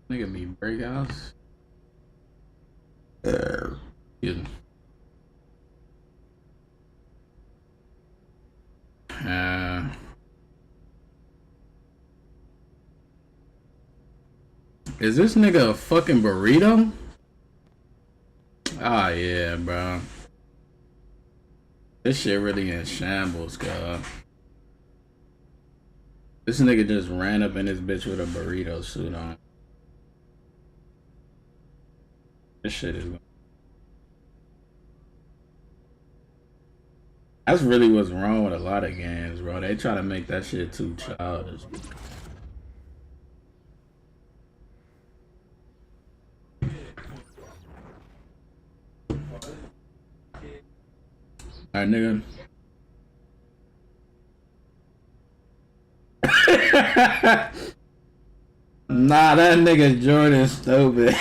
Nigga be breakouts. Excuse me. Is this nigga a fucking burrito? Ah, yeah, bro. This shit really in shambles, god. This nigga just ran up in this bitch with a burrito suit on. This shit is... That's really what's wrong with a lot of games, bro. They try to make that shit too childish. Alright, nigga. Nah, that nigga Jordan stupid.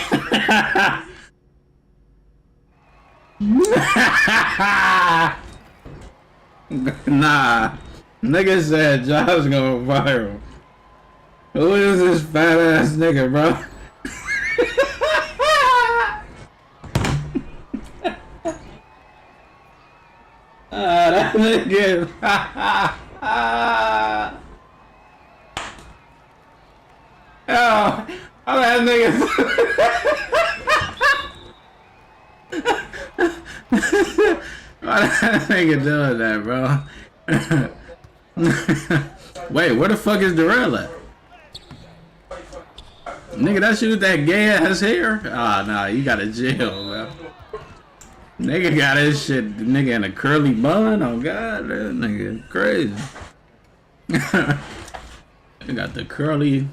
Nah, nigga said jobs going viral. Who is this fat ass nigga, bro? That nigga. Oh, that nigga. Why that nigga doing that, bro? Wait, where the fuck is Darrell at? Nigga, that shit with that gay ass hair? Ah, nah, you got to jail, bro. Nigga got his shit, nigga in a curly bun. Oh god, that nigga crazy. Nigga got the curly.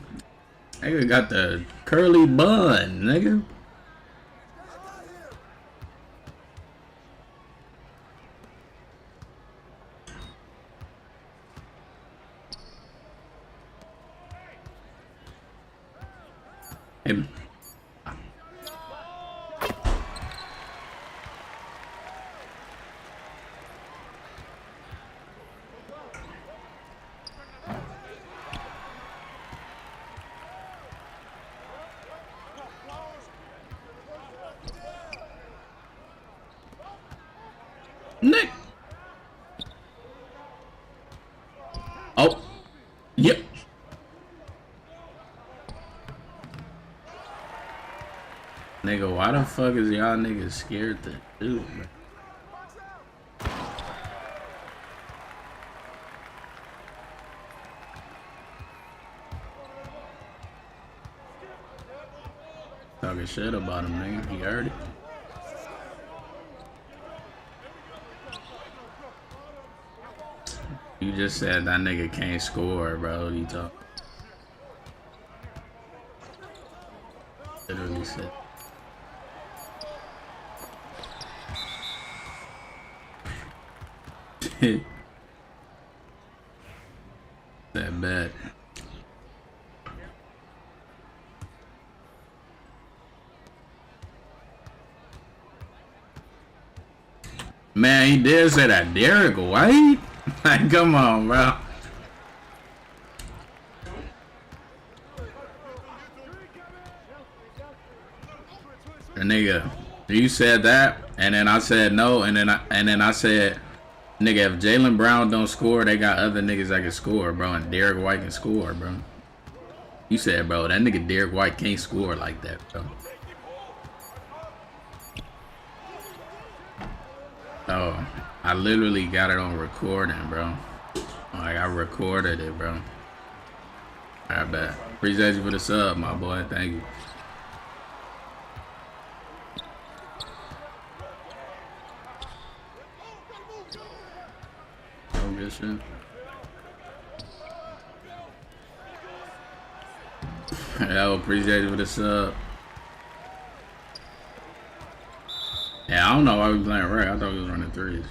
Nigga got the curly bun, nigga. Hey. Nick. Oh. Yep. Nigga, why the fuck is y'all niggas scared to do, man? Talking shit about him, nigga. He heard it. You just said that nigga can't score, bro. You talk. Literally said. That bad. Man, he did say that Derek White? Like, come on, bro. And nigga, you said that, and then I said no, and then I said, nigga, if Jaylen Brown don't score, they got other niggas that can score, bro, and Derek White can score, bro. You said, bro, that nigga Derek White can't score like that, bro. Oh, I literally got it on recording, bro. Like, I recorded it, bro. Alright, bet. Appreciate you for the sub, my boy. Thank you. Oh, good shit. Yo, appreciate you for the sub. Yeah, I don't know why we playing right. I thought we was running threes.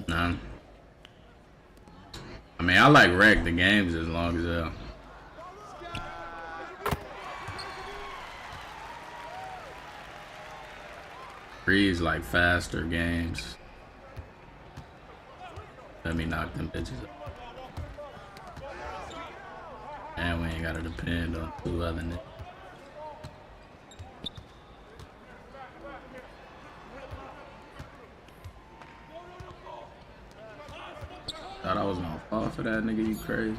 Nah. I mean, I like wreck the games as long as threes like faster games. Let me knock them bitches up. And we ain't gotta depend on 2 other niggas. Thought I was gonna fall for that nigga, you crazy.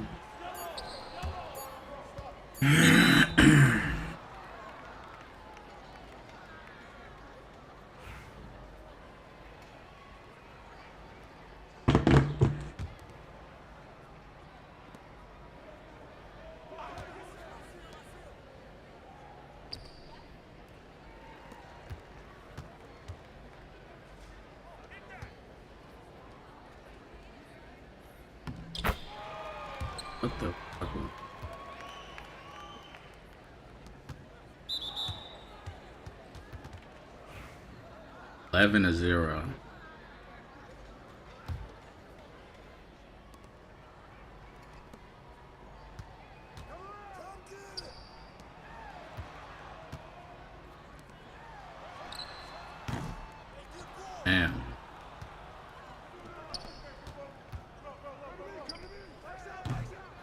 What the fuck? 11-0. Damn.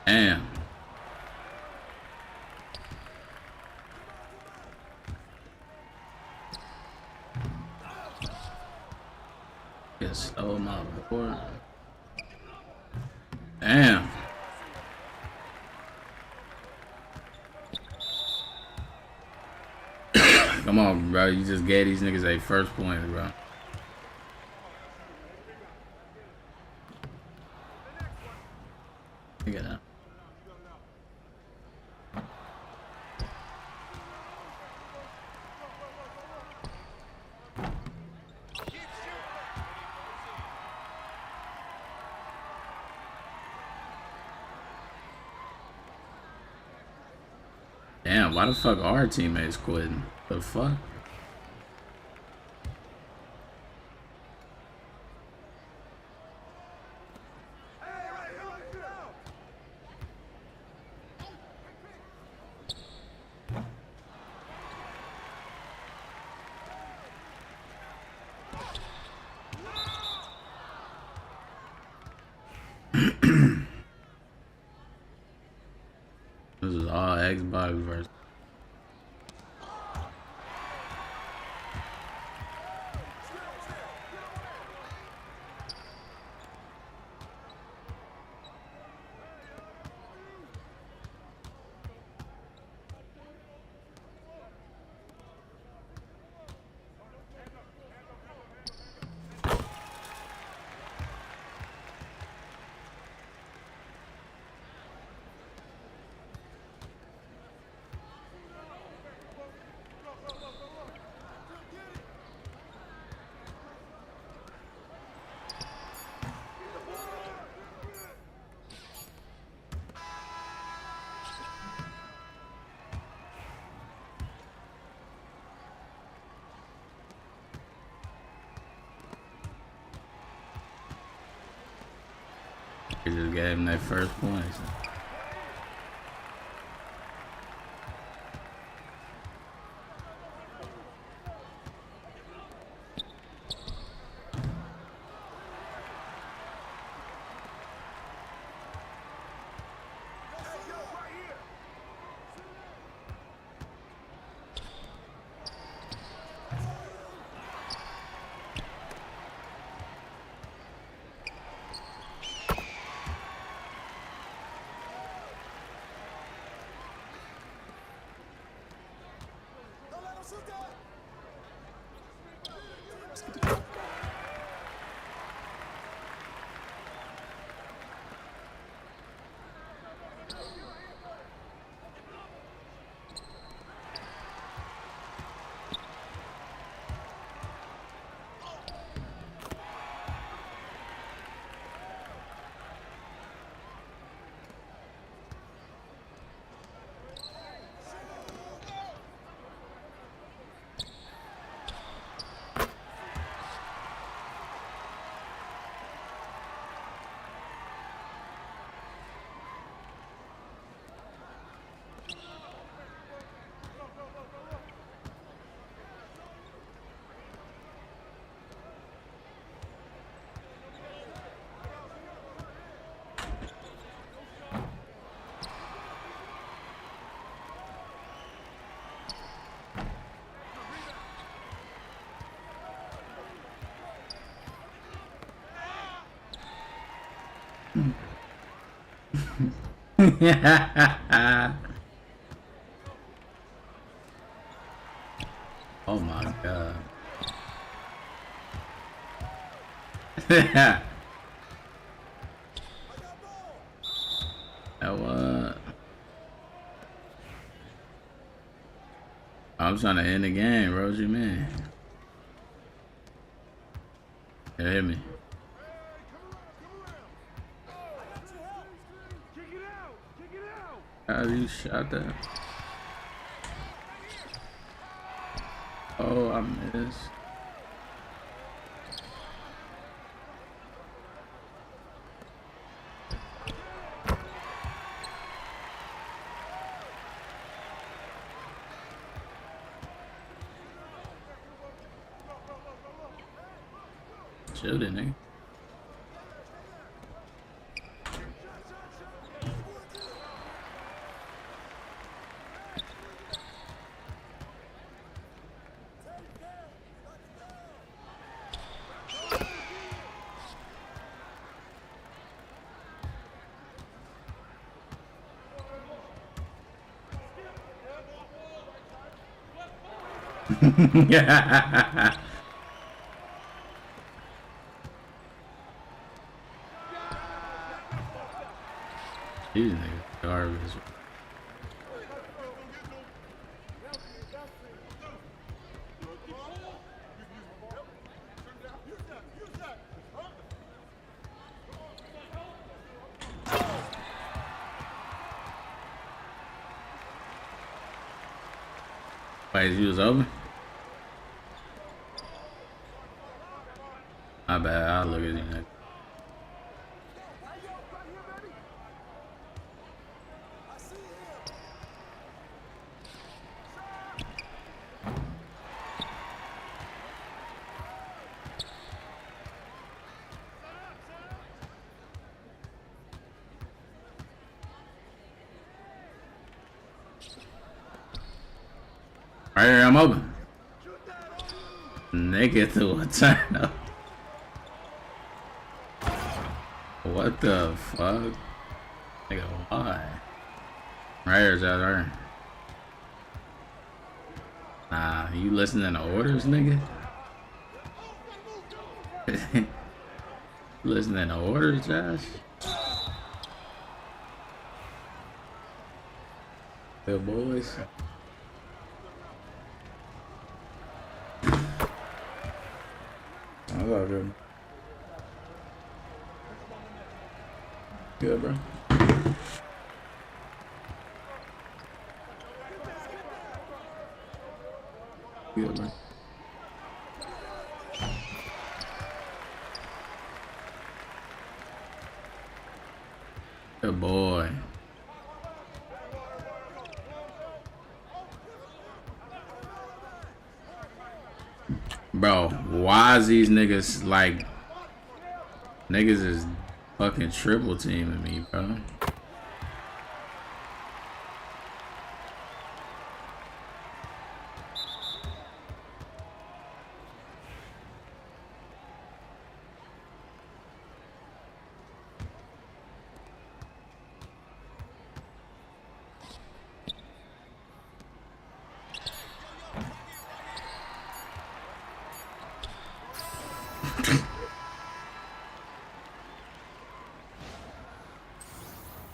Damn. Just stole my board. Damn. Come on, bro. You just gave these niggas a first point, bro. Look at that. Damn, why the fuck are our teammates quitting? The fuck? This is all Xbox versus. They just gave him that first point. Oh my god. That what? I'm trying to end the game, bro. What you mean? You hit me. How you shot that? Oh, I missed. Shoot it, nigga. Yeah. These niggas garbage. Wait, you was open? My bad, I'll look at you next. Right here, I'm open. Nigga threw a turn up. What the fuck? Nigga, why? Right here, Josh, right here. Nah, you listening to orders, nigga? Listening to orders, Josh? Good boys. That's all good. Good, bro. Good, bro. Good boy. Bro, why is these niggas like niggas is fucking triple teaming me, bro?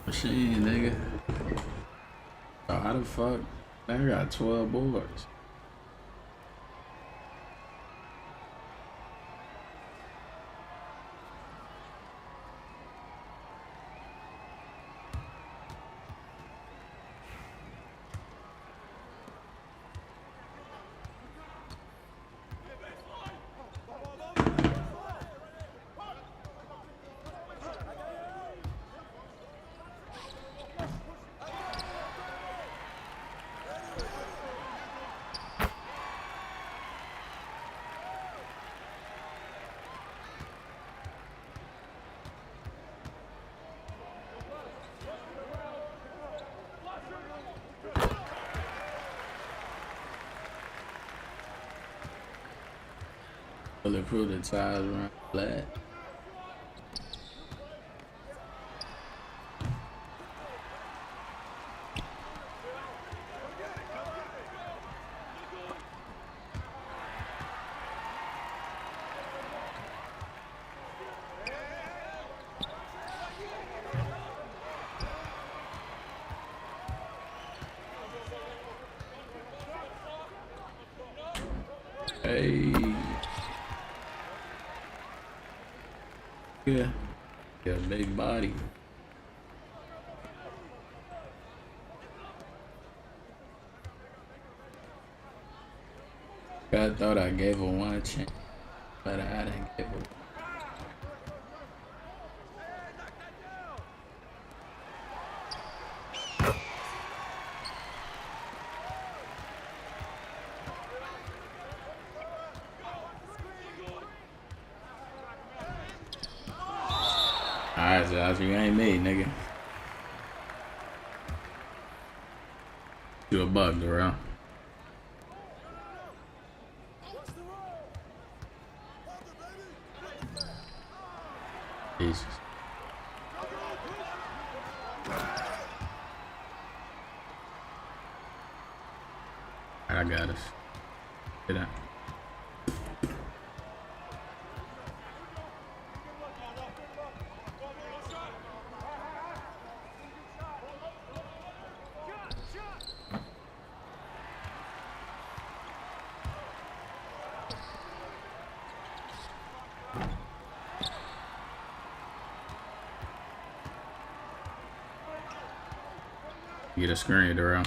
Machine, nigga. Bro, how the fuck? I got 12 boards. Will improve the tires around flat. Hey. Yeah. Yeah, big body. I thought I gave her one chance, but I didn't give her. Alright, Josh, you ain't me, nigga. You a buck, Darrell. Jesus. I got us. Get out. Get a screen, Darrell.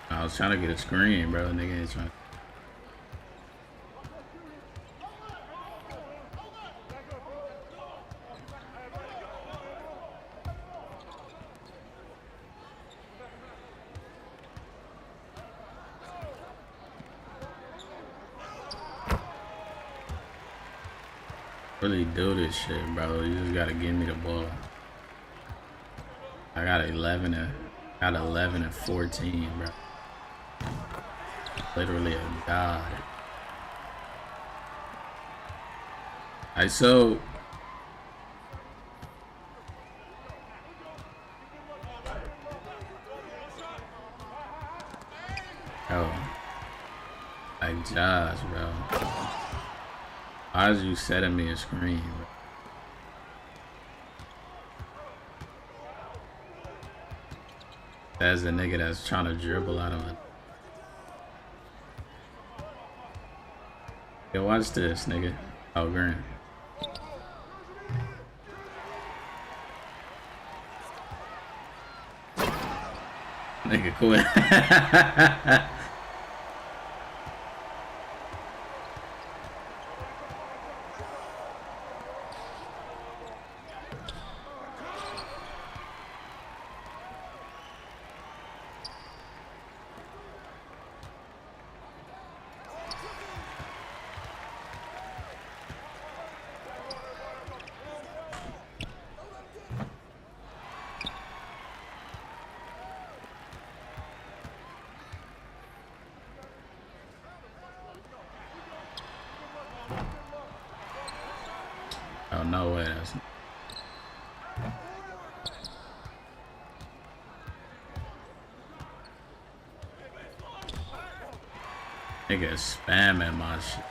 I was trying to get a screen, bro. Nigga ain't trying. Really do this shit, bro. You just gotta give me the ball. I got 11 and 14, bro. Literally a god. So oh, like Josh, bro. Why is you setting me a screen, bro? That's the nigga that's trying to dribble out of it. Yo, watch this, nigga. Oh, Grant. Nigga, quit. Oh, no way. That's... Nigga spamming my shit.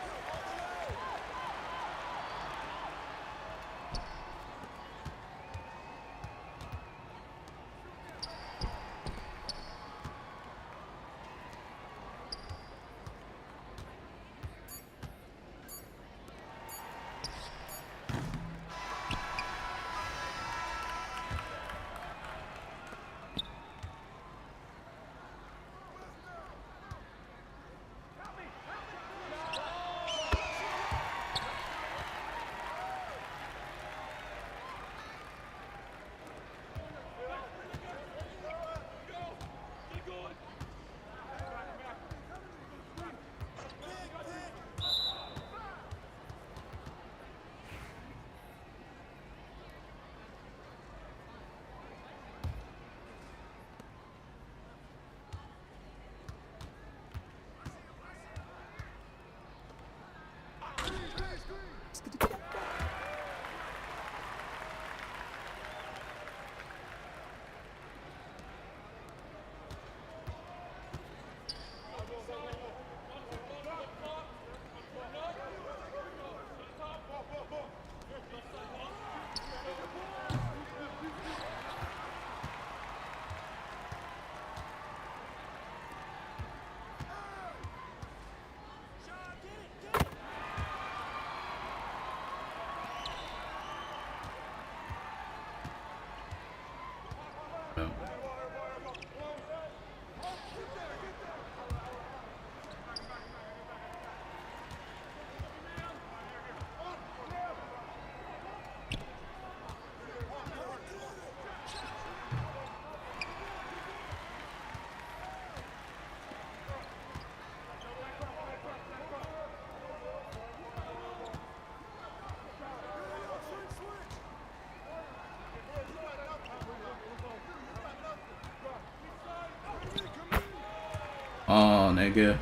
Oh, nigga.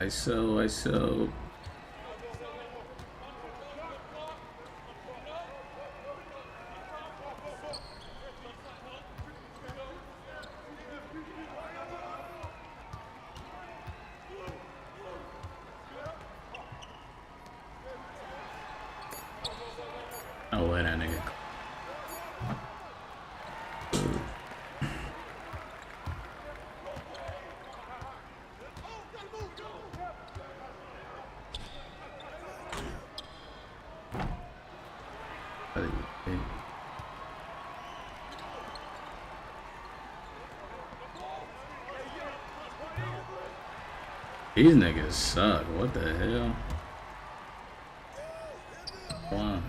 I so. Oh, wait, that nigga. These niggas suck. What the hell? Wow.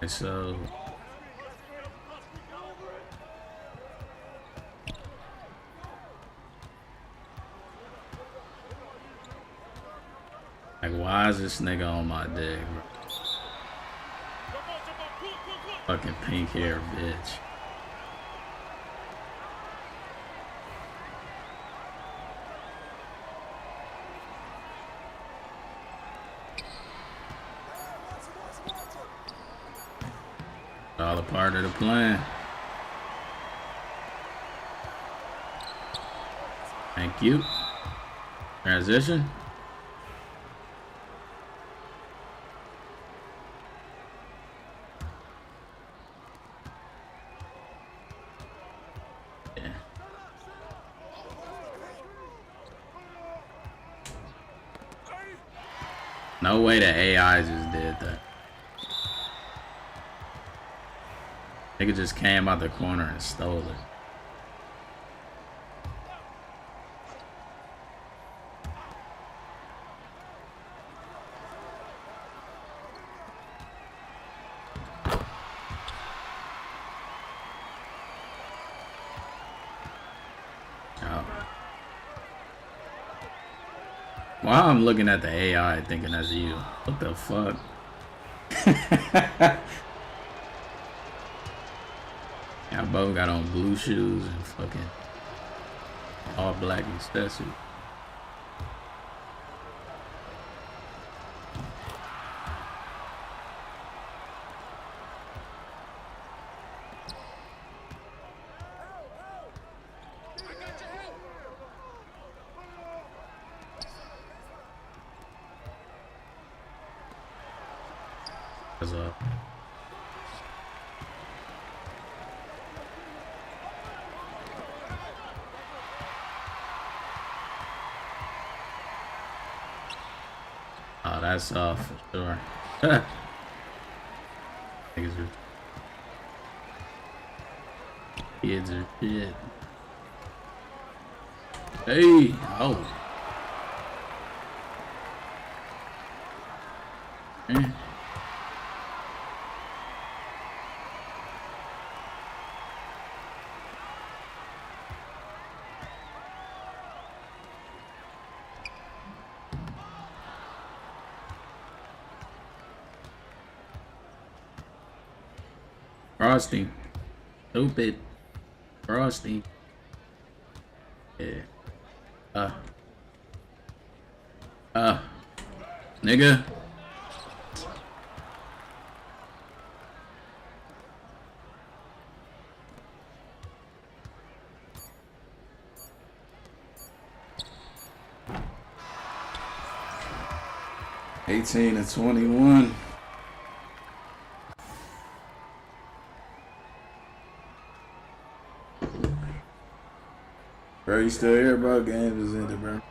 So like, why is this nigga on my dick, bro? Fucking pink hair bitch. All a part of the plan. Thank you. Transition. Yeah. No way the AI just did that. Nigga just came out the corner and stole it. Oh. While I'm looking at the AI thinking that's you. What the fuck? Y'all both got on blue shoes and fucking all black accessories. What's up? Oh, that's off for sure. Niggas are kids are shit. Hey, oh. Mm. Frosty. Stupid. Frosty. Yeah. Nigga. $18 and $21. Bro, you still here, bro? Game is ended, bro.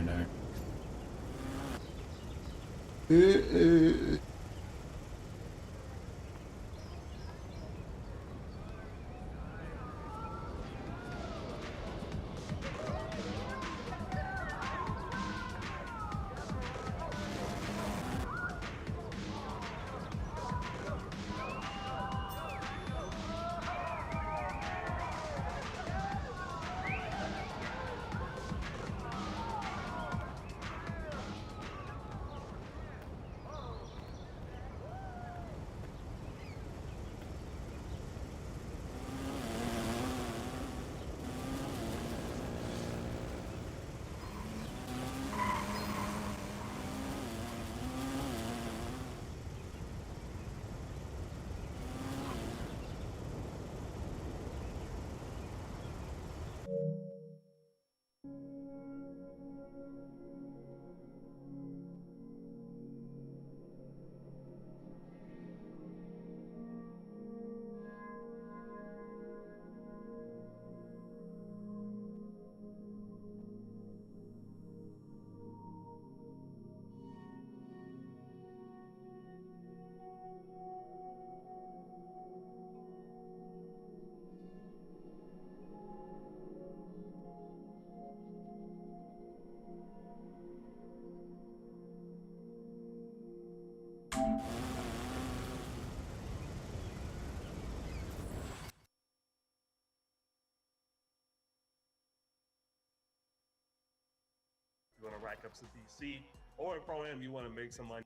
there. Uh. You want to rack up some DC, or in Pro-Am, you want to make some money.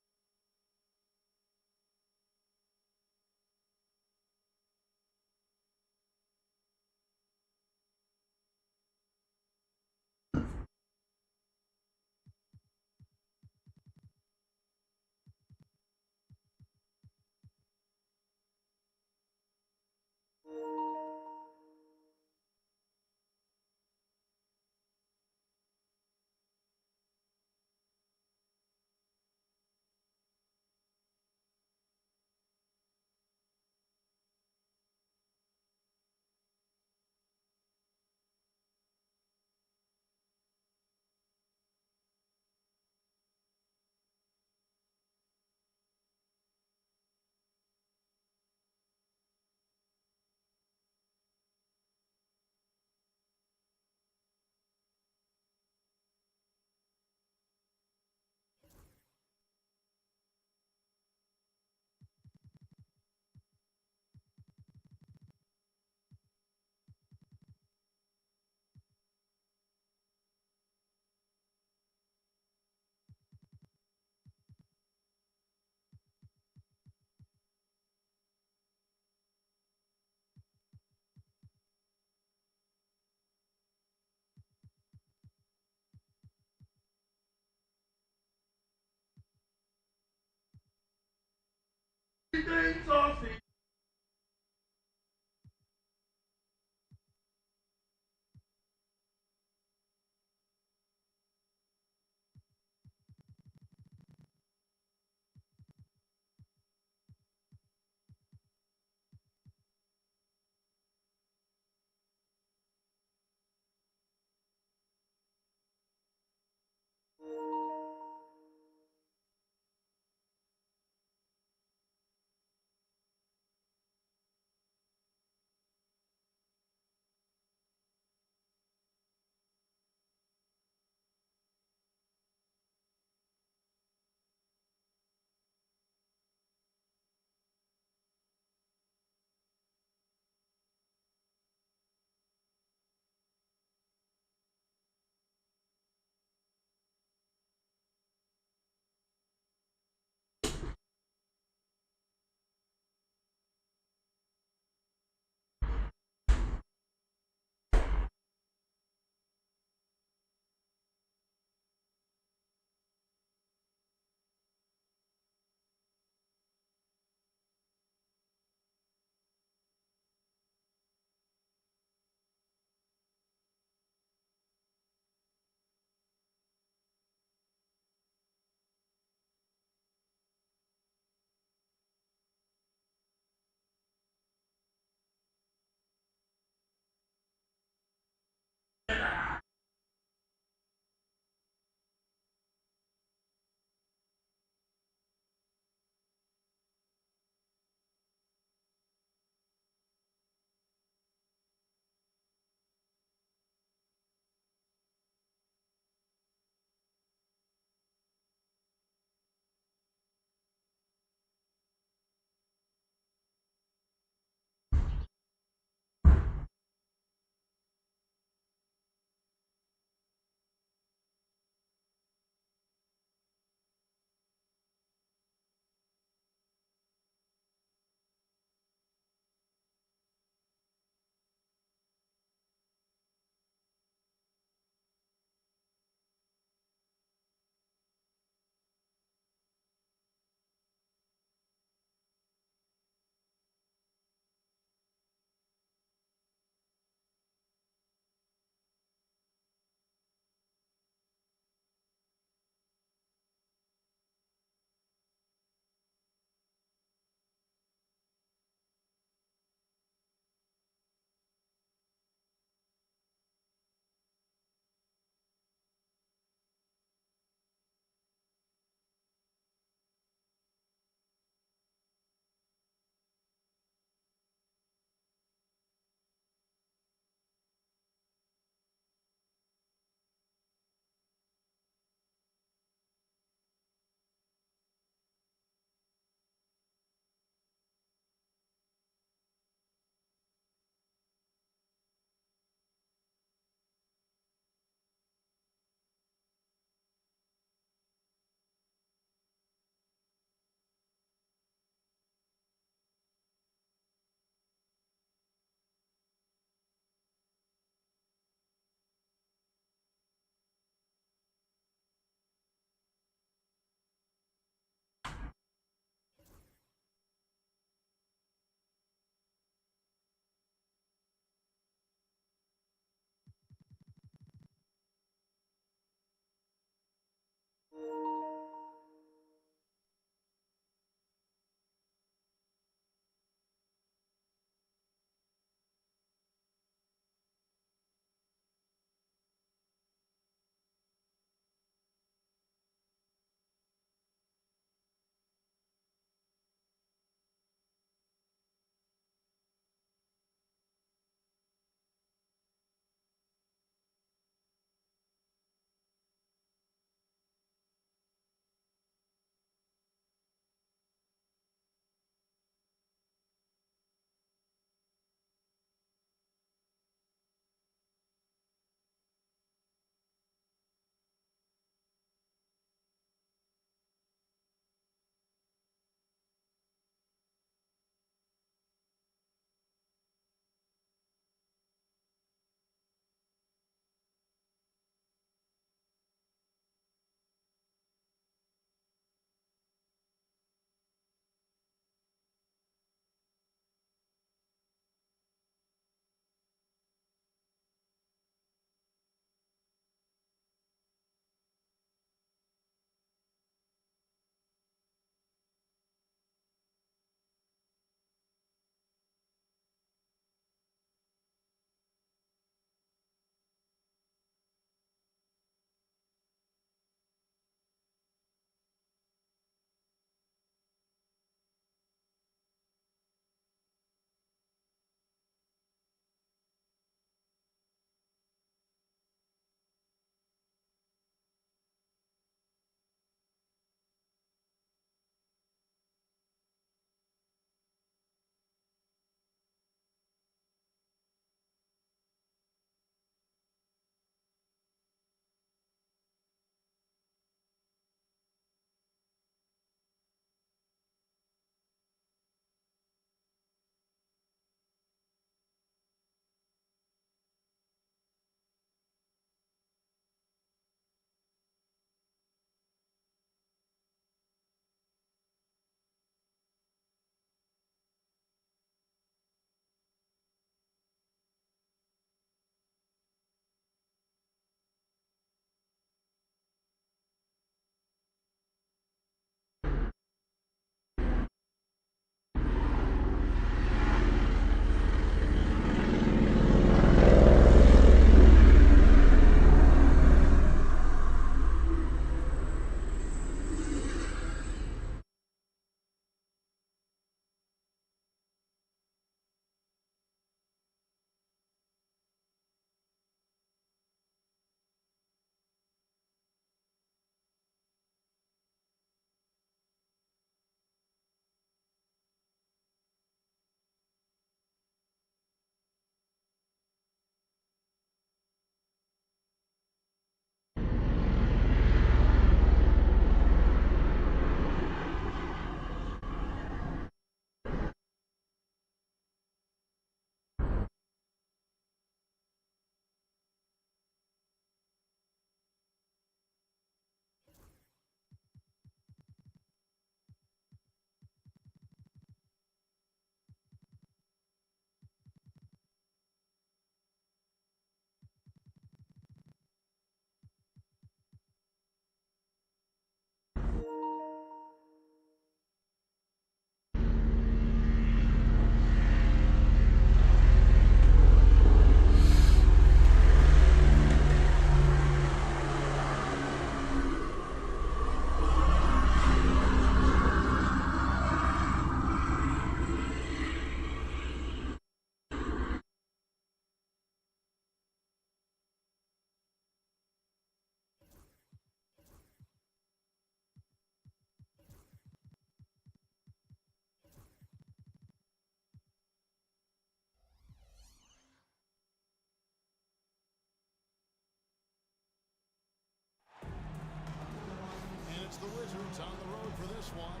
this one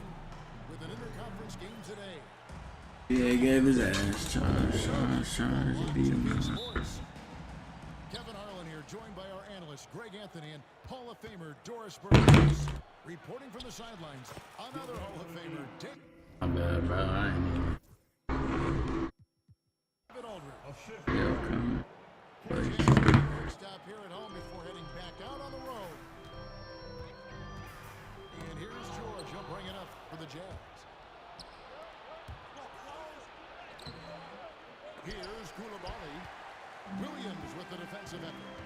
with an interconference game today. Yeah, he gave his ass. Trying to beat him. Kevin Harlan here, joined by our analysts Greg Anthony and Hall of Famer Doris Burgess. Reporting from the sidelines, another Hall of Famer, Dick. I'm bad, bro. I ain't even. Yeah, come. Stop here at home before heading back out on the road. And here's George. He'll bring it up for the Jazz. Here's Koulibaly. Williams with the defensive effort.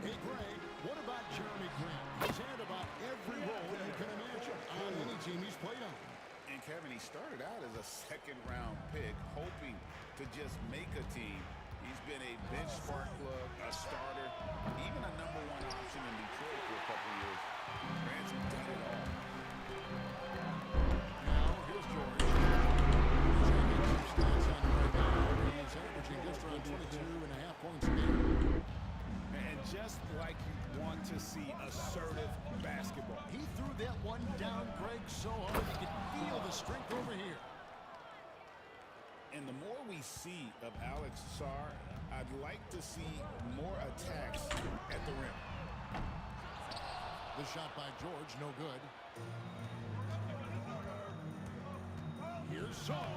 Hey, Greg, what about Jeremy Grant? He's had about every role you can imagine on any team he's played on. And Kevin, he started out as a second-round pick, hoping to just make a team. He's been a bench spark plug, a starter, even a #1 option in Detroit for a couple of years. Grant's done it all. Now, here's George. Championship stats on right now. He's averaging just around 22.5 points a game. And just like you want to see assertive basketball. He threw that one down, Greg, so hard you could feel the strength over here. And the more we see of Alex Sarr, I'd like to see more attacks at the rim. The shot by George, no good. Here's Sarr.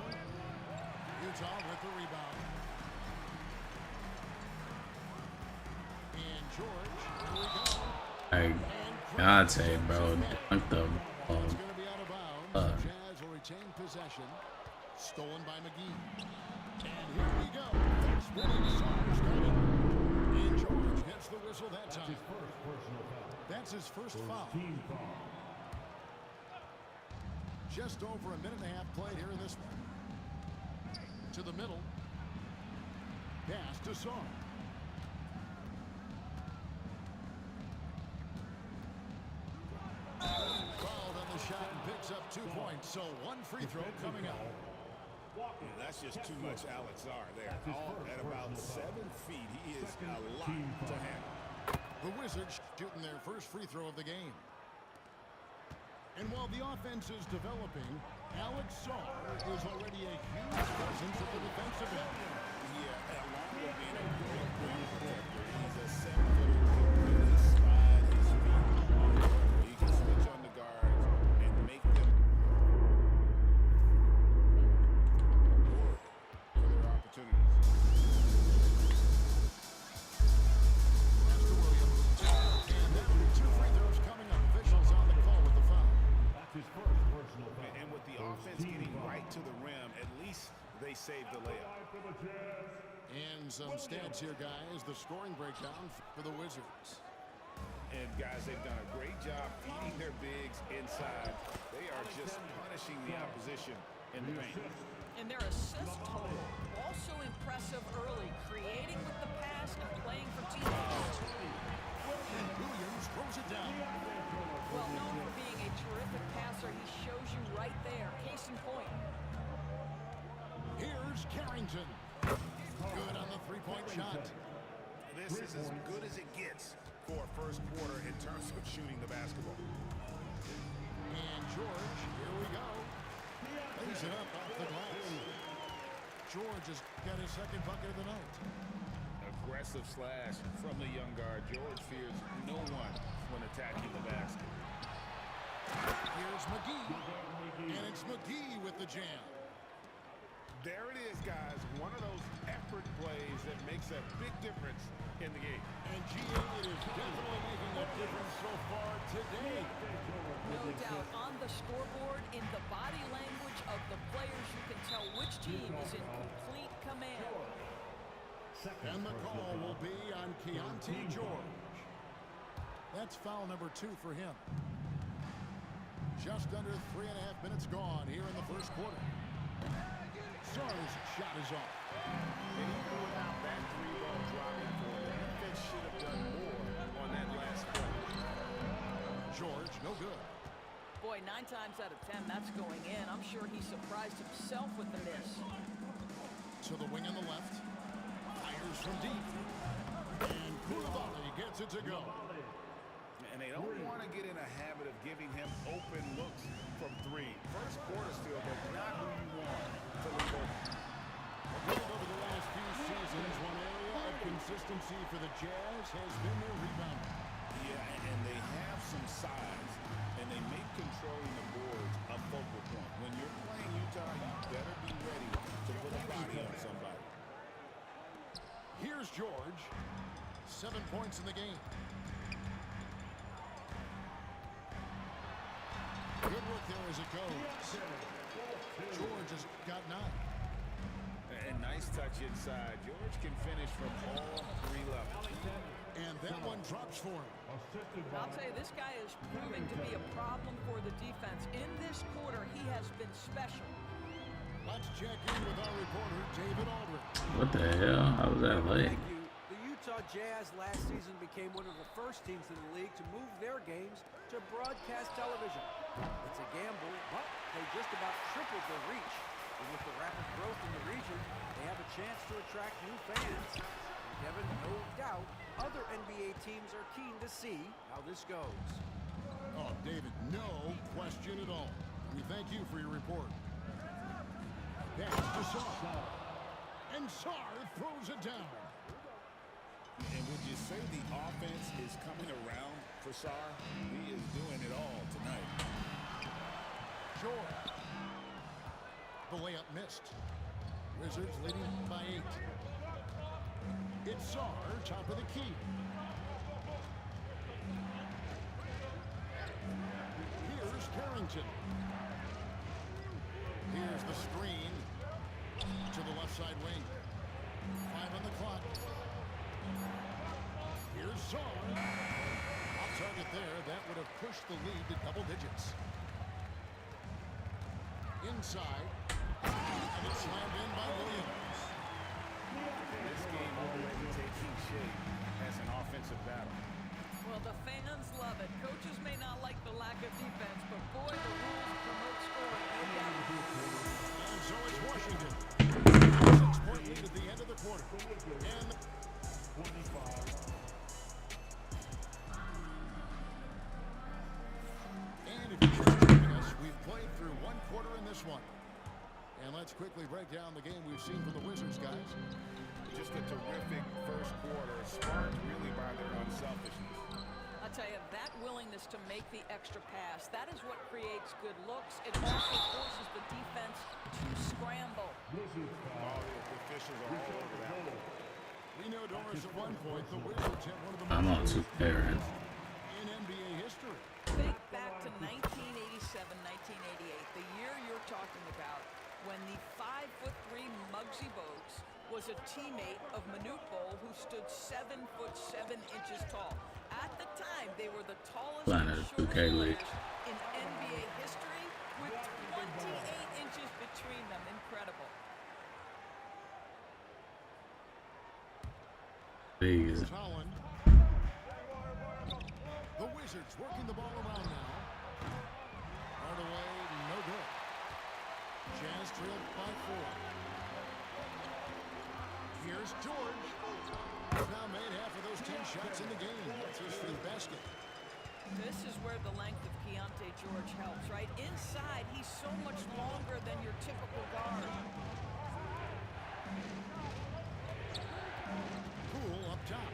Utah with the rebound. And George, here we go. Like, Dante, bro, dunk the ball. It's going to be out of bounds. The Jazz will retain possession. Stolen by McGee. And here we go. That's winning Sarr starting. And George gets the whistle that time. That's his first foul. Just over a minute and a half played here in this one. To the middle. Pass to Sarr. Fouled on the shot and picks up 2 points. So one free throw coming up. Yeah, that's just too much Alex Sarr there. All at about 7 feet, he is a lot to handle. The Wizards shooting their first free throw of the game. And while the offense is developing, Alex Sarr is already a huge presence at the defensive end. Yeah, along with being a great rim protector, he's a 7-footer who can really slide his feet on the court. He can switch on the guards and make them work for their opportunities. That's to Williams. And then 2 free throws coming up. Officials on the call with the foul. And with the offense getting right to the rim, at least they saved the layup. And some stats here, guys. The scoring breakdown for the Wizards. And guys, they've done a great job feeding their bigs inside. They are just punishing the opposition in the paint. And their assist total, also impressive early, creating with the pass and playing for teammates. And Williams throws it down. Well known for being a terrific passer, he shows you right there. Case in point. Here's Carrington. Good on the 3-point shot. This is as good as it gets for a first quarter in terms of shooting the basketball. And George, here we go. Lays it up off the glass. George has got his second bucket of the night. Aggressive slash from the young guard. George fears no one when attacking the basket. Here's McGee. And it's McGee with the jam. There it is, guys. One of those effort plays that makes a big difference in the game. And GA, it is definitely making a difference so far today. No doubt on the scoreboard, in the body language of the players, you can tell which team is in complete command. And the call will be on Keontae George. That's foul number 2 for him. Just under 3.5 minutes gone here in the first quarter. Sarr's shot is off. And even without that 3-ball dropping for the defense should have done more on that last play. George, no good. Boy, 9 times out of 10, that's going in. I'm sure he surprised himself with the miss. To the wing on the left. Fires from deep. And Koulibaly gets it to go. and they don't want to get in a habit of giving him open looks from three. First quarter still, but not who you want to leave open. Over the last few seasons, one area of consistency for the Jazz has been their rebounding. Yeah, and they have some size, and they make controlling the boards a focal point. When you're playing Utah, you better be ready to put a body on somebody. Here's George. 7 points in the game. Good work there as it goes. George has got 9. And nice touch inside. George can finish from all 3 levels. And that one drops for him. I'll tell you, this guy is proving to be a problem for the defense. In this quarter, he has been special. Let's check in with our reporter, David Aldridge. What the hell? How was that late? Thank you. The Utah Jazz last season became one of the first teams in the league to move their games to broadcast television. It's a gamble, but they just about tripled their reach. And with the rapid growth in the region, they have a chance to attract new fans. And Kevin, no doubt, other NBA teams are keen to see how this goes. Oh, David, no question at all. We thank you for your report. Pass to Sarr. And Sarr throws it down. And would you say the offense is coming around for Sarr? He is doing it all tonight. George. The layup missed. Wizards leading by 8. It's Sarr, top of the key. Here's Carrington. Here's the screen to the left side wing. 5 on the clock. Here's Sarr. Off target there. That would have pushed the lead to double digits. Inside. And it's slammed in by Williams. This game already taking shape as an offensive battle. Well, the fans love it. Coaches may not like the lack of defense, but boy, the rules promote scoring. And so it's Washington. 6-point lead at the end of the quarter. And if you're just joining us, we've played through 1 quarter in this one. And let's quickly break down the game we've seen from the Wizards, guys. Just a terrific first quarter, sparked really by their unselfishness. I'll tell you, that willingness to make the extra pass, that is what creates good looks. It also forces the defense to scramble. All the officials are all over that one. We know, Doris, at one point, the Wizards had one of the I'm on most 2K right now. in NBA history. Think back to 1987, 1988, the year you're talking about, when the 5'3" Muggsy Bogues was a teammate of Manute Bol, who stood 7'7" tall. At the time, they were the tallest Planet and 2K shortest League. players in NBA history, with 28 inches between them. Incredible. These. Holland. The Wizards working the ball around now. Hardaway, no good. Jazz trailed by 4. Here's George. He's now made half of those 10 shots in the game. That's his 5th basket. This is where the length of Keontae George helps, right? Inside, he's so much longer than your typical guard. Poole up top.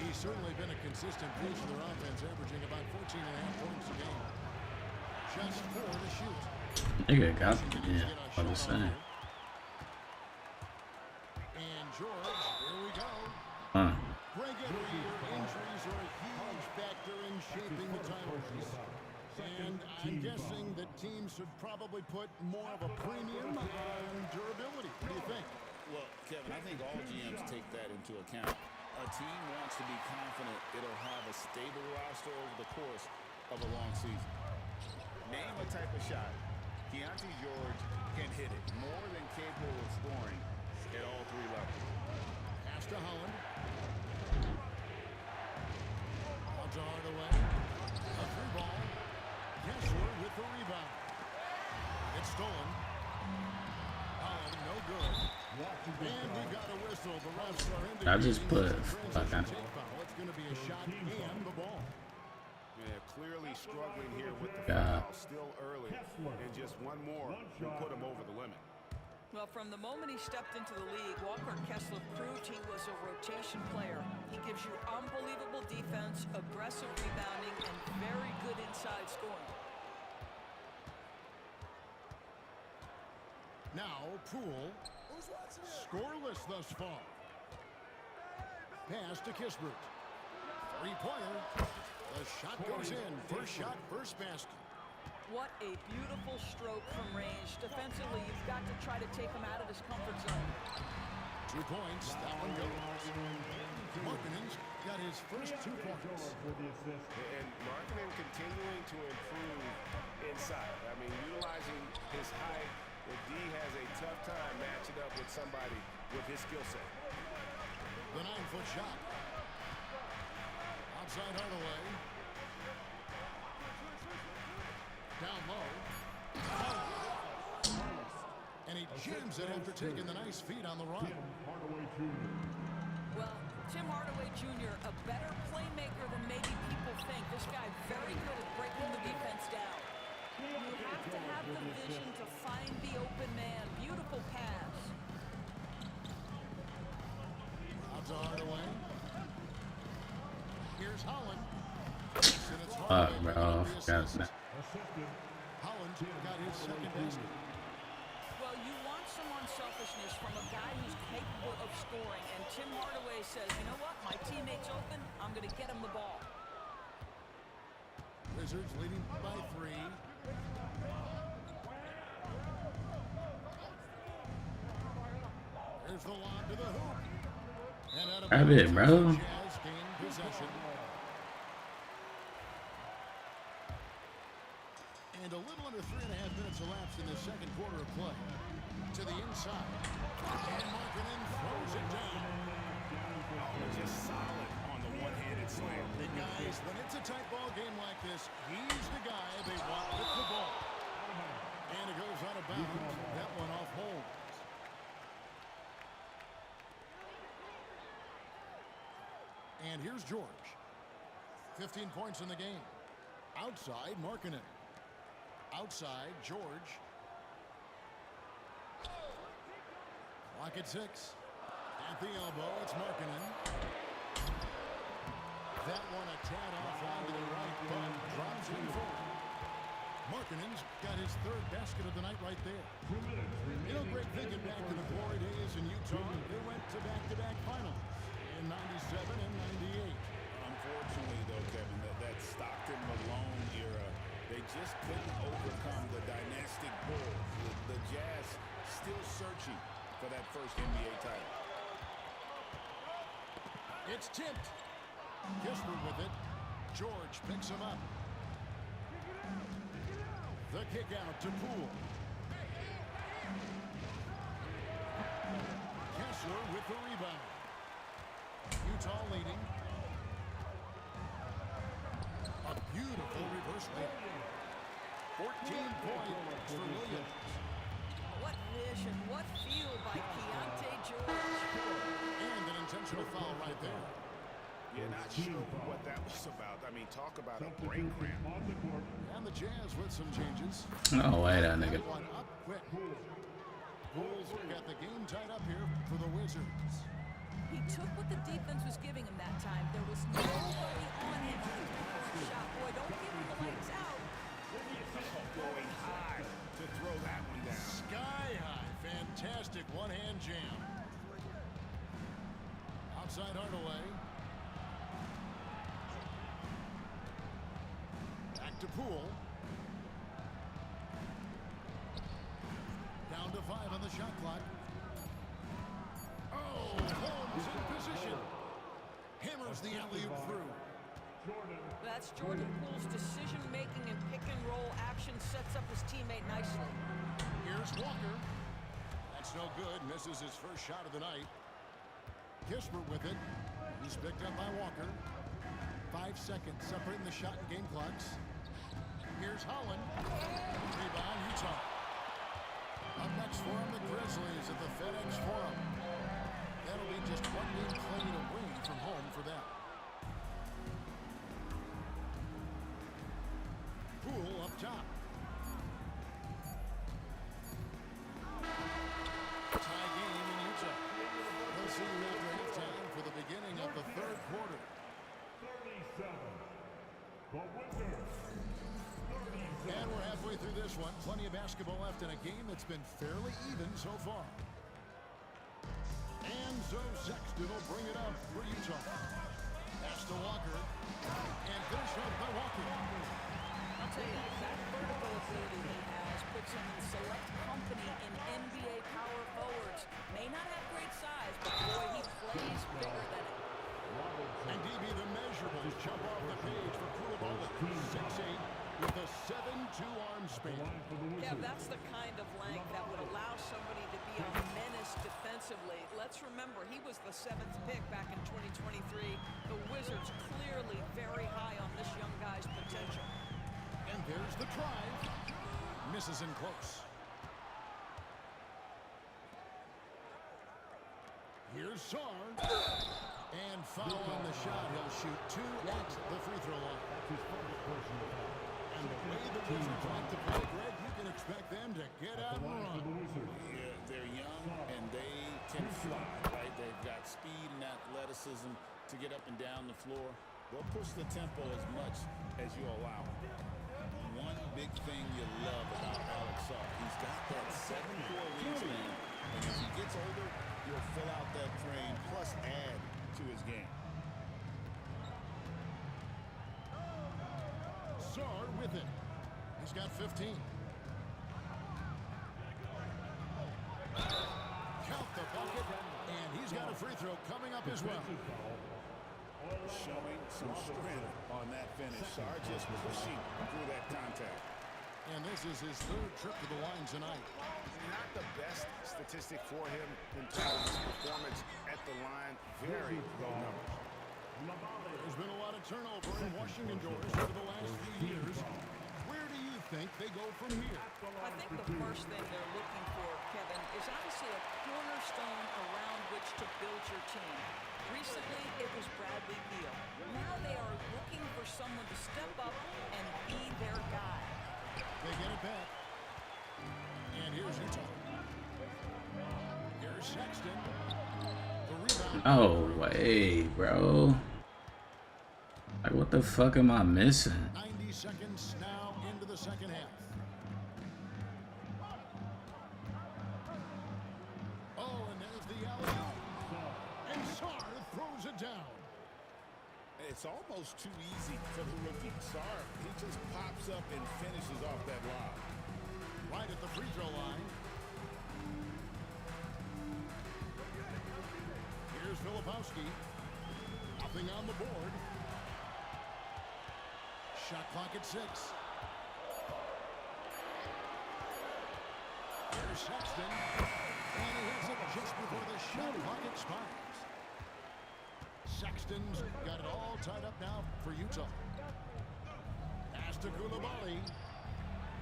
He's certainly been a consistent piece of their offense, averaging about 14.5 points a game. Just 4 to shoot. Nigga got me. Yeah, I'm just saying. And George, here we go. Huh. Greg, every year injuries are a huge factor in shaping the title race. And I'm guessing that teams should probably put more of a premium on durability. What do you think? Well, Kevin, I think all GMs take that into account. A team wants to be confident it'll have a stable roster over the course of a long season. Name a type of shot. Keontae George can hit it, more than capable of scoring at all 3 levels. Pass to Holland. Out to Hardaway. A 3-ball. Kessler with the rebound. It's stolen. Holland, no good. And we got a whistle. The refs are indicating I just put it's going to be a shot and the ball. Yeah, clearly struggling here with the foul, still early, and just one more will put him over the limit. Well, from the moment he stepped into the league, Walker Kessler proved he was a rotation player. He gives you unbelievable defense, aggressive rebounding, and very good inside scoring. Now, Poole. Scoreless thus far. Pass to Kispert. Three-pointer. The shot goes in. First shot, first basket. What a beautiful stroke from range. Defensively, you've got to try to take him out of his comfort zone. 2 points. That one goes. Markkanen's got his first 2 points. And Markkanen continuing to improve inside. I mean, utilizing his height. The D has a tough time matching up with somebody with his skill set. The 9-foot shot. Outside Hardaway. Down low. And he jams it after taking the nice feed on the run. Well, Tim Hardaway Jr., a better playmaker than maybe people think. This guy very good at breaking the defense down. You have to have the vision to find the open man. Beautiful pass. Out to Hardaway. Here's Holland. Bro. Holland got his second basket. Well, you want some unselfishness from a guy who's capable of scoring. And Tim Hardaway says, you know what? My teammate's open. I'm going to get him the ball. Wizards leading by 3. There's the lob to the hoop. And out of Grab it, bro. Jazz gain possession. And a little under 3.5 minutes elapsed in the second quarter of play. To the inside. And Markkanen throws it down. Oh, just solid on the one-handed slam. The guys, when it's a tight ball game like this, he's the guy they want with the ball. And it goes out of bounds. That one off Holmes. And here's George. 15 points in the game. Outside, Markkanen. Outside, George. Clock at 6. At the elbow, it's Markkanen. That one a tad off onto the right, but drops in forward. Markkanen's got his third basket of the night right there. You know, Greg, thinking back to the glory days in Utah, they went to back-to-back finals in 97 and 98. Unfortunately, though, Kevin, that Stockton-Malone era, they just couldn't overcome the dynastic Bulls. The Jazz still searching for that first NBA title. It's tipped. Kispert with it. George picks him up. The kick out to Poole. Kessler with the rebound. Utah leading. A beautiful reverse layup. 14 points for Williams. What vision, what feel by Keontae George. And an intentional foul right there. Yeah, not sure what that was about. I mean, talk about a brain cramp. And the Jazz with some changes. No way, that nigga. One up quick. Bulls got the game tied up here for the Wizards. He took what the defense was giving him that time. There was nobody on him. Shot, boy, don't give him the lights out. Going high to throw that one down. Sky high. Fantastic one-hand jam. Outside Hardaway. Back to Poole. Down to 5 on the shot clock. Oh, Holmes in position. Hammers the alley-oop through. That's Jordan Poole's decision-making and pick-and-roll action sets up his teammate nicely. Here's Walker. That's no good. Misses his first shot of the night. Kispert with it. He's picked up by Walker. 5 seconds separating the shot and game clocks. Here's Holland. Rebound, Utah. Up next for him, the Grizzlies at the FedEx Forum. That'll be just one game played away from home for them. Poole up top. Tie game in Utah. We'll see you after halftime for the beginning of the third quarter. 37. The winner. And we're halfway through this one. Plenty of basketball left in a game that's been fairly even so far. And so Sexton will bring it up for Utah. Pass to Walker. And finish up by Walker. I'll tell you, that vertical ability he has puts him in select company in NBA power forwards. May not have great size, but boy, he plays bigger than it. And DB, the measurables jump off the page for Koulibaly. 6'8", with a 7'2" arm span. Yeah, that's the kind of length that would allow somebody to be a menace defensively. Let's remember, he was the 7th pick back in 2023. The Wizards clearly very high on this young guy's potential. And there's the drive. Misses in close. Here's Sarr. And foul on the shot. He'll shoot 2 at the free throw line. And the way the Wizards like to play, Greg, you can expect them to get out and run. Yeah, they're young and they can fly, right? They've got speed and athleticism to get up and down the floor. They'll push the tempo as much as you allow. One big thing you love about Alex Sarr, he's got that 7'4" wingspan, and as he gets older, he'll fill out that frame plus add to his game. Sarr with it. He's got 15. Count the bucket, and he's got a free throw coming up as well. Showing some strength on that finish. Sarr just pushing through that contact. And this is his 3rd trip to the line tonight. Not the best statistic for him in terms of his performance at the line. Very low numbers. There's been a lot of turnover in Washington doors over the last few years. Where do you think they go from here? I think the first thing they're looking for, Kevin, is obviously a cornerstone around which to build your team. Recently, it was Bradley Beal. Now they are looking for someone to step up and be their guy. They get it back. And here's Utah. Here's Sexton. The rebound. No way, bro. Like, what the fuck am I missing? 90 seconds now into the second half. Oh, and there's the alley-oop. And Sarr throws it down. It's almost too easy for the rookie. Sarr, he just pops up and finishes off that lob. Right at the free throw line. Here's Filipowski. Nothing on the board. Shot clock at 6. Here's Sexton. And he hits it just before the shot clock expires. Sexton's got it all tied up now for Utah. Pass to Koulibaly.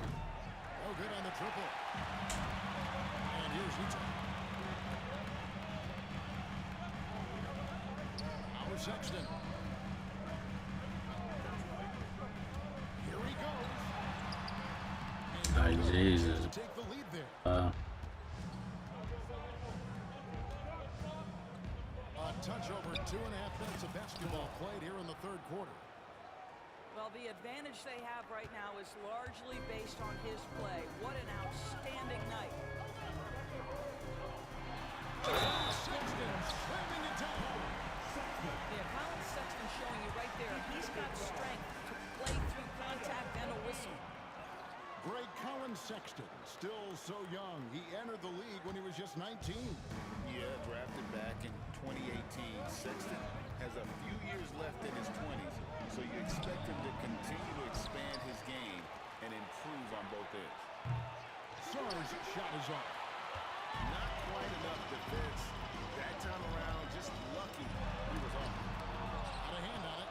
No good on the triple. And here's Utah. Our Sexton. Here he goes. And Oh, Jesus. to take the lead there. A touch over 2.5 minutes of basketball played here in the third quarter. Well, the advantage they have right now is largely based on his play. What an outstanding night. Sexton slamming it down. Yeah, Colin Sexton showing you right there. He's got strength to play through contact and a whistle. Great Colin Sexton, still so young. He entered the league when he was just 19. Yeah, drafted back in 2018. Sexton has a few years left in his 20s, so you expect him to continue to expand his game and improve on both ends. Sarr's shot is off. Not quite enough defense. That time around, just lucky he was off. Got a hand on it.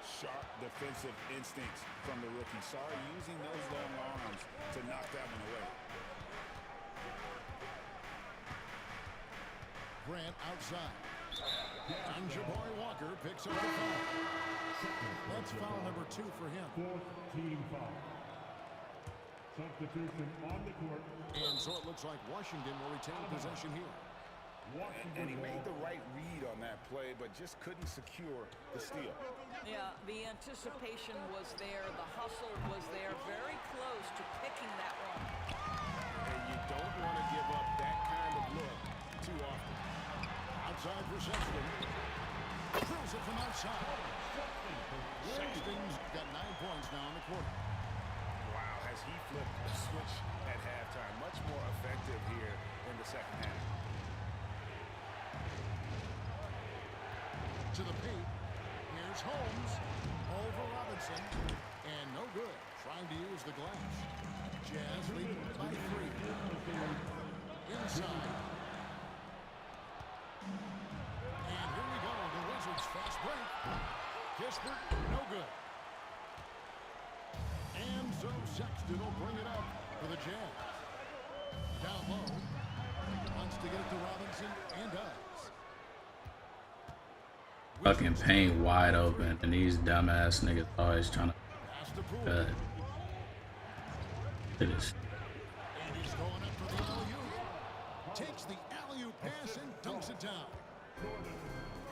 Sharp defensive instincts from the rookie. Sarr using those long arms to knock that one away. Grant outside. And Jabari Walker picks up the foul. That's foul number 2 for him. 4th team foul. Substitution on the court. And so it looks like Washington will retain possession here. And he made the right read on that play, but just couldn't secure the steal. Yeah, the anticipation was there. The hustle was there. Very close to picking that one. And you don't want to give up that kind of look too often. Outside for Sexton. Throws it from outside. Sexton's got 9 points now in the quarter. Wow, has he flipped the switch at halftime. Much more effective here in the second half. To the paint. Here's Holmes. Over Robinson. And no good. Trying to use the glass. Jazz leading by 3. Inside. And here we go. The Wizards fast break. Kispert, no good. And so Sexton will bring it up for the Jazz. Down low. Wants to get it to Robinson and does. Fucking paint wide open, and these dumbass niggas always trying to cut. It is. And he's going up for the alley-oop. Takes the alley-oop pass and dunks it down.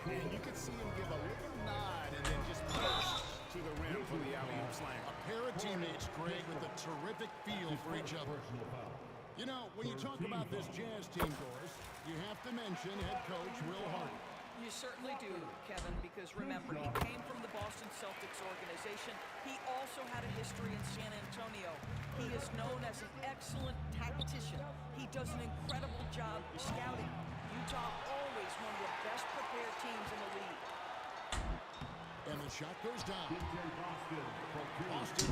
And you can see him give a little nod and then just pass to the rim for the alley-oop slam. A pair of teammates, Greg, with a terrific feel for each other. You know, when you talk about this Jazz team, Doris, you have to mention head coach Will Hardy. You certainly do, Kevin, because remember, he came from the Boston Celtics organization. He also had a history in San Antonio. He is known as an excellent tactician. He does an incredible job scouting. Utah always one of the best prepared teams in the league. And the shot goes down.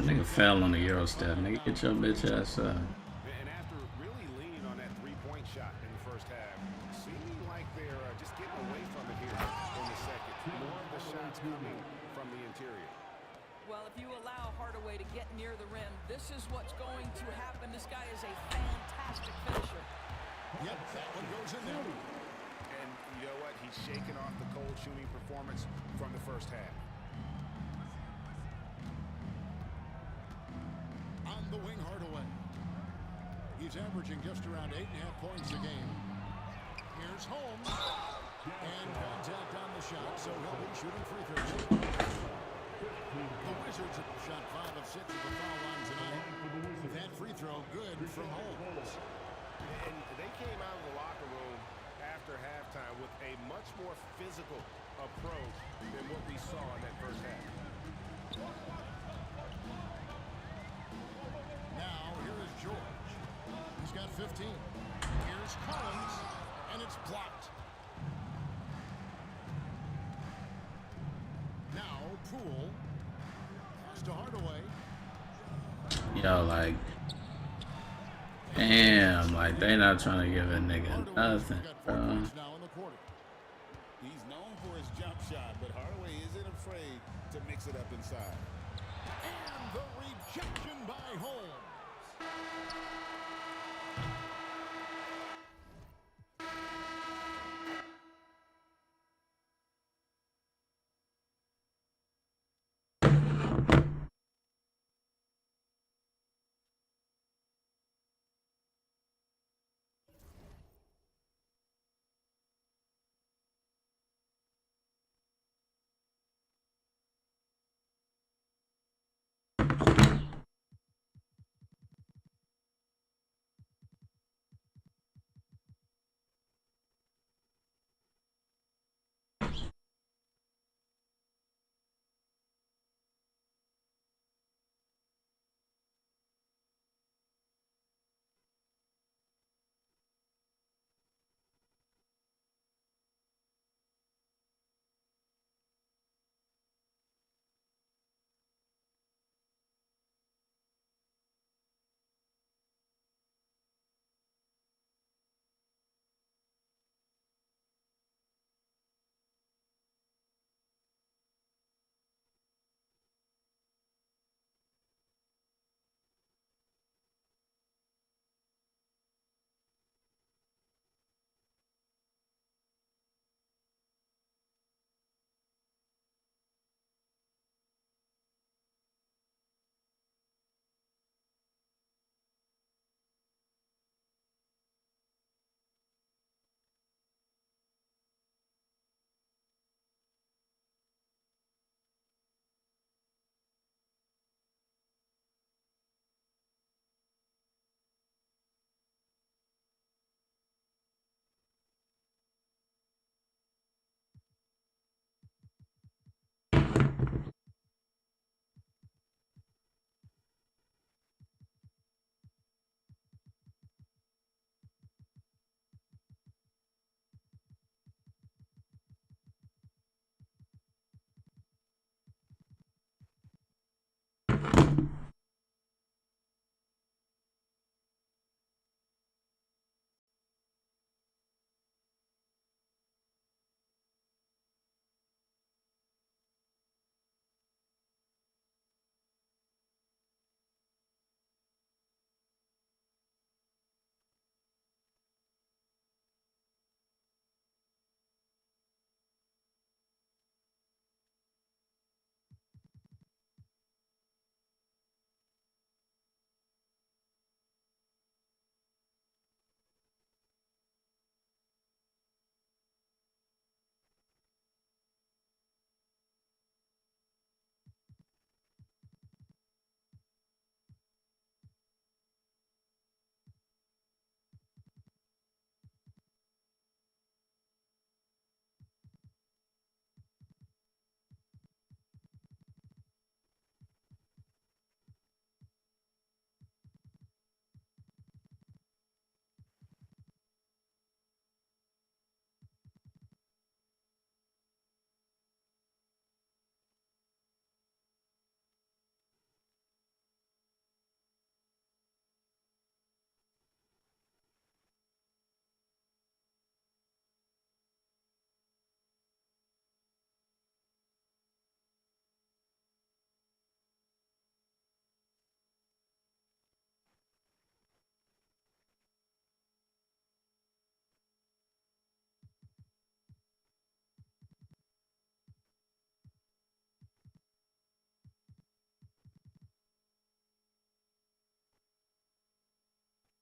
Nigga fell on the Euro step. Nigga, get your bitch ass up. And after really leaning on that three-point shot in the first half, seeming like they're just getting away from it here in the second. More of the shots coming from the interior. Well, if you allow Hardaway to get near the rim, this is what's going to happen. This guy is a fantastic finisher. Yep, that one goes in there. And you know what? He's shaking off the cold shooting performance from the first half. On the wing, Hardaway. He's averaging just around 8.5 points a game. Here's Holmes. And contact on the shot, so he'll be shooting free throws. The Wizards have shot 5 of 6 at the foul line tonight. That free throw good from Holmes. And they came out of the locker room after halftime with a much more physical approach than what we saw in that first half. Now, here is George. He's got 15. Here's Collins, and it's blocked. Now, Poole. Pass to Hardaway. Yo, like, damn, like they not trying to give a nigga nothing, bro. Now in the quarter. He's known for his jump shot, but Hardaway isn't afraid to mix it up inside. And the rejection by Holmes.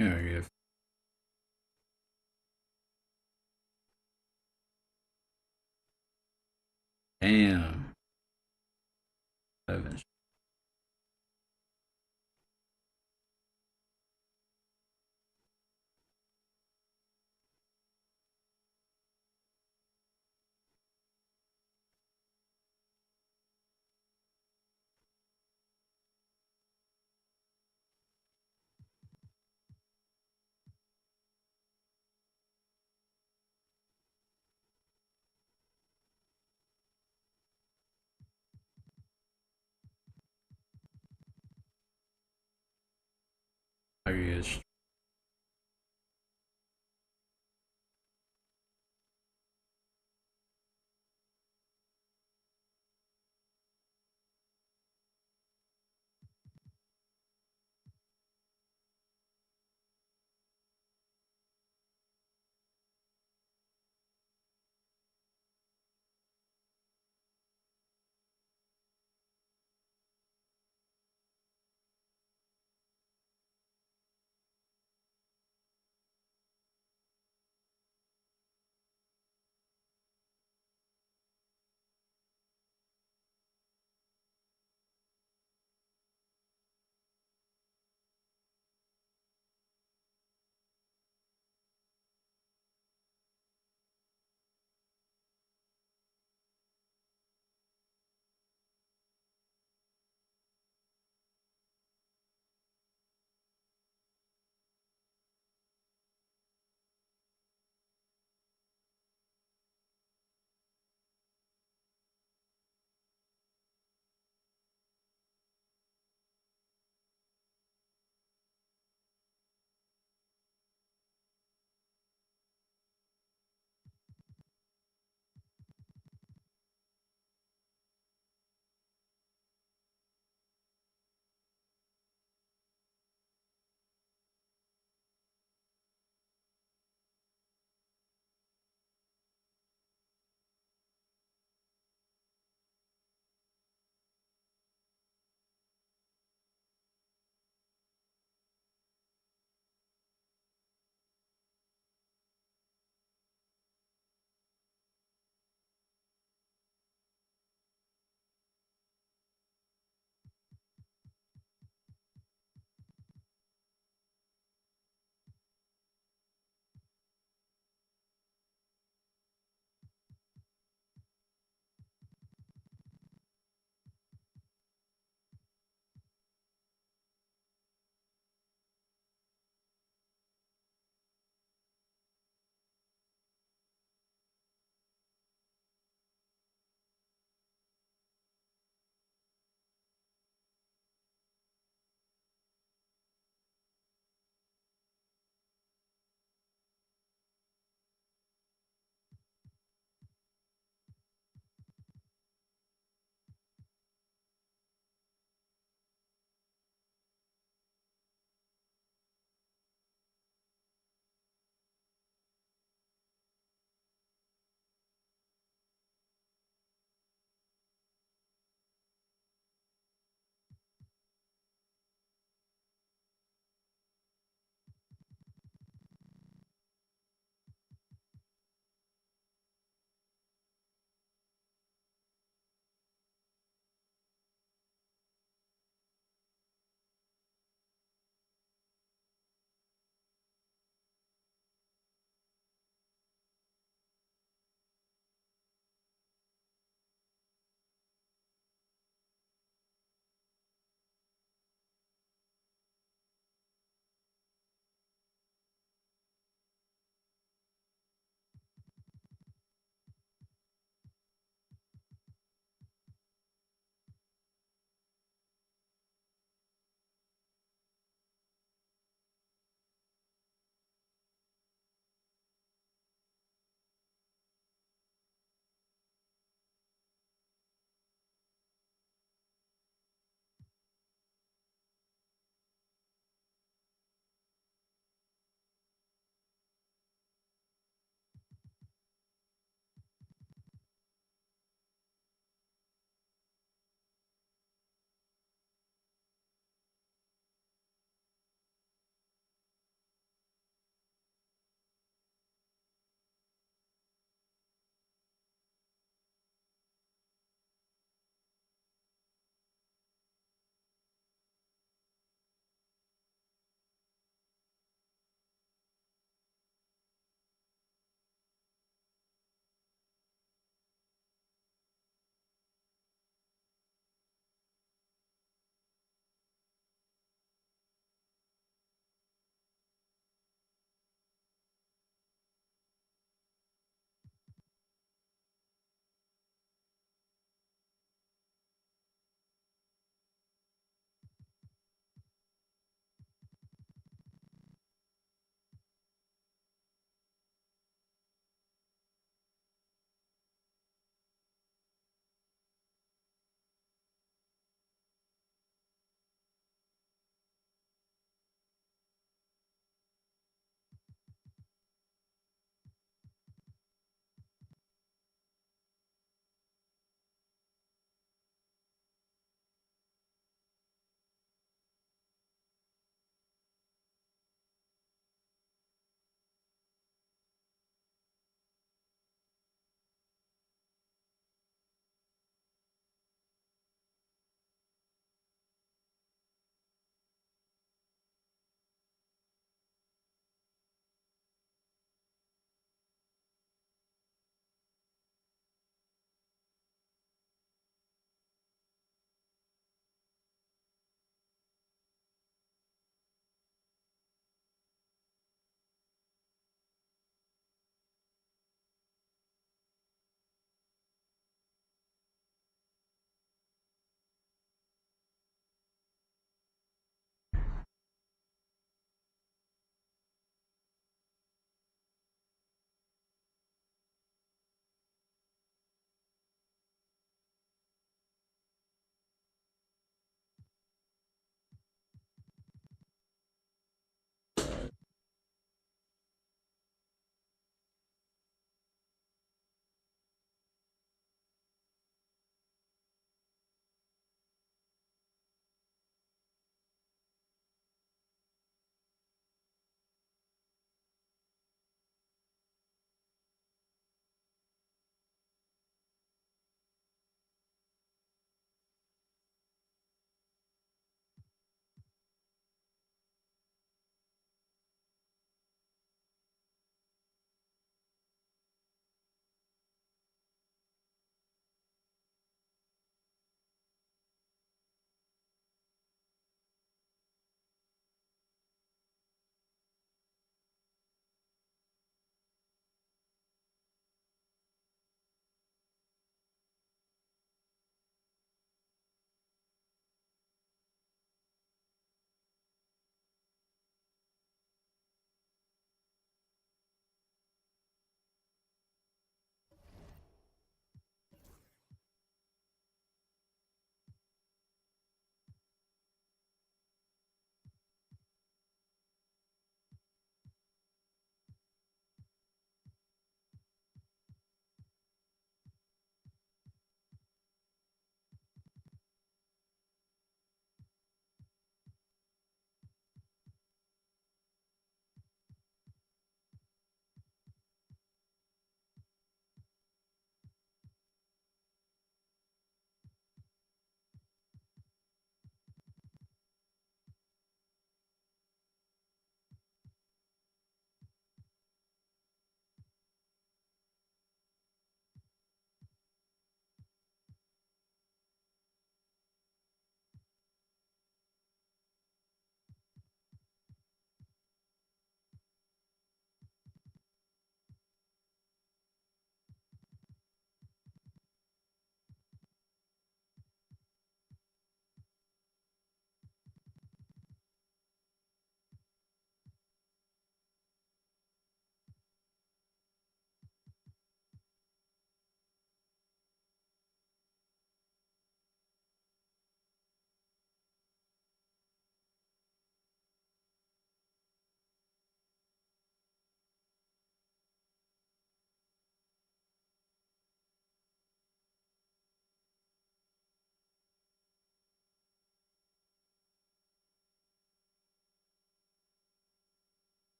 Yeah, yeah. Damn. 11.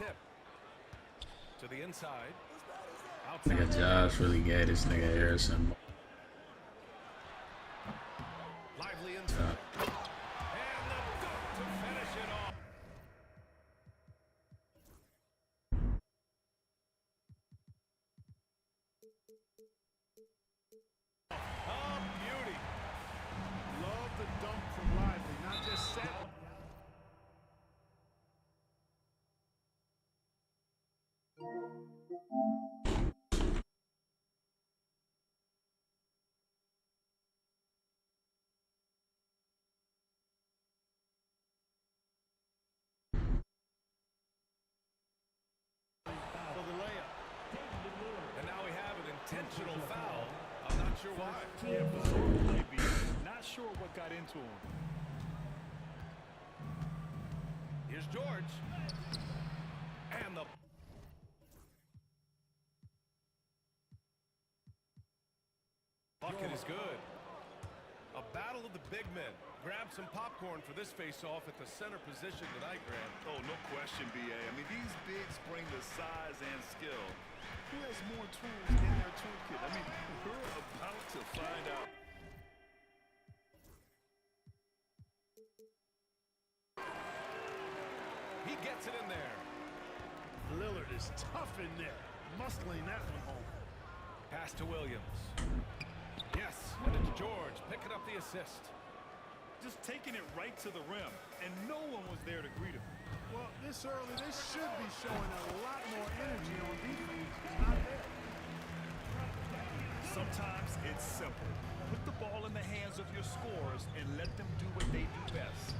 tip. To the inside. Nigga Josh really gave this nigga Harrison. Lively inside. And the dunk to finish it off. Oh, beauty. Love the dunk from Lively, not just set. For the layup. And now we have an intentional foul. I'm not sure why. Yeah, bizarre play, B. Not sure what got into him. Here's George. And the bucket is good. A battle of the big men. Grab some popcorn for this face-off at the center position tonight, Grant. Oh, no question, B.A. I mean, these bigs bring the size and skill. Who has more tools in their toolkit? I mean, we're about to find out. He gets it in there. Lillard is tough in there. Muscling that one home. Pass to Williams. Yes, and it's George picking up the assist. Just taking it right to the rim, and no one was there to greet him. Well, this early, they should be showing a lot more energy on defense. It's not there. Sometimes it's simple. Put the ball in the hands of your scorers and let them do what they do best.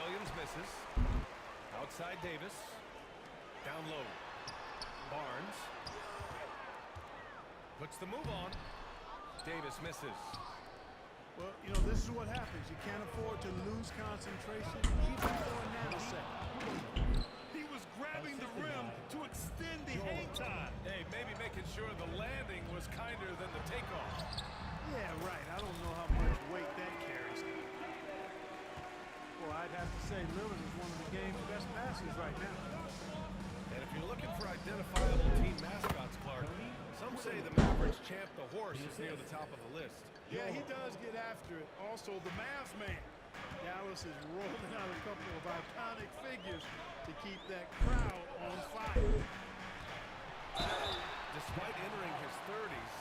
Williams misses. Outside Davis. Down low. Barnes. Puts the move on. Davis misses. Well, you know, this is what happens. You can't afford to lose concentration even for a nanosecond. He was grabbing the rim to extend the hang time. Hey, maybe making sure the landing was kinder than the takeoff. Yeah, right. I don't know how much weight that carries. Well, I'd have to say Lillard is one of the game's best passers right now. And if you're looking for identifiable team mascots, Clark, some say the Mavericks champ the horse is near the top of the list. Yeah, he does get after it. Also, the Mavs man. Dallas is rolling out a couple of iconic figures to keep that crowd on fire. Despite entering his 30s,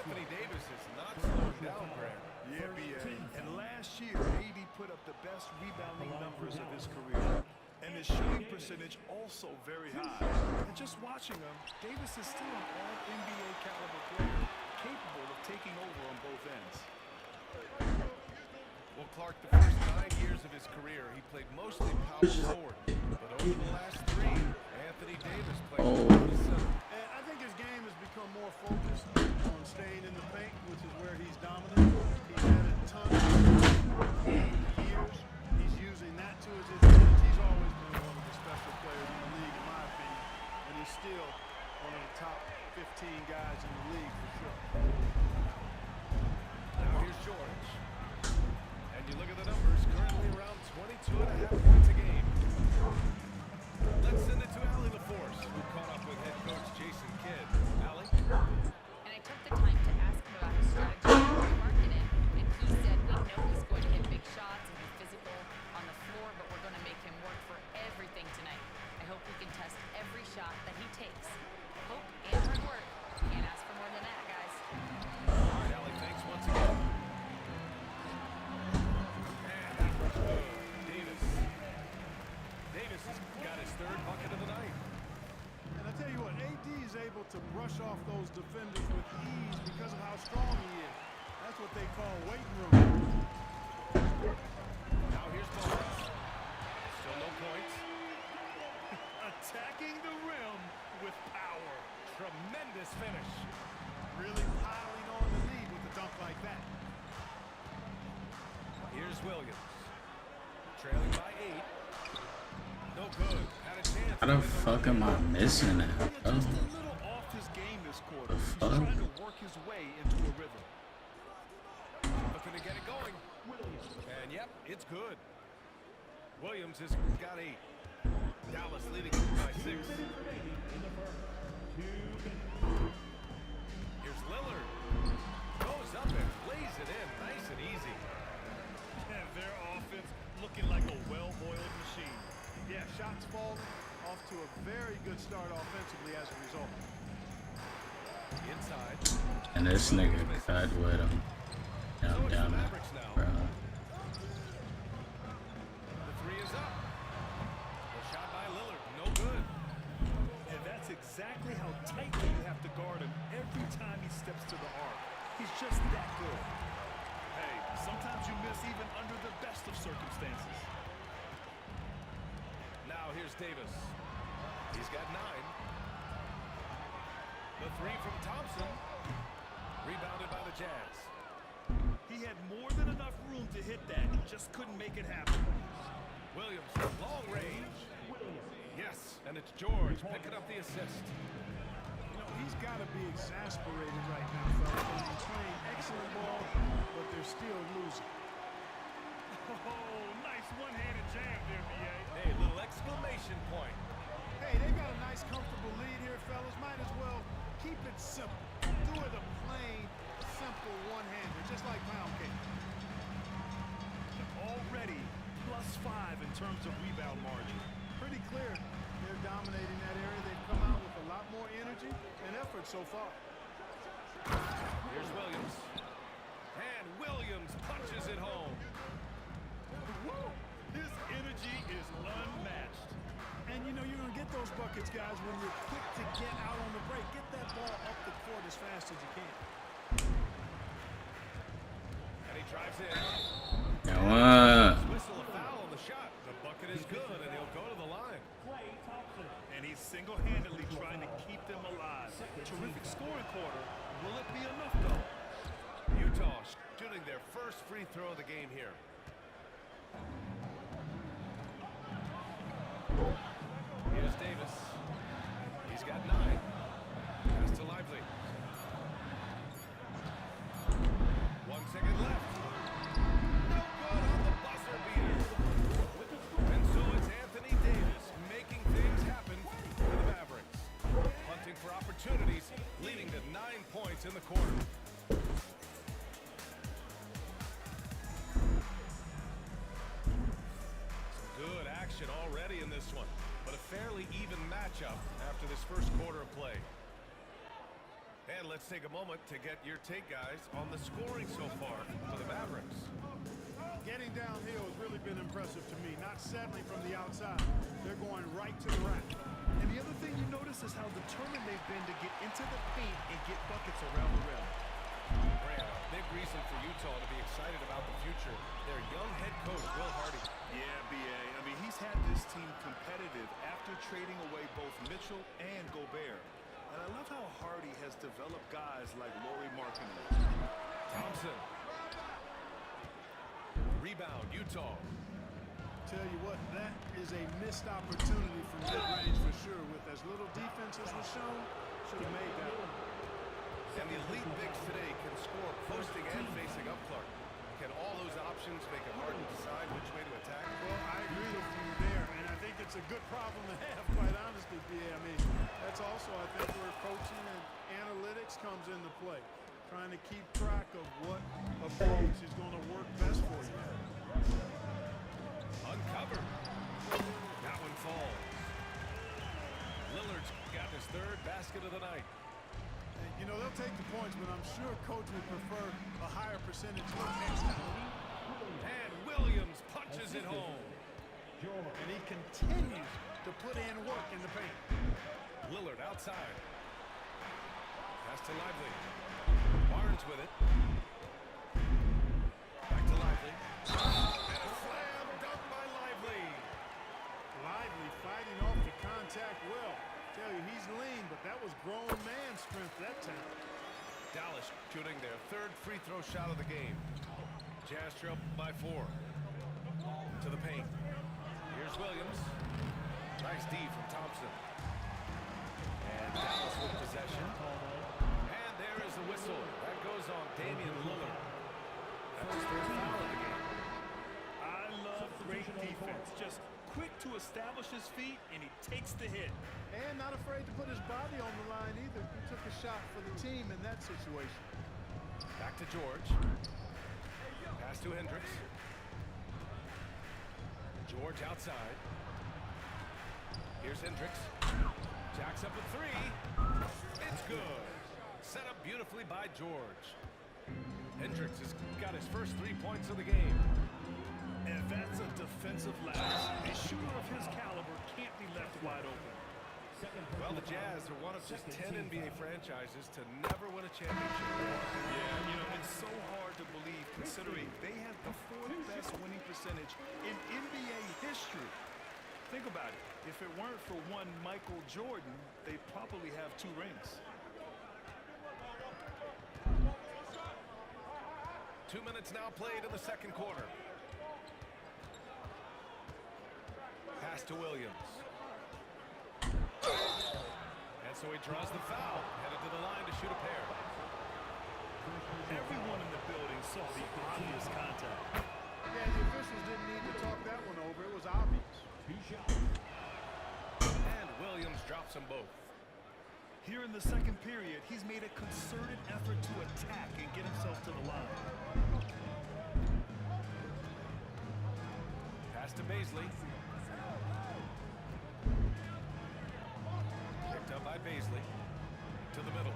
Anthony Davis is not slowing down, Grant. Yeah, B.A. And last year, AD put up the best rebounding numbers of his career. And his shooting percentage also very high. And just watching him, Davis is still an all-NBA caliber player, capable of taking over on both ends. Well, Clark, the first 9 years of his career, he played mostly power forward. But over the last 3, Anthony Davis played center. And I think his game has become more focused on staying in the paint, which is where he's dominant. He's had a ton of years. He's using that to his advantage. He's always been one of the special players in the league, in my opinion. And he's still one of the top 15 guys in the league for sure. Now here's George. And you look at the numbers, currently around 22.5 points a game. Let's send it to Allie LaForce, who caught up with head coach Jason Kidd. Allie? And I took the time to ask him about his strategy for marking it, and he said, we know he's going to hit big shots and be physical on the floor, but we're going to make him work for everything tonight. I hope we can test every shot that he takes. Hope and hard work. Can't ask for more than that, guys. All right, Allie, thanks once again. And that was good. Davis has got his 3rd bucket of the night. And I tell you what, AD is able to brush off those defenders with ease because of how strong he is. That's what they call waiting room. Now here's Barnes. Still no points. Attacking the rim with power. Tremendous finish. Really piling on the lead with a dunk like that. Here's Williams. Trailing by 8. No good. Had a chance. How the fuck am I missing that? Oh. Just a little off his game this quarter. He's fuck? trying to work his way into a rhythm. Looking to get it going. And yep, it's good. Williams has got 8. Dallas leading by 6. Here's Lillard. Goes up and lays it in nice and easy. And their offense looking like a well-oiled machine. Yeah, shots falling, off to a very good start offensively as a result. Inside. And this nigga cut with him. Down, bro. The 3 is up. The shot by Lillard, no good. And that's exactly how tightly you have to guard him every time he steps to the arc. He's just that good. Hey, sometimes you miss even under the best of circumstances. Now here's Davis. He's got 9. The 3 from Thompson. Rebounded by the Jazz. He had more than enough room to hit that. Just couldn't make it happen. Williams, long range. Yes, and it's George picking up the assist. You know, he's got to be exasperated right now, fellas. He's playing excellent ball, but they're still losing. Oh, nice one-handed jam there, B.A. Hey, little exclamation point. Hey, they got a nice, comfortable lead here, fellas. Might as well keep it simple. Do it a plain, simple one-hander, just like pound cake. Already +5 in terms of rebound margin. Pretty clear they're dominating that area. They've come out with a lot more energy and effort so far. Here's Williams. And Williams punches it home. Woo! His energy is unmatched. And you know you're going to get those buckets, guys, when you're quick to get out on the break. Get that ball up the court as fast as you can. And he drives in. Whistle a foul on the shot. The bucket is good, and he'll go to the line. And he's single-handedly trying to keep them alive. Terrific scoring quarter. Will it be enough, though? Utah shooting their first free throw of the game here. Here's Davis. He's got 9. Pass to Lively. 1 second left. No good on the buzzer beater. And so it's Anthony Davis making things happen for the Mavericks. Hunting for opportunities, leading to 9 points in the quarter. Some good action already in this one, but a fairly even matchup after this first quarter of play. And let's take a moment to get your take, guys, on the scoring so far for the Mavericks. Getting downhill has really been impressive to me. Not settling from the outside. They're going right to the rack. And the other thing you notice is how determined they've been to get into the paint and get buckets around the rim. Brad, a big reason for Utah to be excited about the future. Their young head coach, Will Hardy. Yeah, B.A. I mean, he's had this team competitive after trading away both Mitchell and Gobert. And I love how Hardy has developed guys like Lauri Markkanen. Thompson. Rebound, Utah. Tell you what, that is a missed opportunity from mid-range for sure. With as little defense as was shown, should have made that one. And the elite bigs today can score posting and facing up Clark. Can all those options make it hard to decide which way to attack? Well, I agree with you there, and I think it's a good problem to have, quite honestly, B.A. I mean, that's also, I think, where coaching and analytics comes into play. Trying to keep track of what approach is going to work best for you. Uncovered. That one falls. Lillard's got his 3rd basket of the night. You know, they'll take the points, but I'm sure coach would prefer a higher percentage next time. And Williams punches it home. And he continues to put in work in the paint. Lillard outside. Pass to Lively. Barnes with it. Back to Lively. And a slam dunk by Lively. Lively fighting off the contact well. Tell you, he's lean, but that was grown man strength that time. Dallas shooting their 3rd free throw shot of the game. Jazz trail by 4. To the paint. Here's Williams. Nice D from Thompson. And Dallas with possession. And there is the whistle. That goes on Damian Lillard. That's his 3rd foul of the game. I love great defense. Just quick to establish his feet, and he takes the hit. And not afraid to put his body on the line either. He took a shot for the team in that situation. Back to George. Pass to Hendricks. George outside. Here's Hendricks. Jacks up a three. It's good. Set up beautifully by George. Hendricks has got his first 3 points of the game. And that's a defensive lapse. A shooter of his caliber can't be left wide open. Well, the Jazz are one of just 10 NBA franchises to never win a championship. Yeah, you know, it's so hard to believe considering they had the 4th best winning percentage in NBA history. Think about it. If it weren't for one Michael Jordan, they'd probably have 2 rings. 2 minutes now played in the second quarter. Pass to Williams. And so he draws the foul, headed to the line to shoot a pair. Everyone in the building saw the obvious contact. Yeah, the officials didn't need to talk that one over. It was obvious. And Williams drops them both. Here in the second period, he's made a concerted effort to attack and get himself to the line. Pass to Baisley. Picked up by Baisley. To the middle.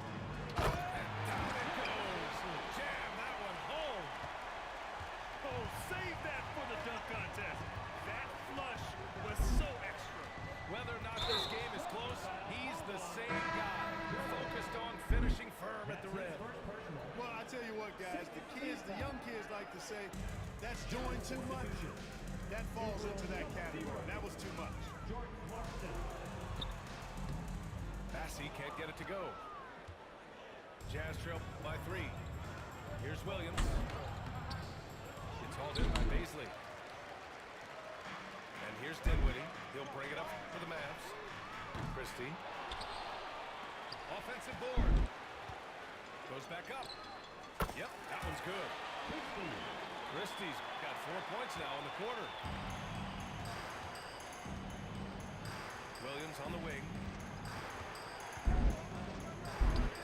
And down it goes. Jam that one home. Oh, save that for the dunk contest. That flush was so extra. Whether or not this game is close, he's the same guy. Focused on finishing firm at the rim. Well, I tell you what, guys, the young kids like to say, that's doing too much. That falls into that category. That was too much. Massey can't get it to go. Jazz trail by 3. Here's Williams. It's hauled in by Baisley. And here's Dinwiddie. He'll bring it up for the Mavs. Christie. Offensive board. Goes back up. Yep, that one's good. Christie's got 4 points now in the quarter. Williams on the wing.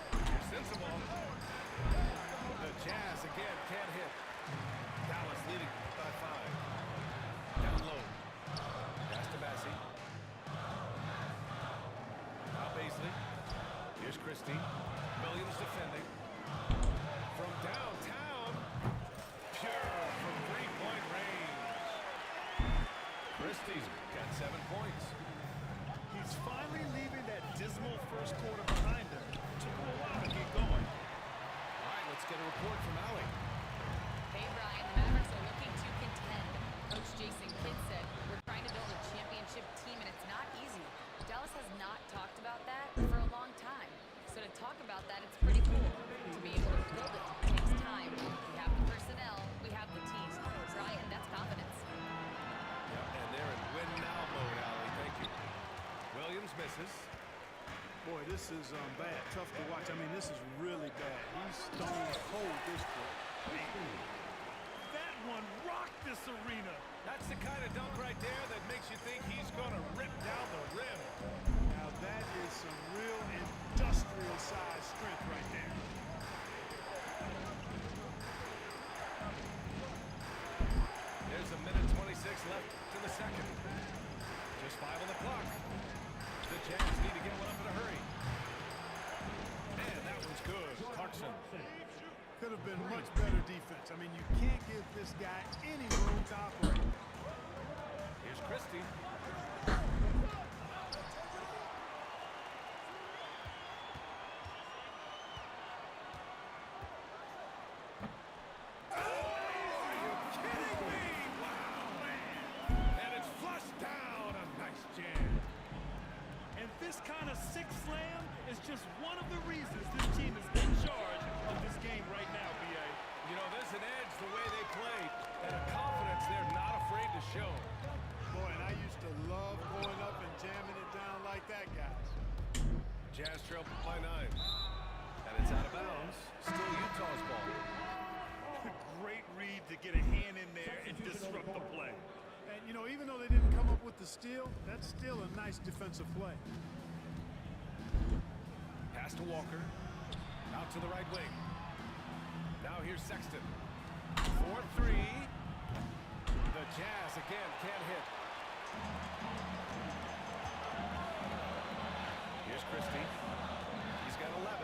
Here's Sensabaugh. The Jazz again can't hit. Dallas leading by 5. Down low. Pass to Massey. Now Baisley. Here's Christie. Williams defending. From downtown. Pure from 3-point range. Christie's got 7 points. He's finally leaving that dismal first quarter behind him. Took him a while to get going. All right, let's get a report from Allie. Hey, Brian, the Mavericks are looking to contend. Coach Jason Kidd said, we're trying to build a championship team, and it's not easy. Dallas has not talked about that for a long time. So to talk about that, it's pretty cool. To be able to build it takes time. We have the personnel, we have the team. Brian, that's confidence. Yep, and they're in win-now mode, Allie. Thank you. Williams misses. Boy, this is bad. Tough to watch. I mean, this is really bad. He's stone cold this point. That one rocked this arena. That's the kind of dunk right there that makes you think he's going to rip down the rim. Now that is some real industrial size strength right there. There's a minute 26 left to the second. Just 5 on the clock. The Jazz need to get one up in a hurry. Man, that one's good. Clarkson. Could have been much better defense. I mean, you can't give this guy any room to operate. Here's Christie. This kind of sick slam is just one of the reasons this team is in charge of this game right now, B.A. You know, there's an edge the way they play and a confidence they're not afraid to show. Boy, and I used to love going up and jamming it down like that, guys. Jazz trail by 9. And it's out of bounds. Still Utah's ball. Great read to get a hand in there and disrupt the play. And, you know, even though they didn't come up with the steal, that's still a nice defensive play. Pass to Walker. Out to the right wing. Now here's Sexton. 4-3. The Jazz again can't hit. Here's Christie. He's got 11.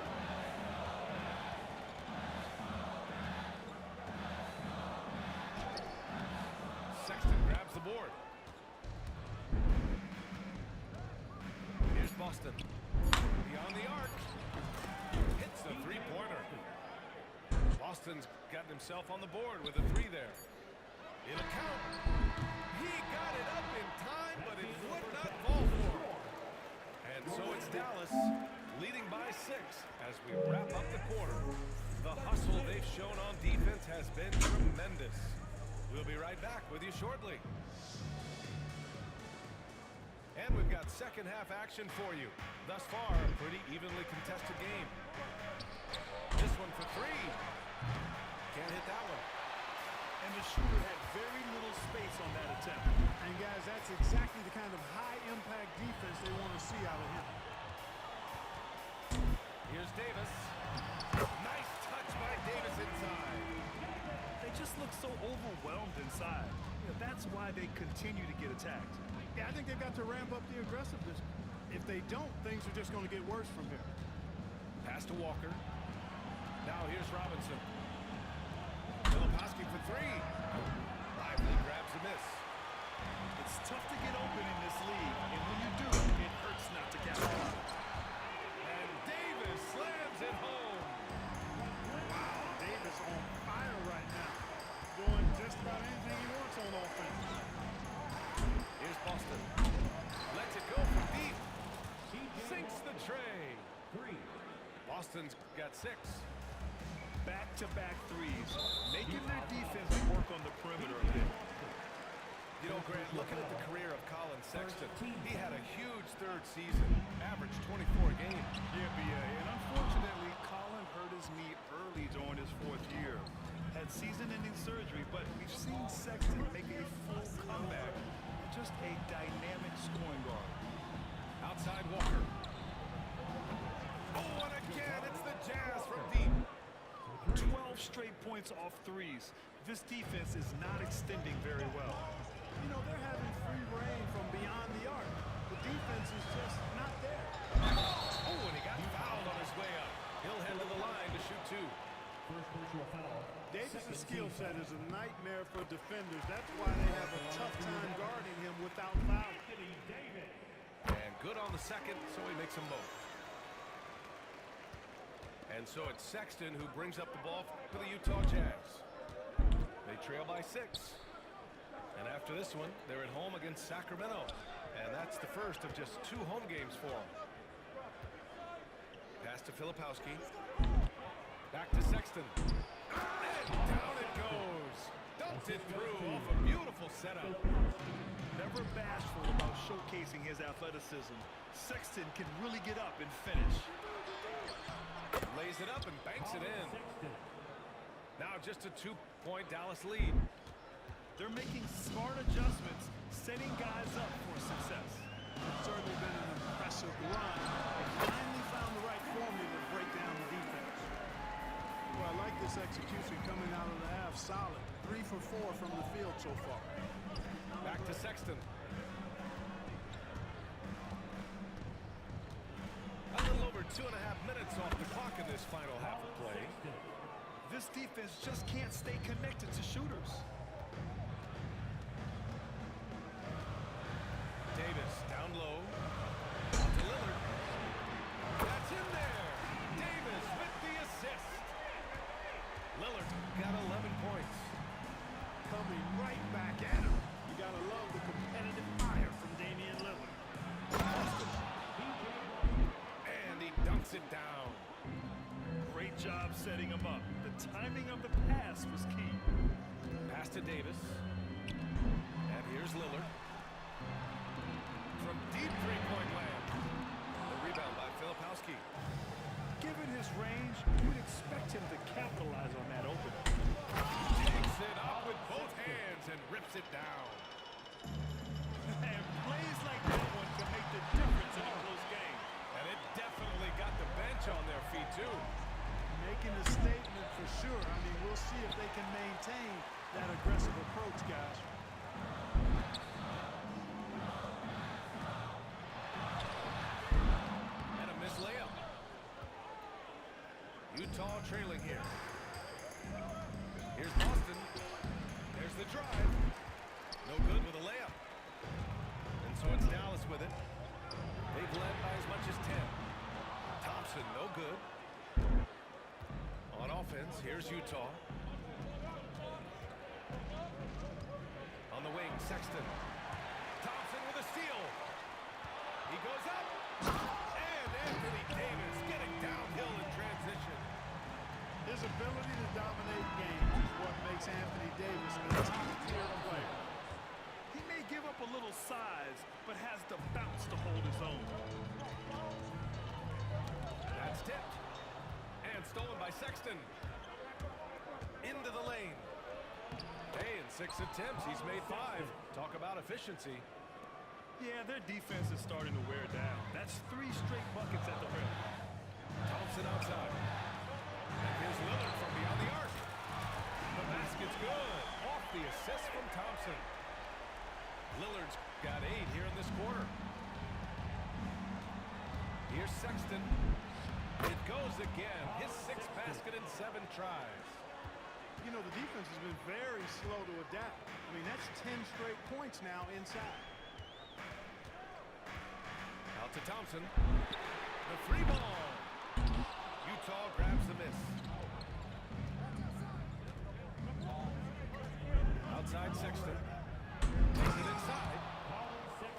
Sexton grabs the board. Here's Boston. Beyond the arc. Hits the three-pointer. Boston's gotten himself on the board with a 3 there. It'll count. He got it up in time, but it would not fall for him. And so it's Dallas leading by 6 as we wrap up the quarter. The hustle they've shown on defense has been tremendous. We'll be right back with you shortly. And we've got second half action for you. Thus far, a pretty evenly contested game. This one for 3. Can't hit that one. And the shooter had very little space on that attempt. And guys, that's exactly the kind of high-impact defense they want to see out of him. Here's Davis. Nice touch by Davis inside. They just look so overwhelmed inside. That's why they continue to get attacked. Yeah, I think they've got to ramp up the aggressiveness. If they don't, things are just going to get worse from here. Pass to Walker. Now here's Robinson. Filipowski for 3. Lively grabs a miss. It's tough to get open in this league, and when you do, it hurts not to capitalize. And Davis slams it home. Wow, Davis on fire right now. Doing just about anything he wants on offense. Here's Boston. Lets it go from deep. Sinks the tray. 3. Boston's got 6. Back-to-back threes, making their defense work on the perimeter a bit. You know, Grant, looking at the career of Colin Sexton, he had a huge third season, averaged 24 a game. Yeah, B.A., and unfortunately, Colin hurt his knee early during his 4th year. Had season-ending surgery, but we've seen Sexton make a full comeback. Just a dynamic scoring guard. Outside Walker. Oh, and again, it's the Jazz from deep. 12 straight points off threes. This defense is not extending very well. You know, they're having free reign from beyond the arc. The defense is just not there. Oh, and he got fouled on his way up. He'll head to the line to shoot 2. First personal foul. Davis' skill set is a nightmare for defenders. That's why they have a tough time guarding him without fouling. And good on the second, so he makes them both. And so it's Sexton who brings up the ball for the Utah Jazz. They trail by 6. And after this one, they're at home against Sacramento. And that's the first of just 2 home games for them. Pass to Filipowski. Back to Sexton. And down it goes. Dumped it through off a beautiful setup. Never bashful about showcasing his athleticism. Sexton can really get up and finish. Lays it up and banks it in. Now just a 2-point Dallas lead. They're making smart adjustments, setting guys up for success. It's certainly been an impressive run. They finally found the right formula to break down the defense. Well, I like this execution coming out of the half. Solid. 3 for 4 from the field so far. Back to Sexton. A little over 2.5 minutes off the clock in this final half of play. This defense just can't stay connected to shooters. Davis down low. On to Lillard. That's in there. Davis with the assist. Lillard got 11 points. Coming right back at him. You gotta love the competitive fire from Damian Lillard. And he dunks it down. Great job setting him up. The timing of the pass was key. Pass to Davis. And here's Lillard. From deep three-point land. The rebound by Filipowski. Given his range, you'd expect him to capitalize on that opening. Takes it up with both hands and rips it down. And play maintain that aggressive approach, guys. And a missed layup. Utah trailing here. Here's Boston. There's the drive. No good with a layup. And so it's Dallas with it. They've led by as much as 10. Thompson, no good. On offense, here's Utah. On the wing, Sexton. Thompson with a steal. He goes up. And Anthony Davis getting downhill in transition. His ability to dominate games is what makes Anthony Davis a top-tier player. He may give up a little size, but has the bounce to hold his own. That's tipped. And stolen by Sexton. Into the lane. Hey, in 6 attempts, he's made 5. Talk about efficiency. Yeah, their defense is starting to wear down. That's 3 straight buckets at the rim. Thompson outside. And here's Lillard from beyond the arc. The basket's good. Off the assist from Thompson. Lillard's got 8 here in this quarter. Here's Sexton. It goes again. His 6th basket in 7 tries. You know, the defense has been very slow to adapt. I mean, that's 10 straight points now inside. Out to Thompson. The 3 ball. Utah grabs the miss. Outside Sexton. Takes it inside.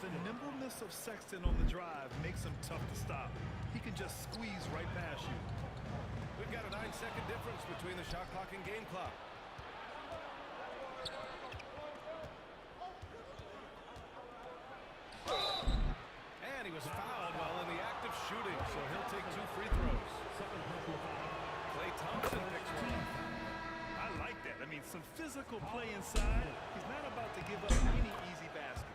The nimbleness of Sexton on the drive makes him tough to stop. He can just squeeze right past you. We've got a 9-second difference between the shot clock and game clock. And he was fouled while in the act of shooting, so he'll take 2 free throws. Klay Thompson picks one up. I like that. I mean, some physical play inside. He's not about to give up any easy baskets.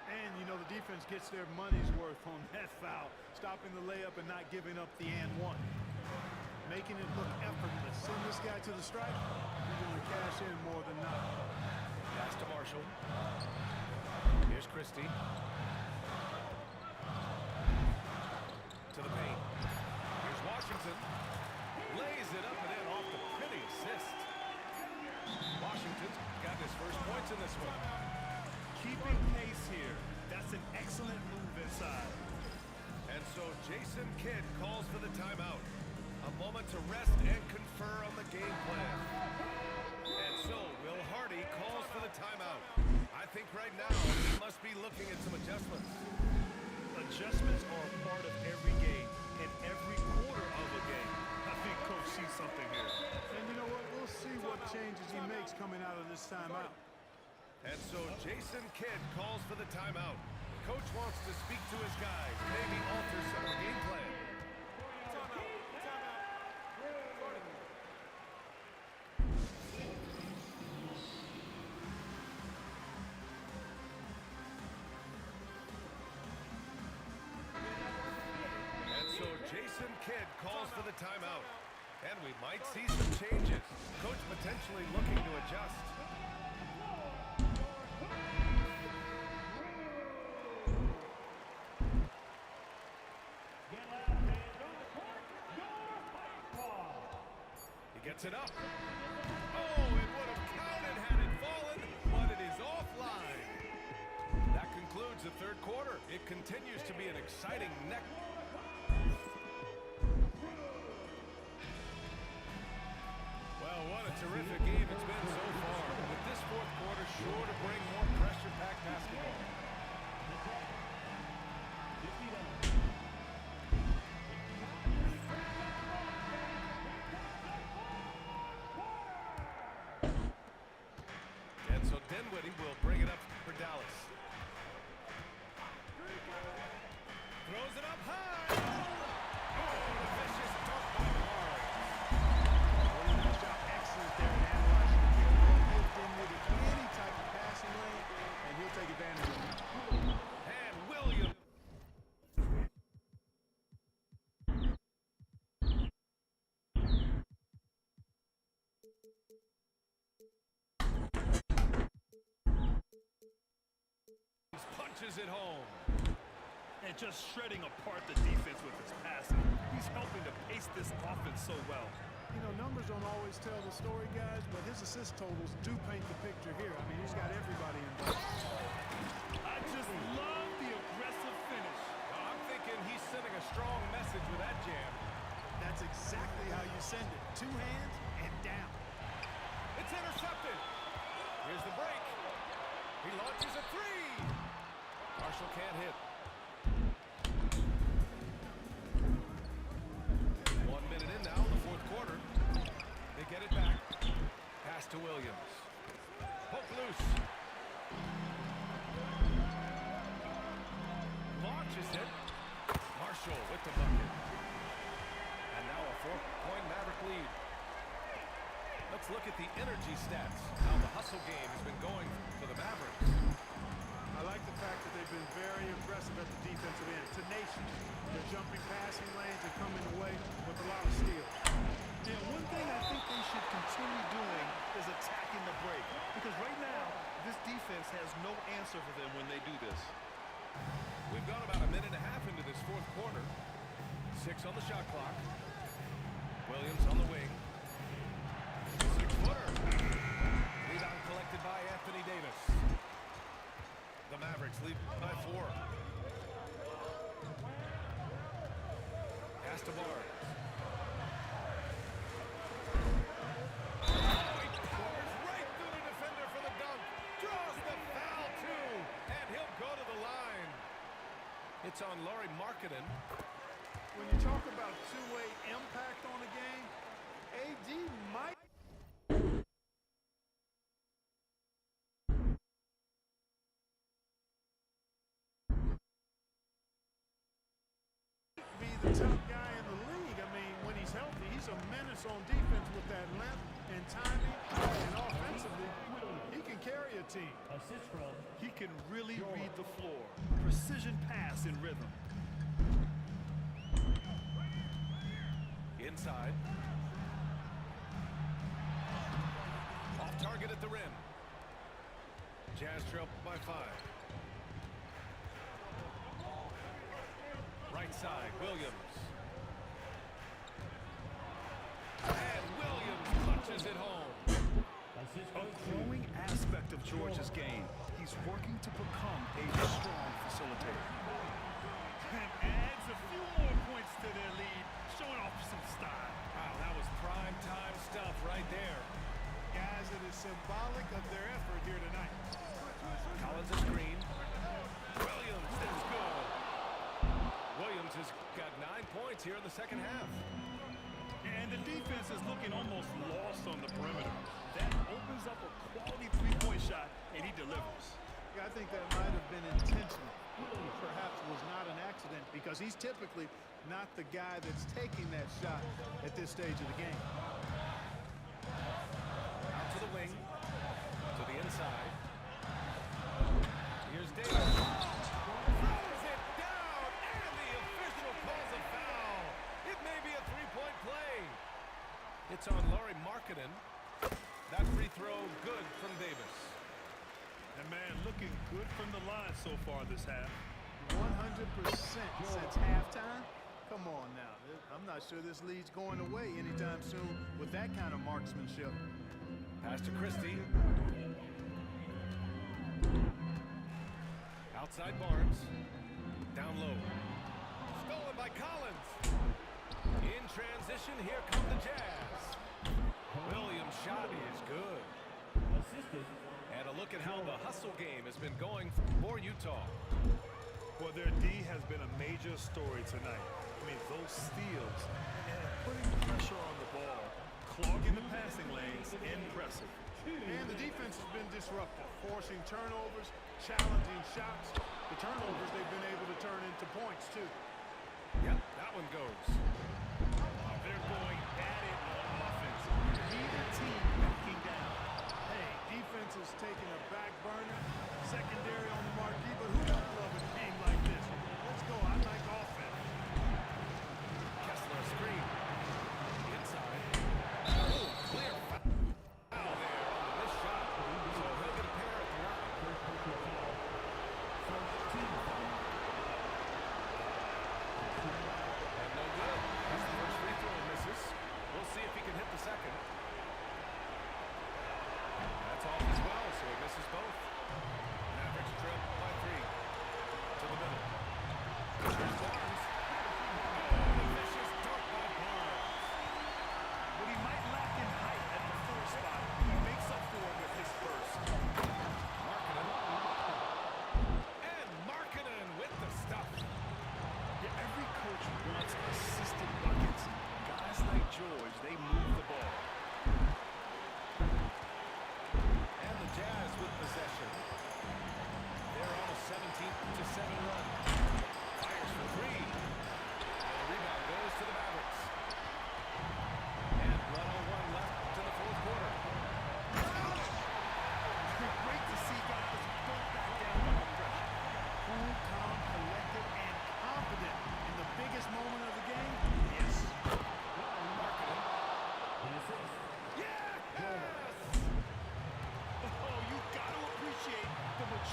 And, you know, the defense gets their money's worth on that foul, stopping the layup and not giving up the and one. Making it look effortless. Send this guy to the stripe, he's going to cash in more than not. Pass to Marshall. Here's Christie. To the paint. Here's Washington. Lays it up and in off the pretty assist. Washington's got his first points in this one. Keeping pace here. That's an excellent move inside. And so Jason Kidd calls for the timeout. A moment to rest and confer on the game plan. And so Will Hardy calls for the timeout. I think right now he must be looking at some adjustments. Adjustments are a part of every game and every quarter of a game. I think Coach sees something here. And you know what? We'll see what changes he makes coming out of this timeout. And so Jason Kidd calls for the timeout. Coach wants to speak to his guys, maybe alter some of the game plan. And so Jason Kidd calls for the timeout. And we might see some changes. Coach potentially looking to adjust. Gets it up. Oh, it would have counted had it fallen, but it is offline. That concludes the 3rd quarter. It continues to be an exciting neck. Well, what a terrific game it's been so far. With this 4th quarter sure to bring more pressure-packed basketball. Dinwiddie will bring it up for Dallas. Throws it up high. Oh, the vicious dunk by Carl. Good job, excellent there in analyzing the pick. Don't give Dinwiddie any type of passing lane, and he'll take advantage of it. And Williams. Punches it home. And just shredding apart the defense with his passing. He's helping to pace this offense so well. You know, numbers don't always tell the story, guys, but his assist totals do paint the picture here. I mean, he's got everybody involved. I just love the aggressive finish. I'm thinking he's sending a strong message with that jam. That's exactly how you send it. Two hands and down. It's intercepted. Here's the break. He launches a three. Marshall can't hit. 1 minute in now, the fourth quarter. They get it back. Pass to Williams. Poke loose. Launches it. Marshall with the bucket. And now a 4-point Maverick lead. Let's look at the energy stats. How the hustle game has been going for the Mavericks. I like the fact that they've been very aggressive at the defensive end. Tenacious. They're jumping passing lanes and coming away with a lot of steals. And one thing I think they should continue doing is attacking the break. Because right now, this defense has no answer for them when they do this. We've gone about a minute and a half into this fourth quarter. 6 on the shot clock. Williams on the wing. 6-footer. Rebound collected by Anthony Davis. The Mavericks lead by 4. Pass to Barnes. Oh, he pours right through the defender for the dunk. Draws the foul, too. And he'll go to the line. It's on Lauri Markkanen. When you talk about two-way impact on a game, AD might be the top guy in the league. I mean, when he's healthy, he's a menace on defense with that length and timing, and offensively, he can carry a team. Assist from He can really read the floor. Precision pass in rhythm. Inside. Off target at the rim. Jazz trail by 5. Right side, Williams. And Williams punches it home. A growing aspect of George's game. He's working to become a strong facilitator. And adds a few more points to their lead, showing off some style. Wow, that was prime time stuff right there. Guys, it is symbolic of their effort here tonight. Collins a screen. Williams is good. Williams has got 9 points here in the second half. And the defense is looking almost lost on the perimeter. That opens up a quality three-point shot, and he delivers. Yeah, I think that might have been intentional. Perhaps was not an accident because he's typically not the guy that's taking that shot at this stage of the game. Out to the wing. To the inside. Here's Davis. Throws it down, and the official calls a foul. It may be a three-point play. It's on Lauri Markkanen. That free throw good from Davis. And man, looking good from the line so far this half. 100% since halftime. Come on now. I'm not sure this lead's going away anytime soon with that kind of marksmanship. Pass to Christie. Outside Barnes. Down low. Stolen by Collins. In transition, here come the Jazz. Williams' shot is good. assisted. And a look at how the hustle game has been going for Utah. Well, their D has been a major story tonight. I mean, those steals and putting pressure on the ball, clogging the passing lanes, impressive. And the defense has been disruptive, forcing turnovers, challenging shots. The turnovers they've been able to turn into points, too. Yep, that one goes. They're going at it on offense. Neither team backing down. Hey, defense is taking a back burner, secondary on the marquee, but who doesn't love a game like this? Let's go. I like offense. Kessler screen. Inside. Oh, clear foul there on the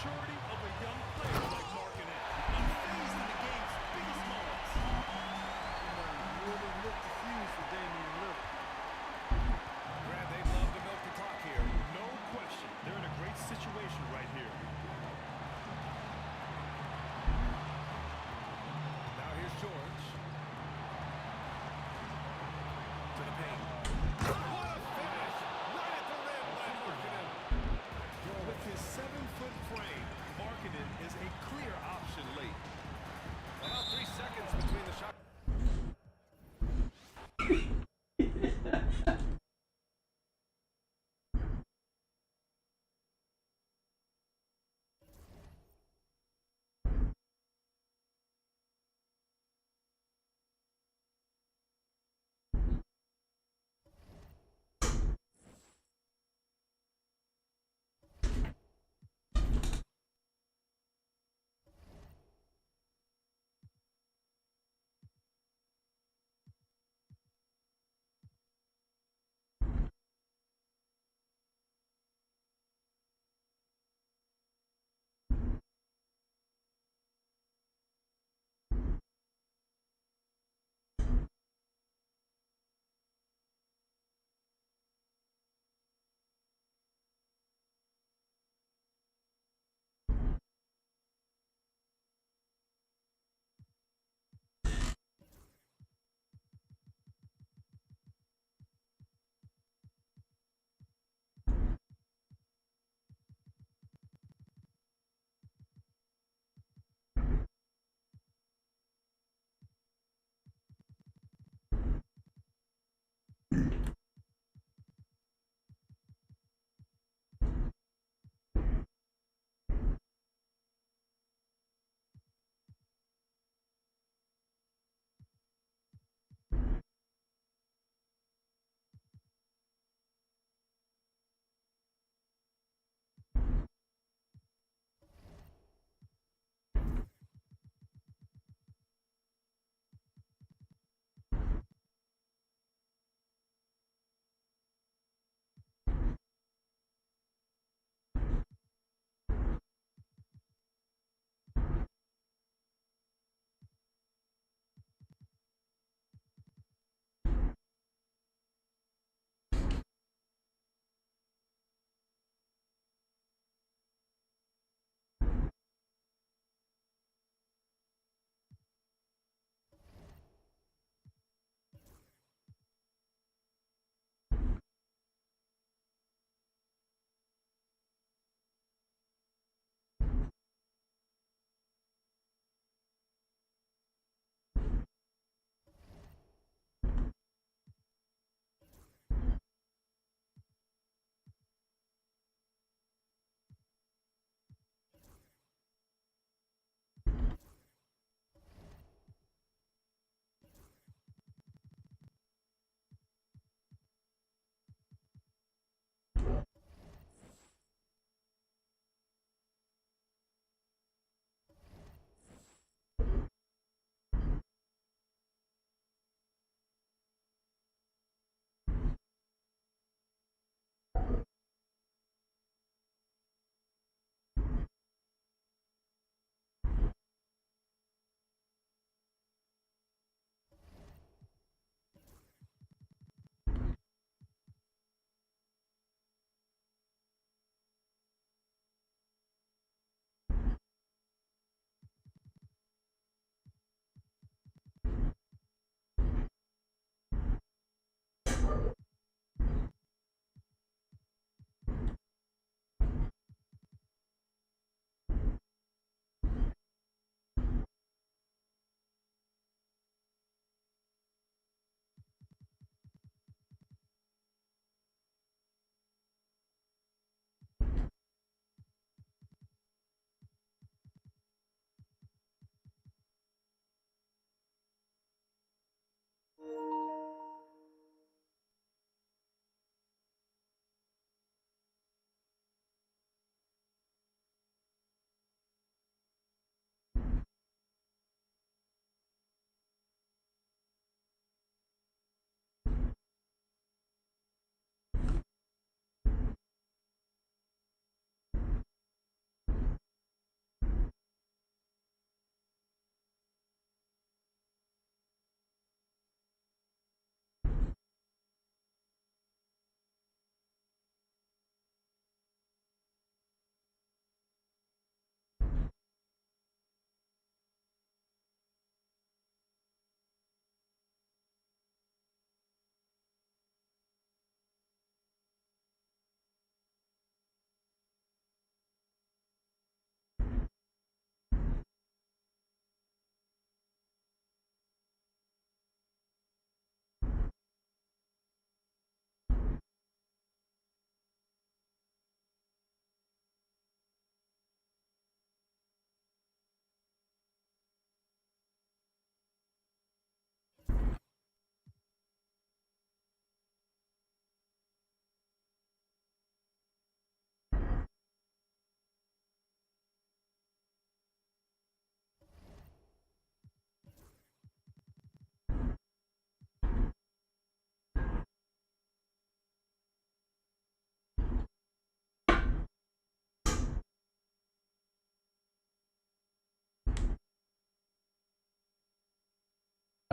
maturity of a young player like Markkanen. Unfazed in the game's biggest moments. Really lit the fuse for Damian Lillard. Grant, they'd love to milk the clock here. No question. They're in a great situation right here. Now here's George. To the paint. What a finish! Right at the rim by Markkanen. With his 7-foot frame,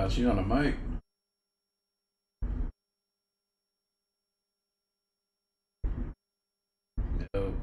She on the mic. Yo.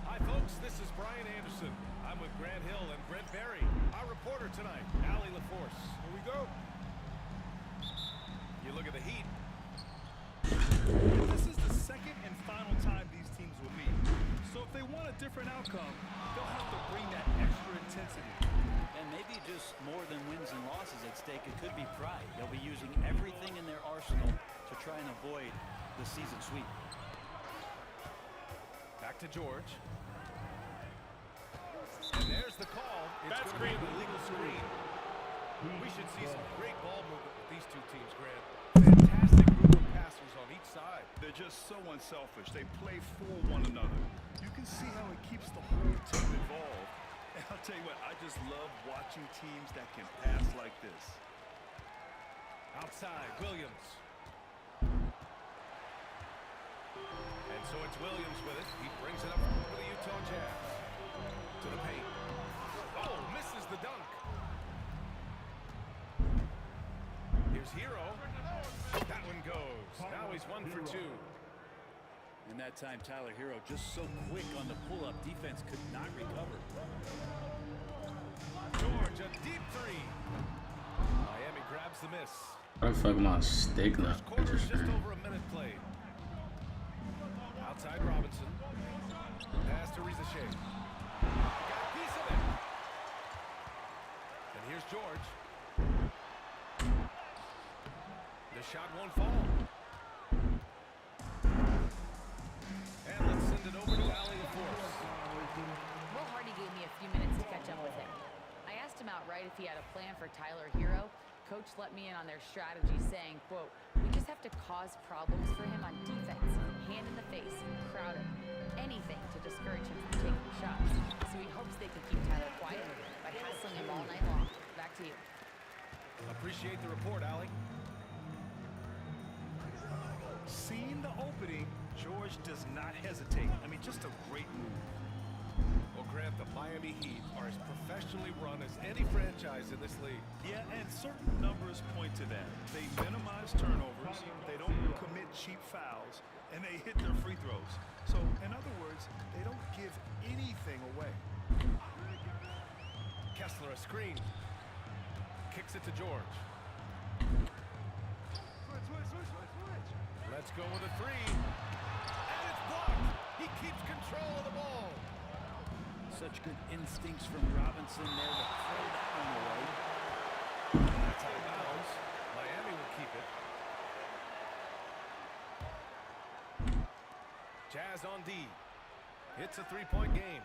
Hi, folks. This is Brian Anderson. I'm with Grant Hill and Brent Berry. Our reporter tonight, Allie LaForce. Here we go. You look at the Heat. This is the second and final time these teams will meet. So if they want a different outcome, they'll have to bring that extra intensity. And maybe just more than wins and losses at stake. It could be pride. They'll be using everything in their arsenal to try and avoid the season sweep. Back to George. And there's the call. It's going to be an illegal screen. We should see some great ball movement with these two teams, Grant. Fantastic group of passers on each side. They're just so unselfish. They play for one another. You can see how it keeps the whole team involved. And I'll tell you what, I just love watching teams that can pass like this. Outside, Williams. And so it's Williams with it. He brings it up for the Utah Jazz. To the paint. Oh, misses the dunk. Here's Hero. That one goes. Now he's 1 for 2. And that time, Tyler Hero just so quick on the pull-up. Defense could not recover. George, a deep three. Miami grabs the miss. What the fuck my stick now? First quarter, just over a minute played. Outside Robinson. Pass to Rizachet. Got a piece of it. And here's George. The shot won't fall. And let's send it over to Allie LaForce. Will Hardy gave me a few minutes to catch up with him. I asked him outright if he had a plan for Tyler Hero. Coach let me in on their strategy, saying, quote, "We just have to cause problems for him on defense. Hand in the face, crowd him. Anything to discourage him from taking shots. So he hopes they can keep Tyler quiet by hassling him all night long." Back to you. Appreciate the report, Allie. Seeing the opening, George does not hesitate. I mean, just a great move. Well, Grant, the Miami Heat are as professionally run as any franchise in this league. Yeah, and certain numbers point to that. They minimize turnovers, they don't commit cheap fouls, and they hit their free throws. So, in other words, they don't give anything away. Kessler a screen. Kicks it to George. Let's go with a three. And it's blocked. He keeps control of the ball. Such good instincts from Robinson there to throw that one away. That's out of bounds. Miami will keep it. Jazz on D. Hits a three-point game.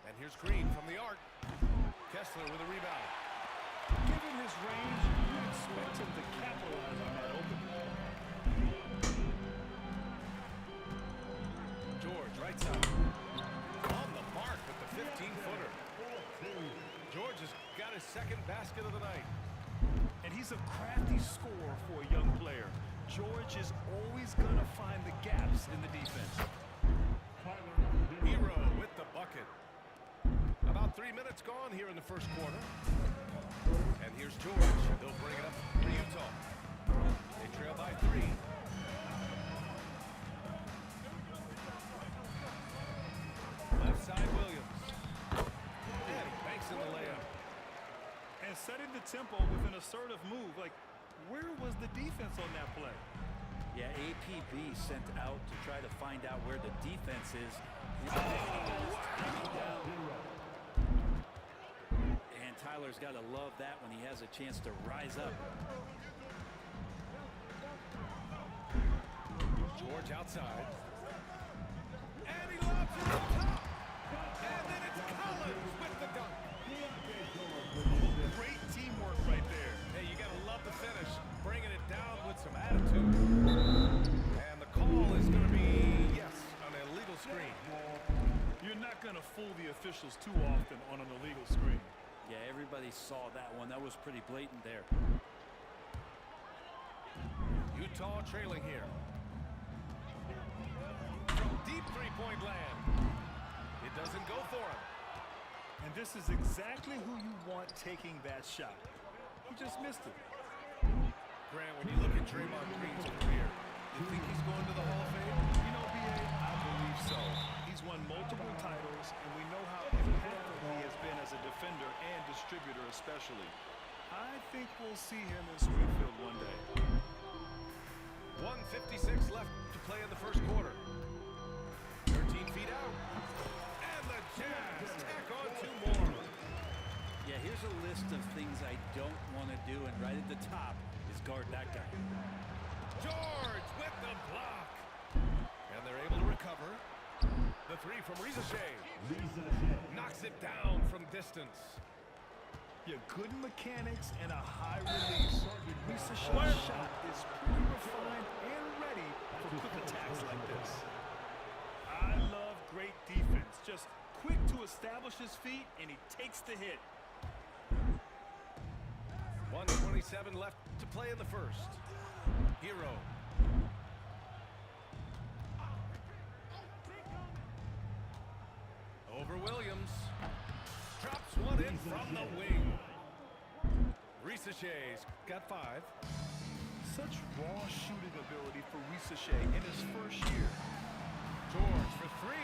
And here's Green from the arc. Kessler with a rebound. Given his range, you expect him to capitalize on that opening. George, right side. On the mark got his second basket of the night. And he's a crafty scorer for a young player. George is always going to find the gaps in the defense. Hero with the bucket. About 3 minutes gone here in the first quarter. And here's George. They'll bring it up for Utah. They trail by 3. Left side Williams. And he banks in the layup. And setting the tempo with an assertive move. Like, where was the defense on that play? Yeah, APB sent out to try to find out where the defense is. And Tyler's got to love that when he has a chance to rise up. George outside. And he lobs it up top. And then it's Collins with the dunk. Great teamwork right there. Hey, you got to love the finish. Bringing it down with some attitude. And the call is going to be, yes, an illegal screen. You're not going to fool the officials too often on an illegal screen. Yeah, everybody saw that one. That was pretty blatant there. Utah trailing here. From deep three-point land. It doesn't go for him. And this is exactly who you want taking that shot. He just missed it. Grant, when you look at Draymond Green's career, you think he's going to the Hall of Fame? You know, B.A., I believe so. He's won multiple titles, and we know how impactful he has been as a defender and distributor especially. I think we'll see him in Springfield one day. 1:56 left to play in the first quarter. 13 feet out. And the Jazz tack on 2 more. Yeah, here's a list of things I don't want to do, and right at the top is guard that guy. George with the block. And they're able to recover. The 3 from Rizashé. Knocks it down from distance. Yeah, good mechanics and a high release. Rizashé's shot is pretty refined and ready for quick attacks like this. I love great defense. Just quick to establish his feet, and he takes the hit. 1:27 left to play in the first. Hero. Over Williams. Drops one in from the wing. Rizashé's got 5. Such raw shooting ability for Rizashé in his first year. George for 3.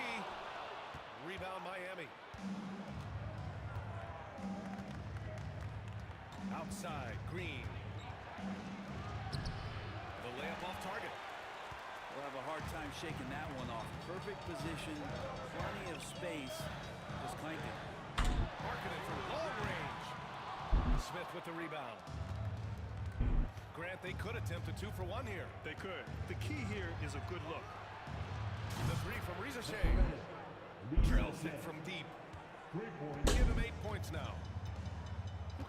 Rebound Miami. Outside, Green. The layup off target. We'll have a hard time shaking that one off. Perfect position, plenty of space. Just clank it. Marketed from long range. Smith with the rebound. Grant, they could attempt a 2-for-1 here. They could. The key here is a good look. The 3 from Rizashé. Trails it from deep. Give him 8 points now.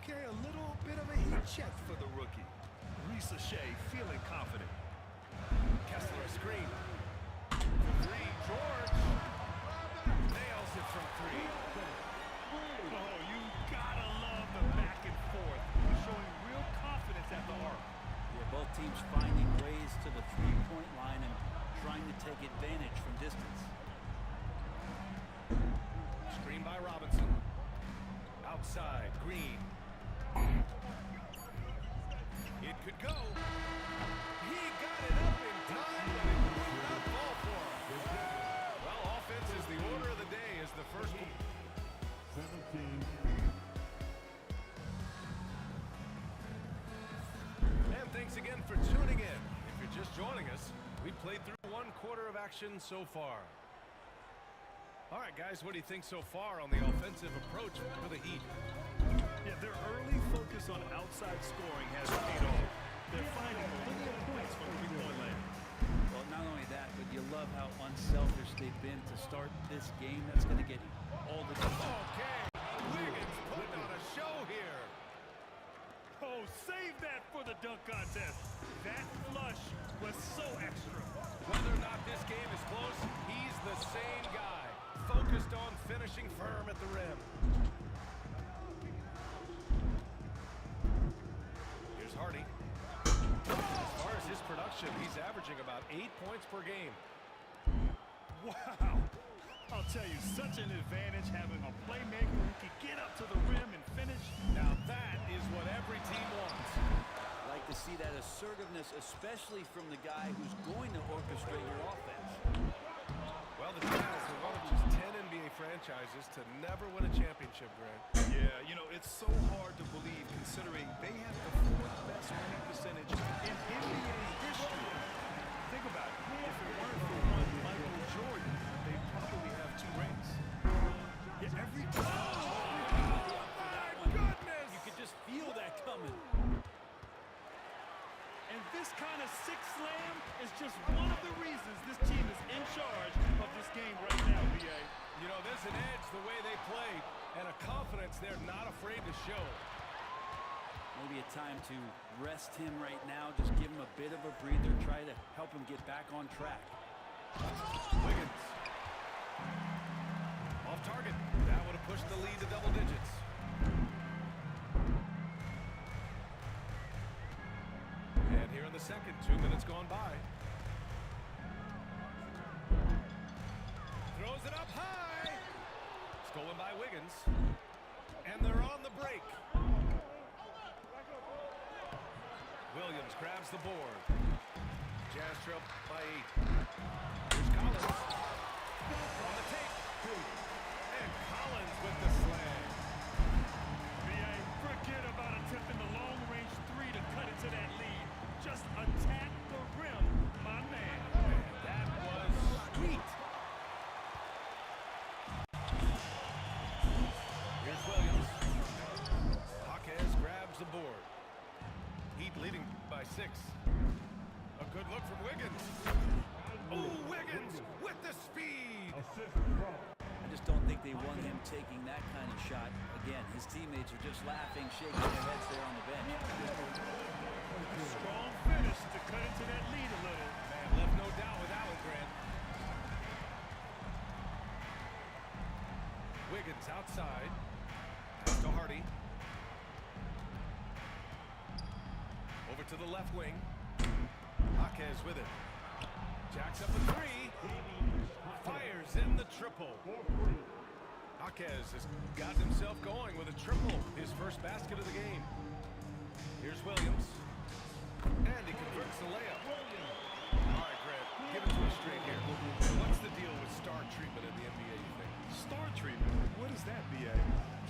Okay, a little bit of a heat check for the rookie. Rizashé feeling confident. Kessler a screen. For 3, George. Nails it from 3. Oh, you gotta love the back and forth. He's showing real confidence at the arc. Yeah, both teams finding ways to the three-point line and trying to take advantage from distance. Screen by Robinson. Outside, Green. It could go. He got it up in time, but it would not fall for him. Well, offense is the order of the day as the first. 17. And thanks again for tuning in. If you're just joining us, we played through 1 quarter of action so far. All right, guys, what do you think so far on the offensive approach for the Heat? Yeah, their early focus on outside scoring has paid off. They're finding plenty of points from three-point land. Well, not only that, but you love how unselfish they've been to start this game. That's going to get all the time. Okay, Wiggins putting on a show here. Oh, save that for the dunk contest. That flush was so extra. Whether or not this game is close, he's the same guy. Focused on finishing firm at the rim. Hardy. As far as his production, he's averaging about 8 points per game. Wow. I'll tell you, such an advantage having a playmaker who can get up to the rim and finish. Now that is what every team wants. Like to see that assertiveness, especially from the guy who's going to orchestrate your offense. Well, the Jazz are one of just 10 NBA franchises to never win a championship, Grant. Yeah, you know, it's so hard to believe considering they have the 4th best winning percentage in NBA history. Think about it. If it weren't for one Michael Jordan, they probably have 2 rings. Yeah, every time. Oh, my goodness! You could just feel that coming. And this kind of sick slam is just one of the reasons this team is in charge of this game right now, B.A. You know, there's an edge the way they play and a confidence they're not afraid to show. Maybe a time to rest him right now. Just give him a bit of a breather. Try to help him get back on track. Wiggins. Off target. That would have pushed the lead to double digits. And here in the second, 2 minutes gone by. Throws it up high. Stolen by Wiggins. And they're on the break. Williams grabs the board. Jazz trail by 8. Here's Collins. On the take. And Collins with the slam. B.A., forget about attempting the long-range 3 to cut into that lead. Just attack the rim, my man. And that was sweet. Here's Williams. Jaquez grabs the board. Heat leading by 6. A good look from Wiggins. Oh, Wiggins with the speed. I just don't think they want him taking that kind of shot. Again, his teammates are just laughing, shaking their heads there on the bench. Strong finish to cut into that lead a little. Man, left no doubt with that one, Grant. Wiggins outside. Pass to Hardy. Over to the left wing. Jaquez with it. Jacks up a 3. Fires in the triple. Jaquez has got himself going with a triple. His first basket of the game. Here's Williams. And he converts the layup. All right, Grant, give it to us straight here. What's the deal with star treatment in the NBA, you think? Star treatment? What is that, B.A.?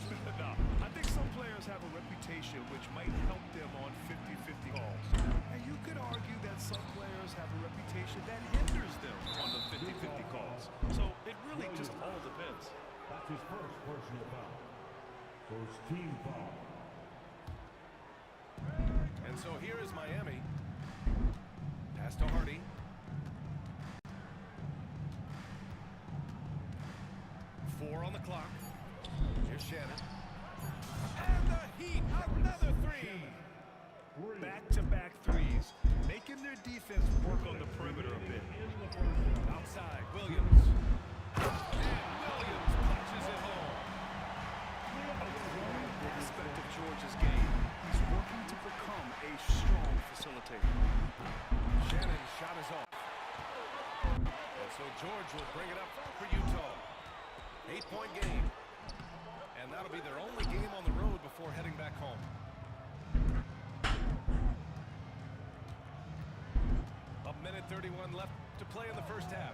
No, I think some players have a reputation which might help them on 50-50 calls. And you could argue that some players have a reputation that hinders them on the 50-50 calls. So it really just all depends. That's his first personal foul. First team foul. And so here is Miami. Pass to Hardy. Four on the clock. Here's Shannon. And the Heat, another 3. Back-to-back threes, making their defense work on the perimeter a bit. Outside, Williams. And Williams punches it home. Aspect of George's game, he's working to become a strong facilitator. Shannon's shot is off. And so George will bring it up for Utah. 8-point game. And that'll be their only game on the road before heading back home. A minute 31 left to play in the first half.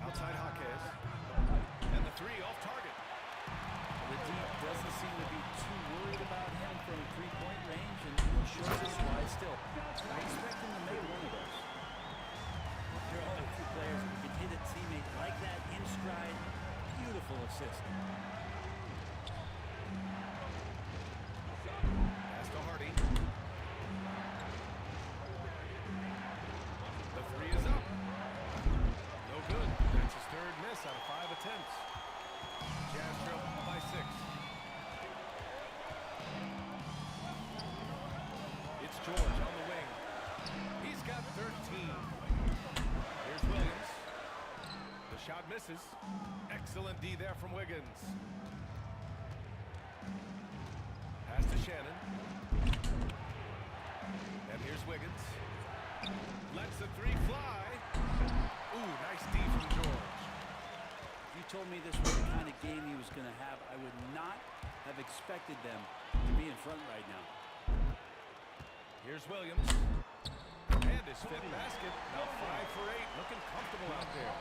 Outside Jaquez. And the 3 off target. The deep doesn't seem to be too worried about him from 3-point range, and shows us why still. I expect him to make one of those. There are only 2 players who can hit a teammate like that in stride. Beautiful assist. Pass to Hardy. The 3 is up. No good. That's his 3rd miss out of 5 attempts. Jazz trail by 6. It's George on the wing. He's got 13. Here's Williams. The shot misses. Excellent D there from Wiggins. Pass to Shannon. the three fly. Ooh, nice D from George. If you told me this was the kind of game he was going to have, I would not have expected them to be in front right now. Here's Williams. And his fifth basket. Now 5 for 8. Looking comfortable out there.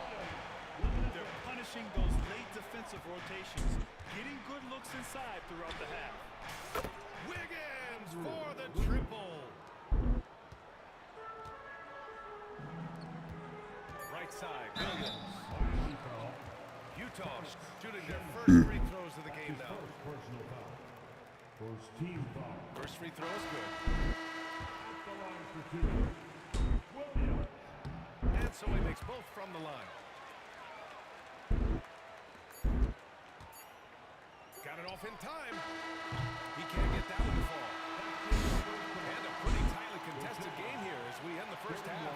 They're punishing those late defensive rotations, getting good looks inside throughout the half. Wiggins for the triple. Right side, Williams. Utah shooting their first free throws of the game now. Personal foul. First team foul. First free throw is good. At the line for two. Wemby. And so he makes both from the line. Got it off in time. He can't get that one to fall. And a pretty tightly contested game here as we end the first half.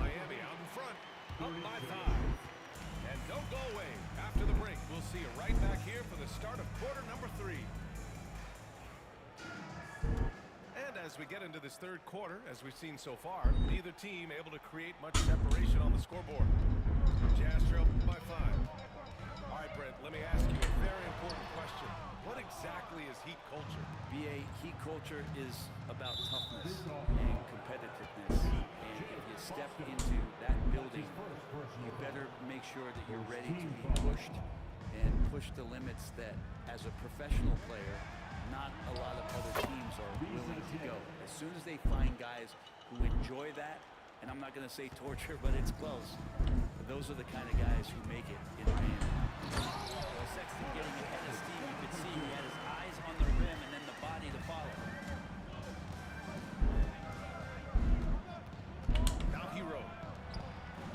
Miami out in front, up by 5. And don't go away. After the break, we'll see you right back here for the start of quarter number 3. And as we get into this third quarter, as we've seen so far, neither team able to create much separation on the scoreboard. Jazz trail by 5. All right, Brent, let me ask you a very important question. What exactly is Heat culture? BA, Heat culture is about toughness and competitiveness. And if you step into that building, you better make sure that you're ready to be pushed and push the limits that, as a professional player, not a lot of other teams are willing to go. As soon as they find guys who enjoy that, and I'm not going to say torture, but it's close, those are the kind of guys who make it in Miami. Well, Sexton getting ahead of Steve, you could see he had his eyes on the rim and then the body to follow. Now Hero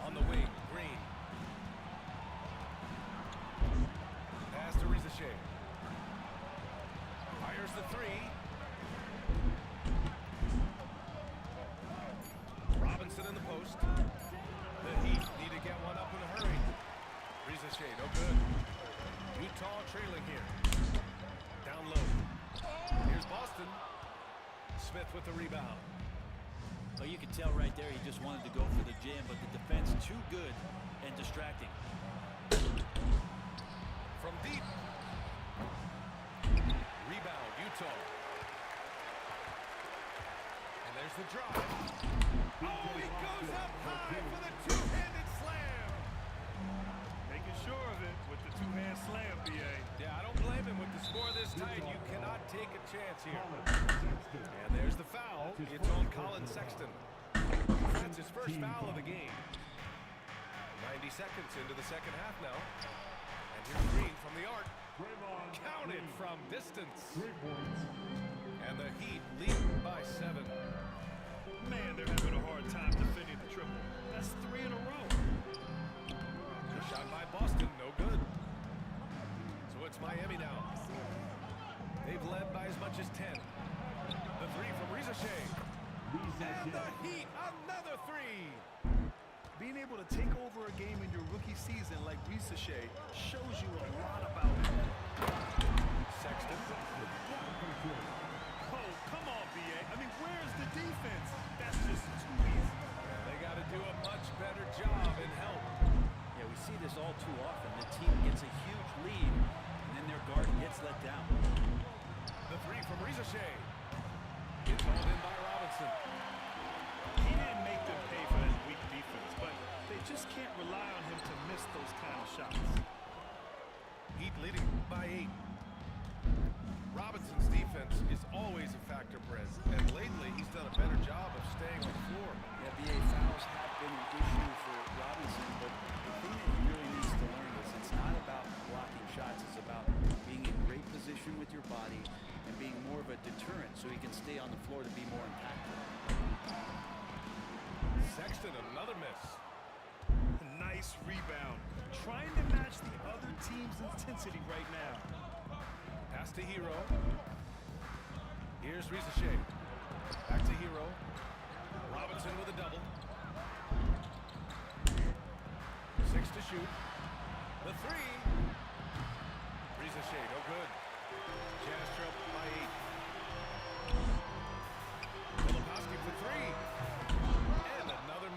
on the wing, Green. Pass to Rizachet. Fires the 3. Robinson in the post. The Heat need to get one up in a hurry. Rizachet, no good. Utah trailing here. Down low. Here's Boston. Smith with the rebound. Well, you can tell right there he just wanted to go for the jam, but the defense too good and distracting. From deep. Rebound, Utah. And there's the drive. Oh, he goes up high for the two-handed slam. Making sure of it with the two-hand slam, BA. Yeah, I don't blame him with the score this tight. You cannot take a chance here. And there's the foul. It's on Colin Sexton. That's his first foul of the game. 90 seconds into the second half now. And here's Green from the arc. Counted from distance. 3 points. And the Heat lead by 7. Man, they're having a hard time defending the triple. That's 3 in a row. The shot by Boston, no good. So it's Miami now. They've led by as much as 10. The 3 from Rizachet. And the Heat, another 3. Being able to take over a game in your rookie season like Rizachet shows you a lot about him. Sexton. Oh, come on, BA. I mean, where's the defense? That's just too easy. They got to do a much better job in help. Yeah, we see this all too often. The team gets a huge lead, and then their guard gets let down. The 3 from Rizachet. Gets hauled in by Robinson. He didn't make them pay for that weak defense, but they just can't rely on him to miss those kind of shots. Heat leading by 8. Robinson's defense is always a factor, Brent, and lately he's done a better job of staying on the floor. Yeah, BA fouls have been an issue for Robinson, but the thing that he really needs to learn is it's not about blocking shots, it's about being in great position with your body and being more of a deterrent so he can stay on the floor to be more impactful. Sexton, another miss. Nice rebound. Trying to match the other team's intensity right now. Pass to Hero. Here's Rizachet. Back to Hero. Robinson with a double. 6 to shoot. The 3. Rizachet, no good. Jazz trail by 8. Filipowski for 3. And another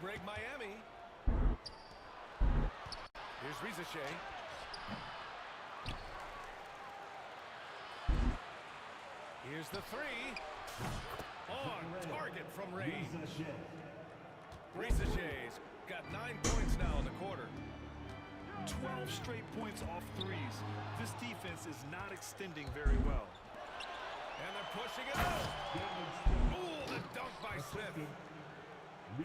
break Miami. Here's Rizichet. Here's the three. On target from range. Rizichet's got 9 points now in the quarter. 12 straight points off threes. This defense is not extending very well. And they're pushing it out. Ooh, the dunk by Smith.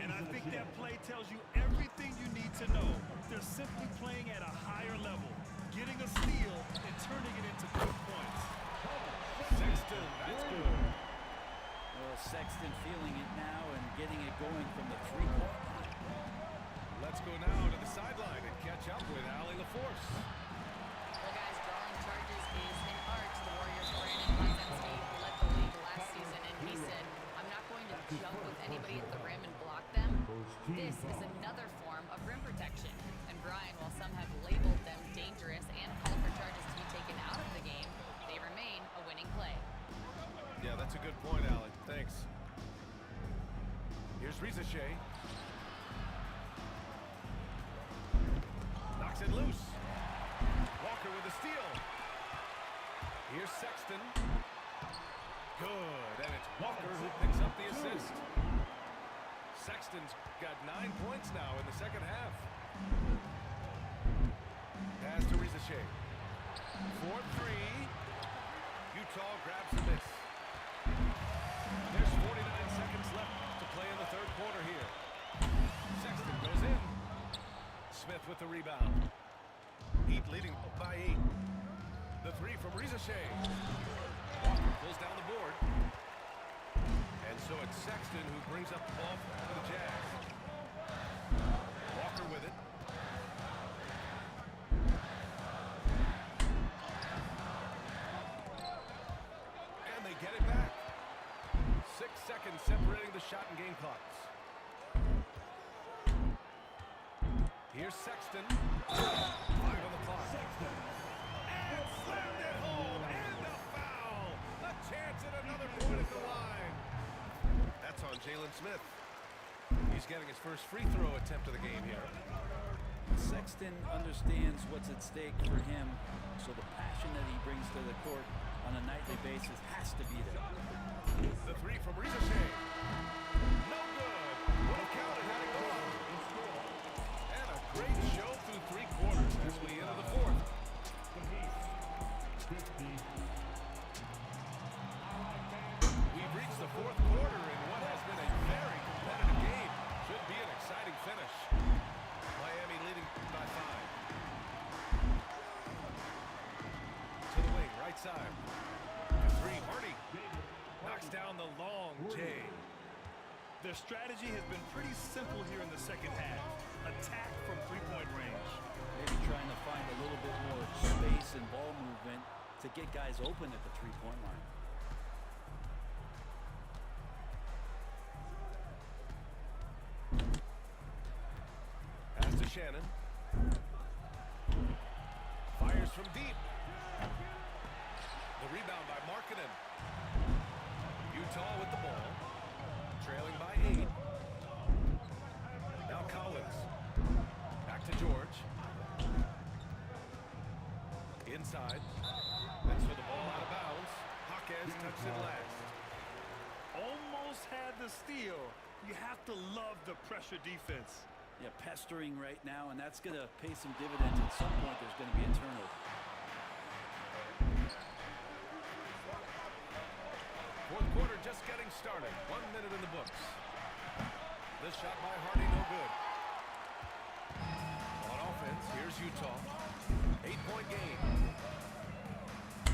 And I think that play tells you everything you need to know. They're simply playing at a higher level, getting a steal and turning it into good points. Sexton, that's good. Well, Sexton feeling it now and getting it going from the three-point line. Let's go now to the sideline and catch up with Allie LaForce. Well, guys, drawing charges is an art. The Warriors' Brandon Wemby led the league last season, and he said, I'm not going to jump with anybody at the rim and block them. This is another form of rim protection. And Brian, while some have labeled them dangerous and called for charges to be taken out of the game, they remain a winning play. Yeah, that's a good point, Allie. Thanks. Here's Rizichet. Knocks it loose. Walker with a steal. Here's Sexton. Good, and it's Walker who picks up the assist. Sexton's got 9 points now in the second half. Pass to Rizichet. 4-3. Utah grabs the miss. There's 49 seconds left to play in the third quarter here. Sexton goes in. Smith with the rebound. Heat leading by 8. The three from Rizichet. Walker pulls down the board. And so it's Sexton who brings up the ball for the Jazz. Walker with it. And they get it back. 6 seconds separating the shot and game clocks. Here's Sexton. 5 on the clock. And slammed it home. And the foul. A chance at another point at the line. That's on Jalen Smith. He's getting his first free throw attempt of the game here. Sexton understands what's at stake for him, so the passion that he brings to the court on a nightly basis has to be there. The three from Rizichet. No good. Would have counted had it gone. And a great show through 3 quarters as we enter the fourth. We've reached the fourth quarter in what has been a very competitive game. Should be an exciting finish. Miami leading by 5. To the wing, right side. The three, Hardy. Knocks down the long J. Their strategy has been pretty simple here in the second half. Attack from three-point range. Maybe trying to find a little bit more space and ball movement to get guys open at the three-point line. Pass to Shannon. Fires from deep. The rebound by Markkanen. Utah with the ball. Trailing by 8. Now Collins. Back to George. Inside. That's for the ball out of bounds. Hawkes tucks it last. Almost had the steal. You have to love the pressure defense. Yeah, pestering right now, and that's going to pay some dividends. At some point, there's going to be a turnover. Fourth quarter just getting started. 1 minute in the books. This shot by Hardy, no good. On offense, here's Utah. 8-point game.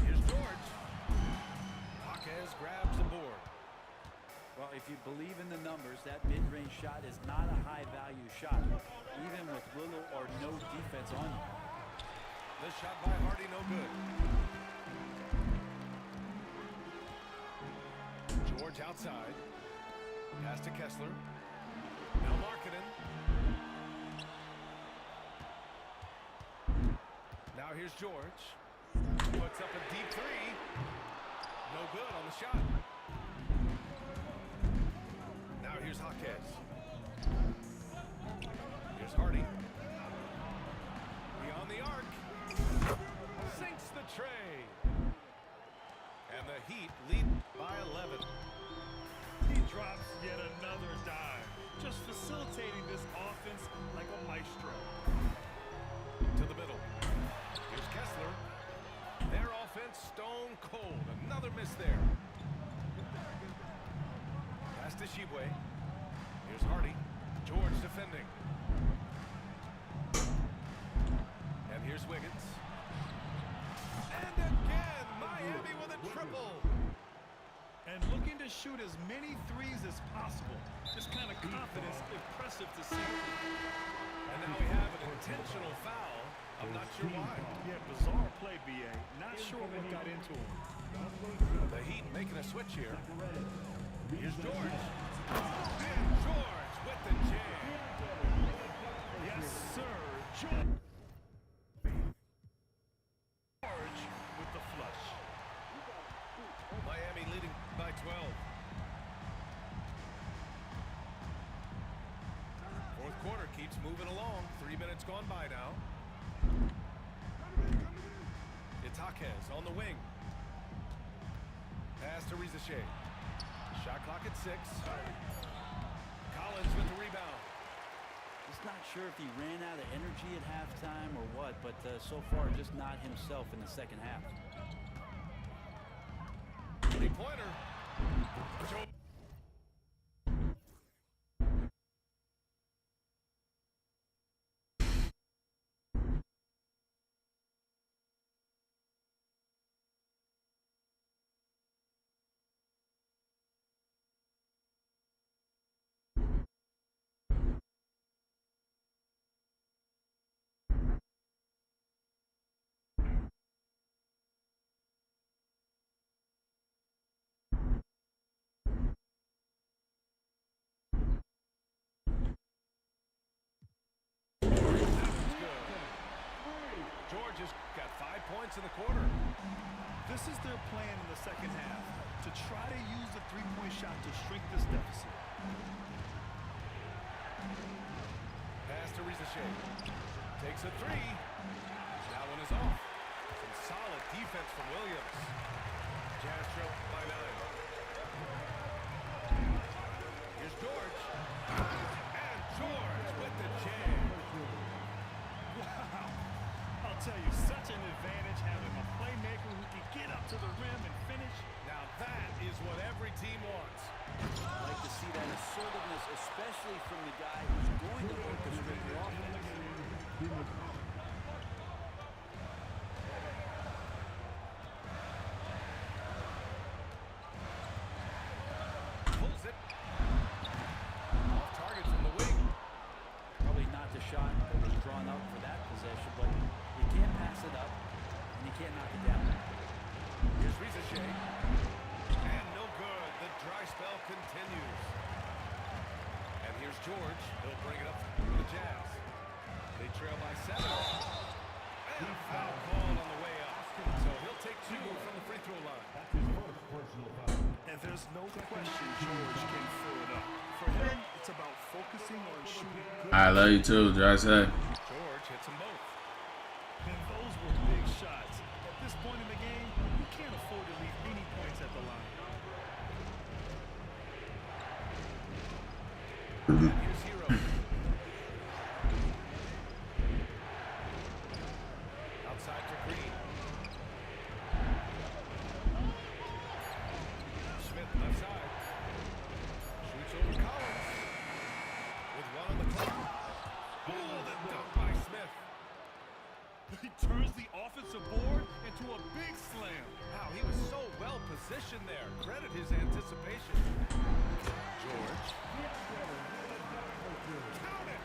Here's George. Hawkes grabs the board. Well, if you believe in the numbers, that mid-range shot is not a high-value shot, even with little or no defense on you. This shot by Hardy, no good. George outside. Pass to Kessler. Now Markkanen. Now here's George. Puts up a deep three. No good on the shot. Now here's Hawkes. just facilitating this offense like a maestro. To the middle. Here's Kessler. Their offense stone cold. Another miss there. Pass to Shibwe. Here's Hardy. George defending. And here's Wiggins. And again, Miami with a triple. And looking to shoot as many threes as possible. This kind of confidence, impressive to see. And now we have an intentional foul. I'm not sure why. Yeah, bizarre play, BA. Not sure what got into him. The Heat making a switch here. Here's George. And George with the jam. Yes, sir. George with the flush. Miami leading by 12. Fourth quarter keeps moving along. 3 minutes gone by now. Itakes on the wing. Pass to Rizachet. Shot clock at 6. Collins with the rebound. Just not sure if he ran out of energy at halftime or what, but so far just not himself in the second half. 3-pointer. George has got 5 points in the quarter. This is their plan in the second half, to try to use the three-point shot to shrink this deficit. Pass to Rizachet. Takes a 3. That one is off. Some solid defense from Williams. Jazz trail by 9. Here's George. And George with the jam. Wow. I'll tell you, such an advantage having a playmaker who can get up to the rim and finish. Now that is what every team wants. I like to see that assertiveness, especially from the guy who's going to orchestrate your offense. Pulls it. Off target from the wing. Probably not the shot that was drawn up for that possession, but you can't pass it up, and you can't knock it down. Here's Rizachet. And no good. The dry spell continues. And here's George. He'll bring it up for the Jazz. They trail by 7. And a foul called on the way up. So he'll take 2 from the free throw line. And there's no question George can fill it up. For him, it's about focusing on shooting good. I love you too, Dry Say. George hits them both. And those were big shots. At this point in the game, you can't afford to leave any points at the line. Here's Hero. Outside for Green. Smith left side. Shoots over Collins. With 1 on the clock. Oh, the dunk by Smith. He turns the offensive board into a big slam. Wow, he was so well positioned there. Credit his anticipation. George. Count it.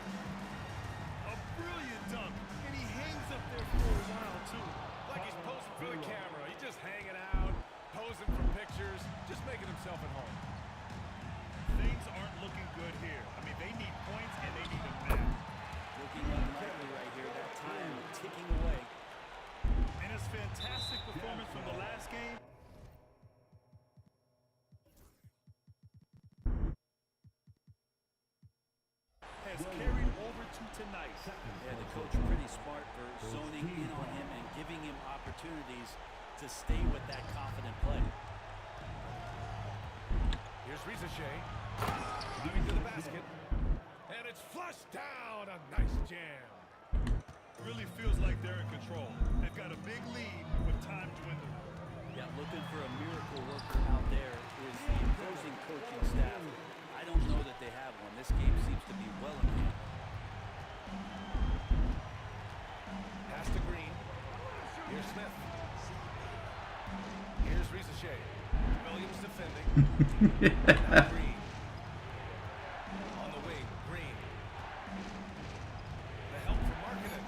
A brilliant dunk, and he hangs up there for a while, too. Like he's posing for the camera. He's just hanging out, posing for pictures, just making himself at home. Things aren't looking good here. I mean, they need points, and they need them now. Looking unlikely right here. That time ticking away. And his fantastic performance from the last game. Has carried over to tonight. Yeah, the coach pretty smart for zoning in on him and giving him opportunities to stay with that confident play. Here's Rizachet. Moving to the basket. And it's flushed down. A nice jam. Really feels like they're in control. They've got a big lead with time dwindling. Yeah, looking for a miracle worker out there is the opposing coaching staff. I don't know that they have one. This game seems to be well in hand. Pass to Green. Here's Smith. Here's Ricochet. Williams defending. Now Green. On the wing, Green. The help from Markkanen.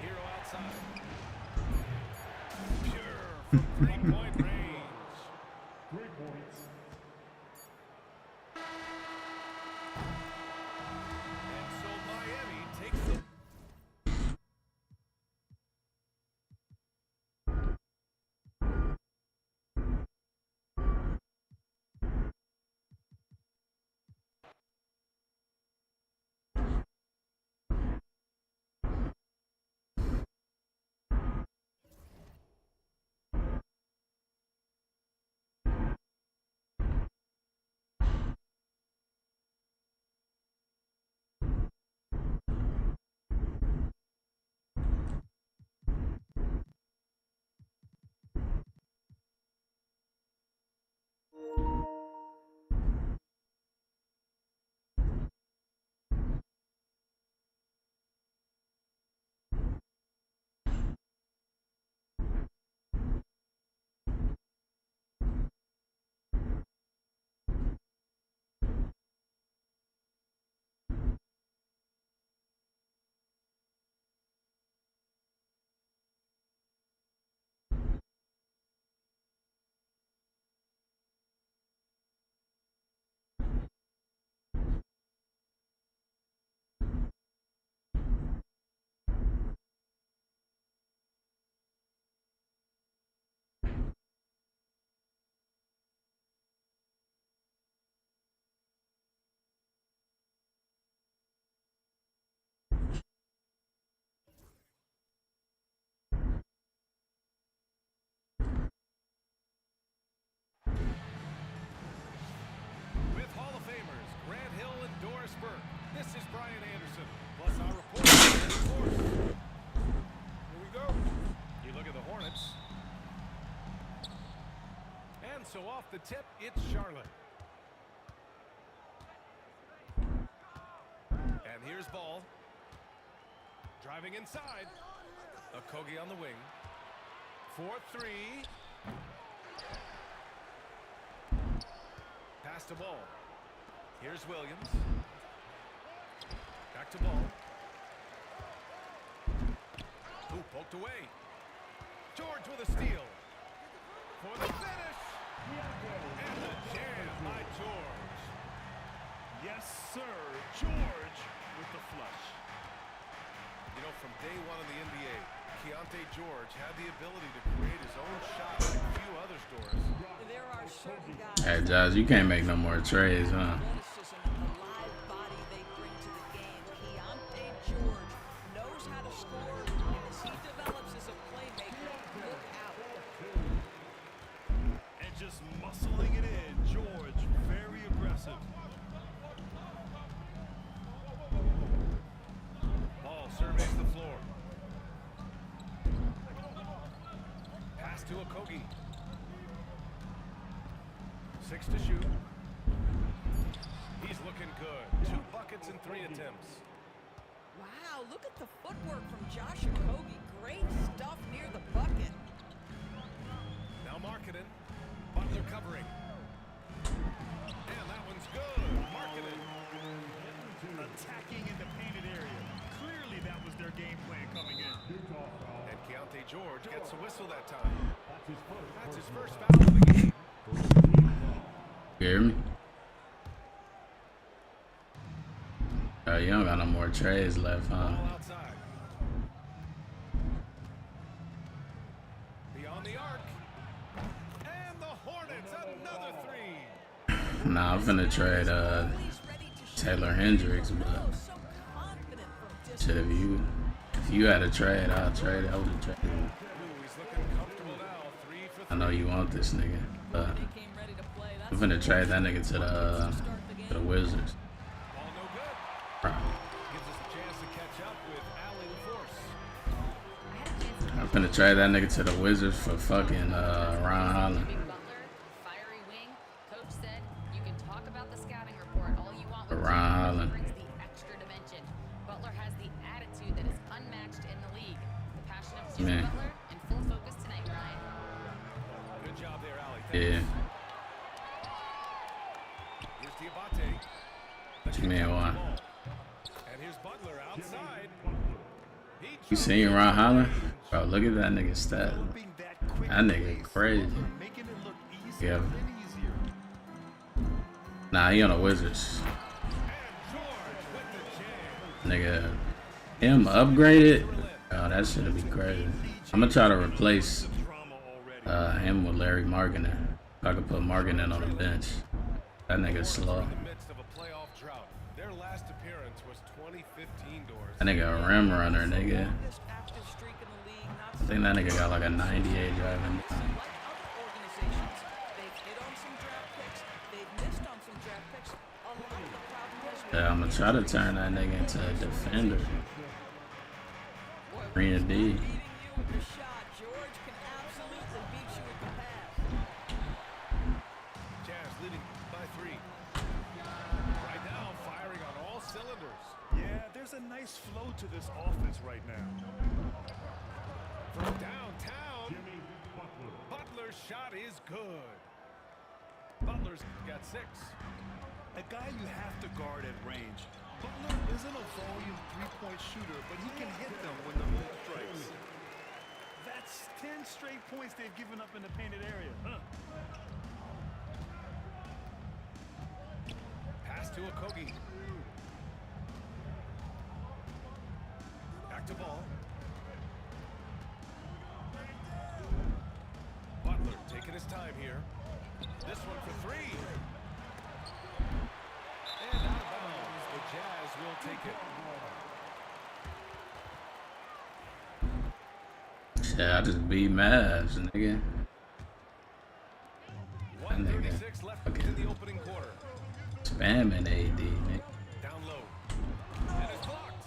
Hero outside. Pure from three-point range. 3 points. And so Miami takes it. With Hall of Famers Grant Hill and Doris Burke, this is Brian Anderson. Plus our reporter, of course. Here we go. You look at the Hornets. And so off the tip, it's Charlotte. And here's Ball. Driving inside. Okogie on the wing. 4-3. Pass to Ball. Here's Williams. Back to Ball. Ooh, poked away. George with a steal. For the finish. And the jam by George. Yes, sir. George with the flush. You know, from day one in the NBA, Keontae George had the ability to create his own shot like a few others doors. There are certain guys. Hey, Josh, you can't make no more trades, huh? Athleticism, the live body they bring to the game. Keontae George knows how to score, and as he develops as a playmaker, look out. And just muscling it in. George, very aggressive. Ball surveys the floor. Pass to Okogie. 6 to shoot. He's looking good. 2 buckets in 3 attempts. Wow, look at the footwork from Josh Okogie. Great stuff near the bucket. Now Markkanen. Butler covering. And that one's good. Markkanen. Attacking in the painted area. Clearly that was their game plan coming in. And Keontae George gets a whistle that time. That's his first foul of the game. You hear me? Oh, you don't got no more trades left, huh? Ball outside. Beyond the arc. And the Hornets, another 3. Nah, I'm finna trade Taylor Hendricks, but shit, if you had a trade, I'll trade. I would've traded him. He's looking comfortable now. 3 for 3. I know you want this nigga. I'm finna trade that nigga to the Wizards. Ball no good. Gives us a chance to catch up with Allie LaForce. I'm finna trade that nigga to the Wizards for fucking Ron Holland. Big Butler, fiery wing. Coach said you can talk about the scouting report all you want with Ron Jimmy, Holland. but he brings the extra dimension. Butler has the attitude that is unmatched in the league. The passion of Jimmy Man. Butler in full focus tonight, Ryan. Good job there, Allie. Yeah. Here's Diabate. What you mean, why? And here's Butler outside. You seen Ron Holland? Bro, look at that nigga stat. That nigga crazy. Yeah. Nah, he on the Wizards. Nigga, him upgraded? Oh, that shit'll be crazy. I'm gonna try to replace him with Larry Markkinen. If I could put Markkinen on the bench. That nigga's slow. In the midst of a playoff drought. Their last appearance was 2015 doors. That nigga a rim runner, nigga. I think that nigga got like a 98 driving. Yeah, I'm gonna try to turn that nigga into a defender. Arena D. Jazz leading by 3. Right now, firing on all cylinders. Yeah, there's a nice flow to this offense right now. From downtown, Butler's shot is good. Butler's got 6. A guy you have to guard at range. Butler isn't a volume three-point shooter, but he can hit them when the move strikes. That's 10 straight points they've given up in the painted area. Pass to Okogie. Back to ball. Butler taking his time here. This one for 3. And out of bounds. The Jazz will take it. Shit, I just beat Mavs, nigga. That nigga 1:36 left in the opening quarter. spamming AD, nigga. Down low. And it's blocked.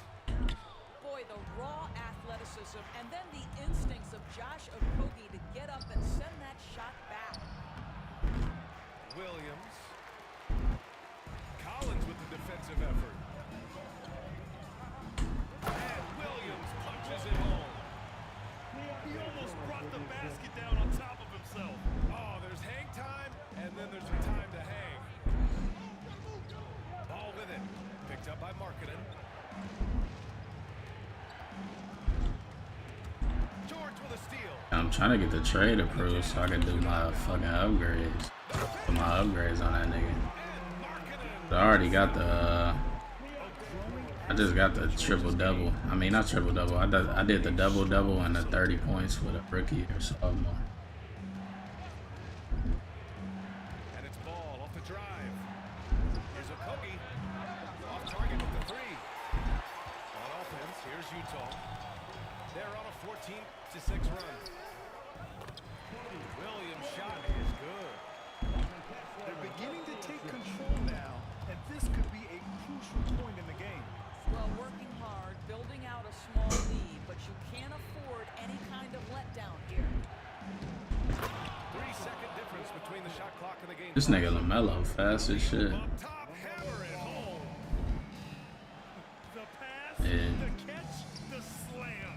Boy, the raw athleticism and then the instincts of Josh Okogie to get up and send that shot back. Williams. Collins with the defensive effort. And Williams punches it home. He almost brought the basket down on top of himself. Oh, there's hang time, and then there's a time to hang. Ball with it. Picked up by Markkinen. George with a steal. I'm trying to get the trade approved so I can do my fucking upgrades. Put my upgrades on that nigga. I already got the I just got the triple-double. I mean, not triple-double. I did the double-double and the 30 points with a rookie or sophomore. And it's ball off the drive. Here's Okogie. Off target with the 3. On offense, here's Utah. They're on a 14-6 run. Williams' shot is good. They're beginning to take control now, and this could be a crucial point in the game. Well, working hard, building out a small lead, but you can't afford any kind of letdown here. 3-second difference between the shot clock and the game. This nigga LaMelo fast as shit. Up top, hammer it home. The pass, Yeah. the catch, the slam.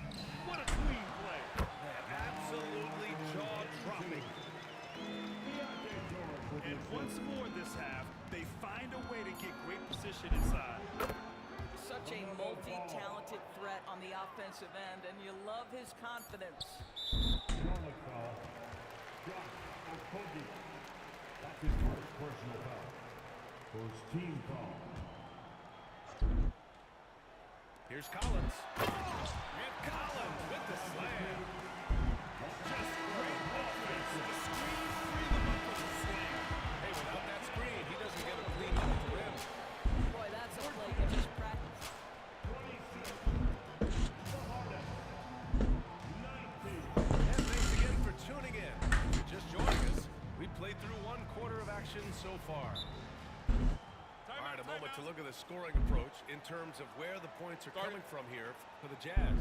What a clean play. Absolutely jaw-dropping. And once more this half, they find a way to get great position inside. Such a multi-talented threat on the offensive end, and you love his confidence. Normal foul. Josh Okogie. That's his first personal foul. First team foul. Here's Collins. And Collins with the slam. Just great offense. The screen freed him up with the slam. Hey, without that screen, he doesn't get a clean look at the rim. Boy, that's a play you just practiced. And thanks again for tuning in. If you're just joining us, we played through one quarter of action so far. All right, a moment to look at the scoring approach in terms of where the points are coming from here for the Jazz.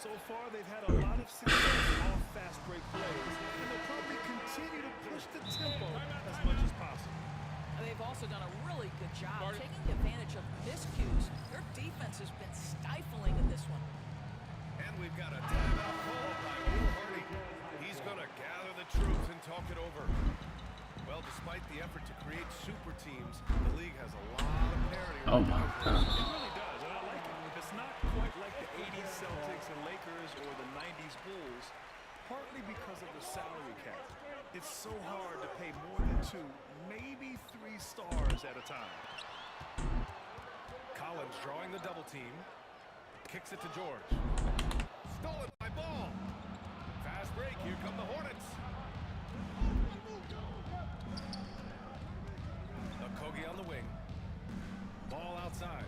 So far, they've had a lot of success off fast break plays, and they'll probably continue to push the tempo as much as possible. They've also done a really good job taking advantage of miscues. Their defense has been stifling in this one. And we've got a timeout call by Will Hardy. He's going to gather the troops and talk it over. Well, despite the effort to create super teams, the league has a lot of parity. Oh my God. It really does, and I like it. It's not quite like the 80s Celtics and Lakers or the 90s Bulls, partly because of the salary cap. It's so hard to pay more than 2, maybe 3 stars at a time. Collins drawing the double team. Kicks it to George. Stolen by Ball. Fast break. Here come the Hornets. Kogi on the wing. Ball outside.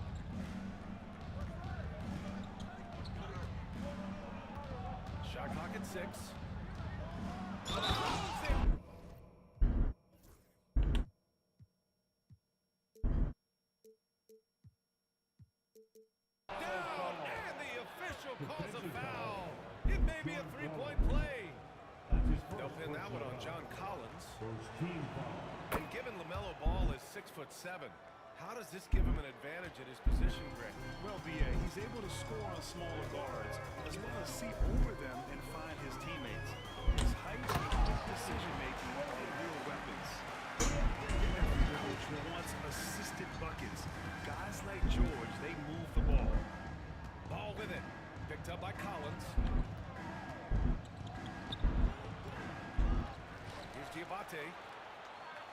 Shot clock at 6. Down, and the official calls a foul. It may be a three-point play. They'll pin that one on John Collins. And given LaMelo Ball is 6'7", how does this give him an advantage in his position, Greg? Well, B.A., he's able to score on smaller guards, as well as see over them and find his teammates. His height and quick decision-making are real weapons. Every coach wants assisted buckets. Guys like George, they move the ball. Ball with it. Picked up by Collins. Here's Diabate.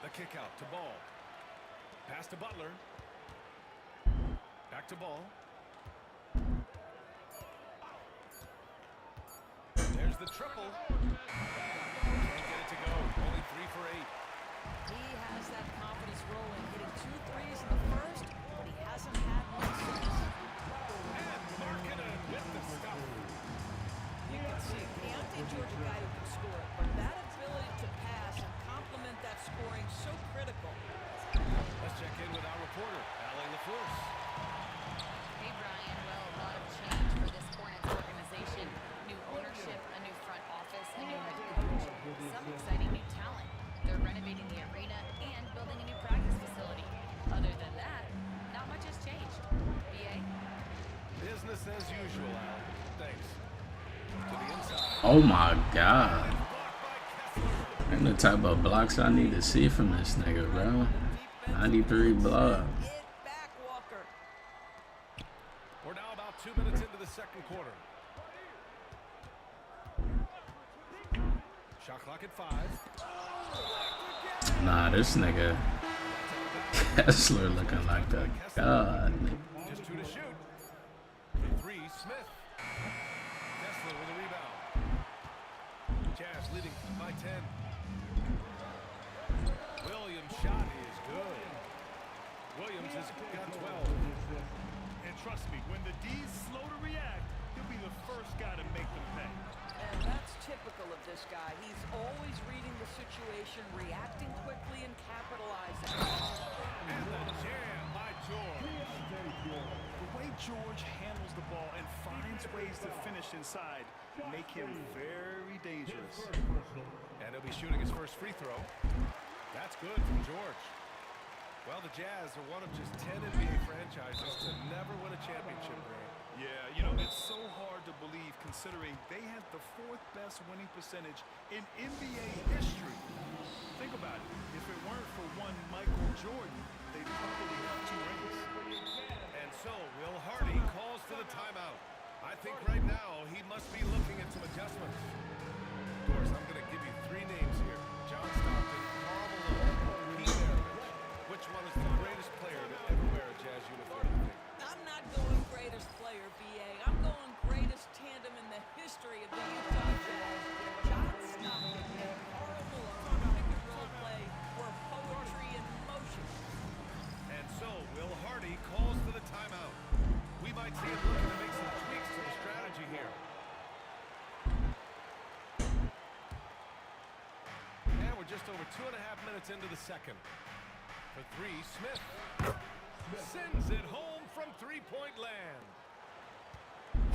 The kick out to Ball. Pass to Butler. Back to Ball. There's the triple. Can't get it to go. Only 3 for 8. He has that confidence rolling, hitting 2 threes in the first, but he hasn't had one since. And Markkanen with the stuff. You can see Anthony George, a guy who can score, but that ability to pass and complement that scoring so critical. Let's check in with our reporter, Allie LaForce. Hey, Brian. Well, a lot of change for this Hornets organization. New ownership, a new front office, a new head coach, some exciting new talent. They're renovating the arena and building a new practice facility. Other than that, not much has changed. BA? Business as usual, Al. Thanks. To the inside. Oh my God. And the type of blocks I need to see from this nigga, bro. 93 blocks. We're now about 2 minutes into the second quarter. Shot clock at 5. Nah, this nigga Kessler looking like a god. Just 2 to shoot. 3, Smith. Kessler with a rebound. Jazz leading by 10. Williams' shot is good. Williams has got 12. And trust me, when the D's slow to react, he'll be the first guy to make them pay. And that's typical of this guy. He's always reading the situation, reacting quickly, and capitalizing. And the jam by George. The way George handles the ball and finds ways to finish inside make him very dangerous. And he'll be shooting his first free throw. That's good from George. Well, the Jazz are one of just 10 NBA franchises to never win a championship, Greg. Yeah, you know, it's so hard to believe considering they had the 4th best winning percentage in NBA history. Think about it. If it weren't for one Michael Jordan, they'd probably have 2 rings. And so Will Hardy calls for the timeout. I think right now he must be looking at some adjustments. Of course, I'm going to give you 3 names here. John Stockton, Karl Malone, Pete Maravich. Which one is the greatest player to ever wear a Jazz uniform? I'm not going greatest player, BA. I'm going greatest tandem in the history of the Utah Jazz. John Stockton and Karl Malone pick-and-roll play were poetry in motion. And so Will Hardy calls for the timeout. We might see him looking to make some tweaks to the strategy here. And we're just over 2.5 minutes into the second. For three, Smith sends it home from three-point land.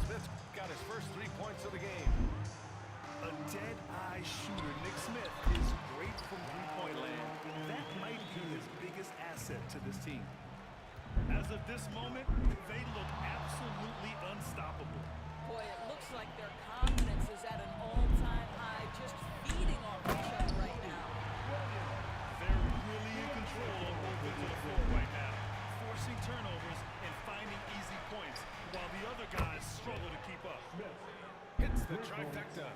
Smith's got his first 3 points of the game. A dead-eye shooter, Nick Smith, is great from three-point land. That might be his biggest asset to this team. As of this moment, they look absolutely unstoppable. Boy, it looks like their confidence is at an all-time high, just feeding off each other right now. They're really in control on both ends of the floor right now, forcing turnovers and finding easy points, while the other guys struggle to keep up. Hits the trifecta.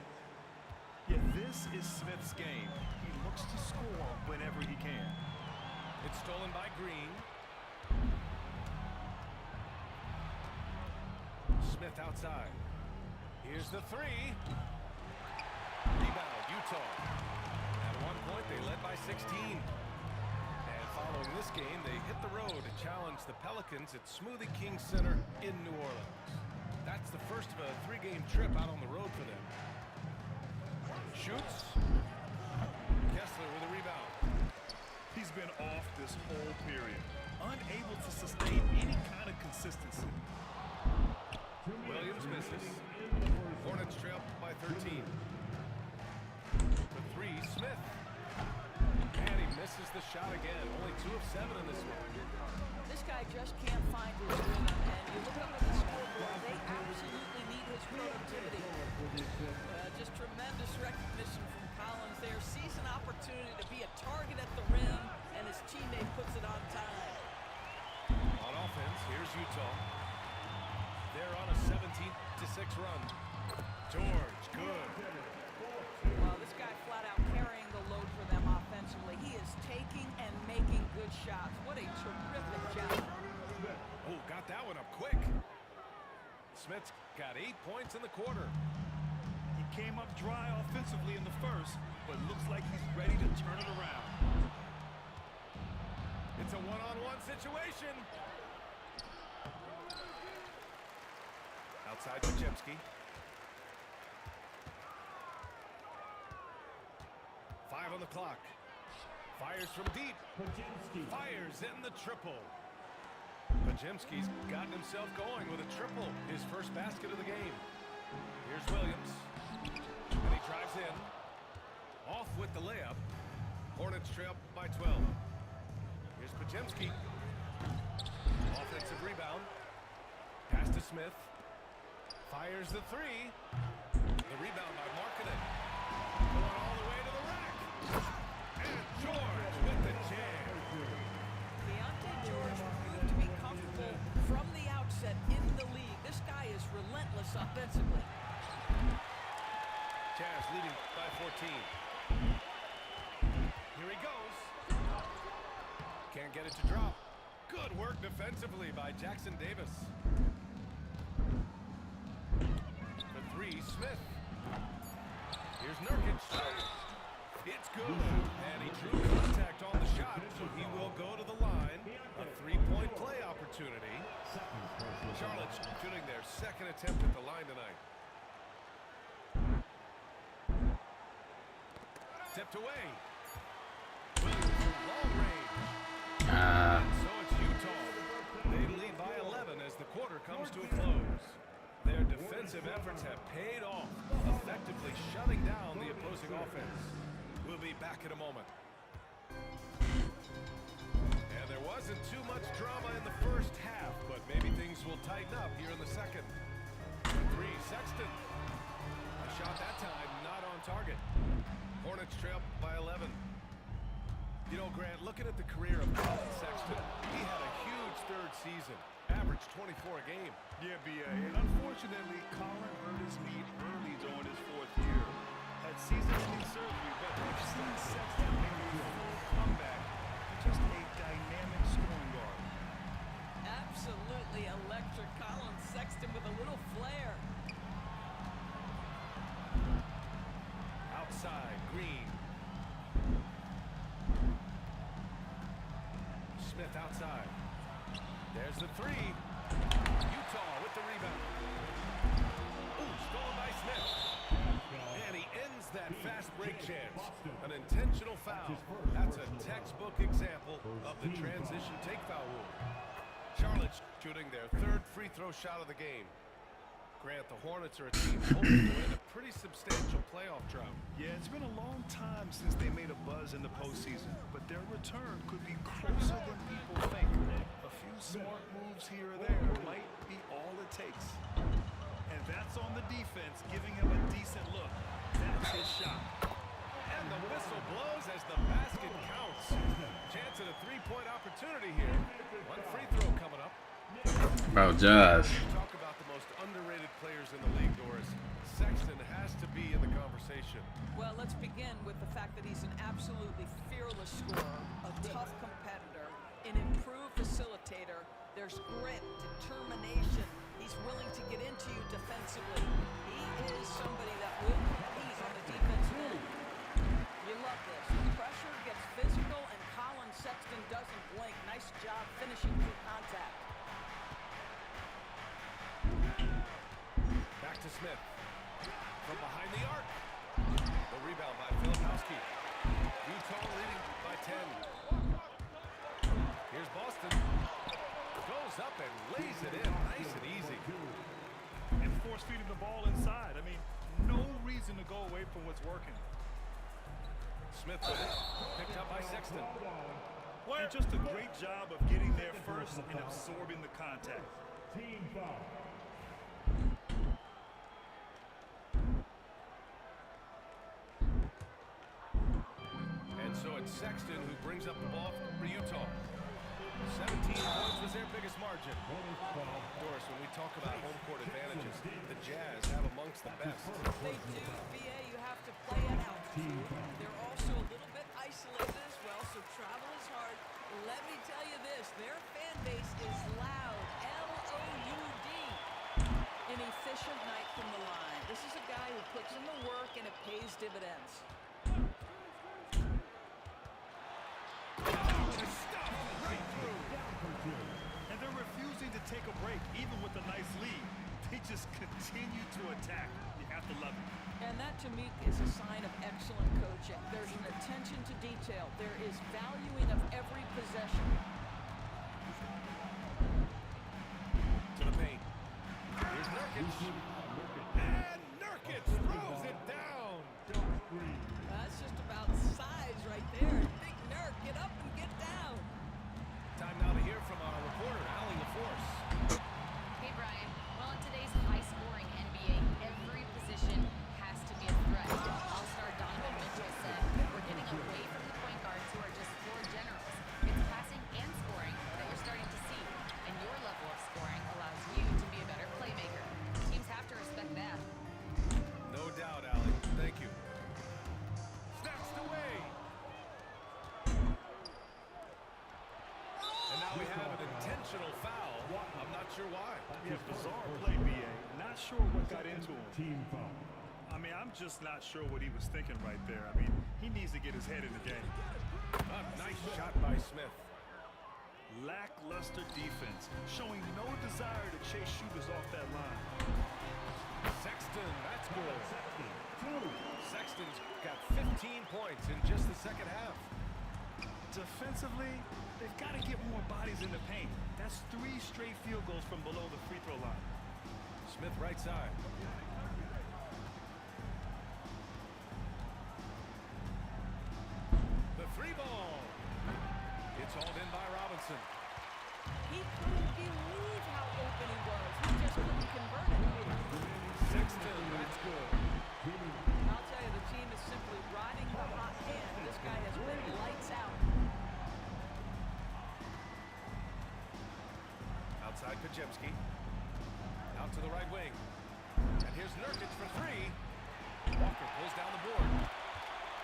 Yeah, this is Smith's game. He looks to score whenever he can. It's stolen by Green. Smith outside. Here's the three. Rebound, Utah. At one point, they led by 16. And following this game, they hit the road to challenge the Pelicans at Smoothie King Center in New Orleans. That's the first of a 3-game trip out on the road for them. Shoots. Kessler with a rebound. He's been off this whole period, unable to sustain any kind of consistency. Williams misses. Hornets trail by 13. For three, Smith. And he misses the shot again. Only 2 of 7 in this one. This guy just can't find his rhythm, and you look up at the scoreboard, they absolutely need his productivity. Just tremendous recognition from Collins there. Sees an opportunity to be a target at the rim, and his teammate puts it on time. On offense, here's Utah. They're on a 17-6 run. George, good. Well, this guy flat out carrying the load for them offensively. He is taking and making good shots. What a terrific job. Oh, got that one up quick. Smith's got 8 points in the quarter. He came up dry offensively in the first, but looks like he's ready to turn it around. It's a one-on-one situation. Outside Wojcicki. Five on the clock. Fires from deep. Fires in the triple. Wojcicki's gotten himself going with a triple. His first basket of the game. Here's Williams. And he drives in. Off with the layup. Hornets trail by 12. Here's Wojcicki. Offensive rebound. Pass to Smith. Fires the three. The rebound by Markkanen. Going all the way to the rack. And George with the jam. Deontay George proved to be comfortable from the outset in the league. This guy is relentless offensively. Jazz leading by 14. Here he goes. Can't get it to drop. Good work defensively by Jackson Davis. For three, Smith. Here's Nurkic. It's good. And he drew contact on the shot, so he will go to the line. A three-point play opportunity. Charlotte shooting their second attempt at the line tonight. Tipped away. Williams from long range. And so it's Utah. They lead by 11 as the quarter comes to a close. Their defensive efforts have paid off, effectively shutting down the opposing offense. We'll be back in a moment. And there wasn't too much drama in the first half, but maybe things will tighten up here in the second. For three, Sexton. A shot that time not on target. Hornets trail by 11. You know, Grant, looking at the career of Colin Sexton, he had a huge third season, averaged 24 a game. Yeah, B.A. And unfortunately, Colin hurt his knee early during his fourth year. Had season-ending surgery, but we've seen Sexton make a full comeback. Just a dynamic scoring guard. Absolutely electric. Colin Sexton with a little flair. Outside, Green. Smith outside. There's the three. Utah with the rebound. Ooh, stolen by Smith. And he ends that fast break chance. An intentional foul. That's a textbook example of the transition take foul rule. Charlotte shooting their third free throw shot of the game. Grant, the Hornets are a team hoping to win a pretty substantial playoff drought. Yeah, it's been a long time since they made a buzz in the postseason, but their return could be closer than people think. A few smart moves here or there might be all it takes. And that's on the defense, giving him a decent look. That's his shot. And the whistle blows as the basket counts. Chance at a three-point opportunity here. One free throw coming up. Bro, Josh. Talk about the most underrated players in the league, Doris. Sexton has to be in the conversation. Well, let's begin with the fact that he's an absolutely fearless scorer, a tough competitor, an improved facilitator. There's grit, determination. He's willing to get into you defensively. He is somebody that will compete on the defensive end. You love this. The pressure gets physical, and Colin Sexton doesn't blink. Nice job finishing through contact. Back to Smith. From behind the arc. The rebound by Filipowski. Utah leading by 10. Here's Boston. Goes up and lays it in. Nice and easy. And force feeding the ball inside. I mean, no reason to go away from what's working. Smith with it. Picked up by Sexton. And just a great job of getting there first and absorbing the contact. Team foul. And so it's Sexton who brings up the ball for Utah. 17 points was their biggest margin. Doris, when we talk about home court advantages, the Jazz have amongst the best. They do, BA. You have to play at altitude. They're also a little bit isolated as well, so travel is hard. Let me tell you this, their fan base is loud, L-O-U-D. An efficient night from the line. This is a guy who puts in the work and it pays dividends. Right through. And they're refusing to take a break, even with a nice lead. They just continue to attack. You have to love it. And that, to me, is a sign of excellent coaching. There's an attention to detail. There is valuing of every possession. To the paint. Here's Nurkic. And Nurkic throws it down. That's just about size right there. Big Nurk, get up and get down. Time now to hear from our reporter, Allie LaForce. Hey, Brian. Well, in today's high-scoring NBA, every position has to be a threat. All-star Donovan Mitchell said, "We're getting away from the point guards who are just floor generals. It's passing and scoring that you're starting to see, and your level of scoring allows you to be a better playmaker. Teams have to respect that." No doubt, Allie. Thank you. Snatched away. And now we have an intentional foul. I'm not sure why. Yeah, bizarre play, BA. Not sure what got into him. Team foul. I mean, I'm just not sure what he was thinking right there. I mean, he needs to get his head in the game. A nice shot by Smith. Lackluster defense, showing no desire to chase shooters off that line. Sexton, that's good. Sexton's got 15 points in just the second half. Defensively, they've got to get more bodies in the paint. That's 3 straight field goals from below the free throw line. Smith right side. The 3 ball. It's hauled in by Robinson. He couldn't believe how open he was. He just couldn't convert it. Sexton, that's good. I'll tell you, the team is simply riding the hot hand. This guy has been lights out. Outside Pajemski. Out to the right wing. And here's Nurkic for 3. Walker pulls down the board.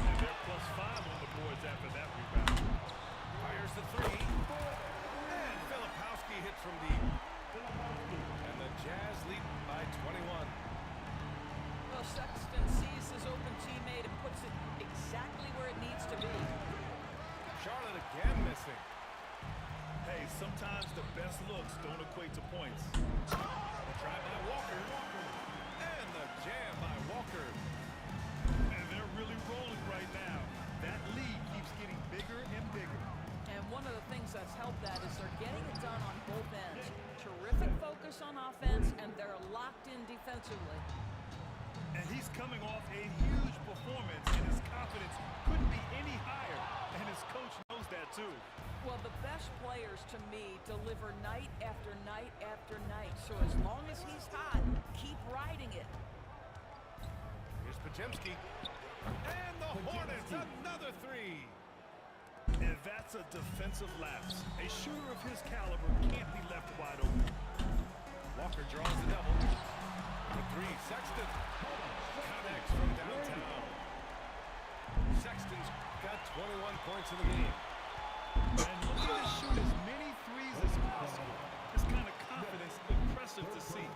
And they're +5 on the boards after that rebound. Fires the 3. And Filipowski hits from deep. And the Jazz lead by 21. Well, Sexton sees his open teammate and puts it exactly where it needs to be. Charlotte again missing. Hey, sometimes the best looks don't equate to points. Try by Walker. And the jam by Walker. And they're really rolling right focus on offense, and they're locked in defensively. And he's coming off a huge performance, and his confidence couldn't be any higher. And his coach knows that, too. Well, the best players, to me, deliver night after night after night. So as long as he's hot, keep riding it. Here's Podziemski. And the Hornets, another three. And that's a defensive lapse. A shooter of his caliber can't be left wide open. Walker draws the double. The three, Sexton. Connects from downtown. Sexton's got 21 points in the game. And looking to shoot as many threes as possible. This kind of confidence, impressive to see.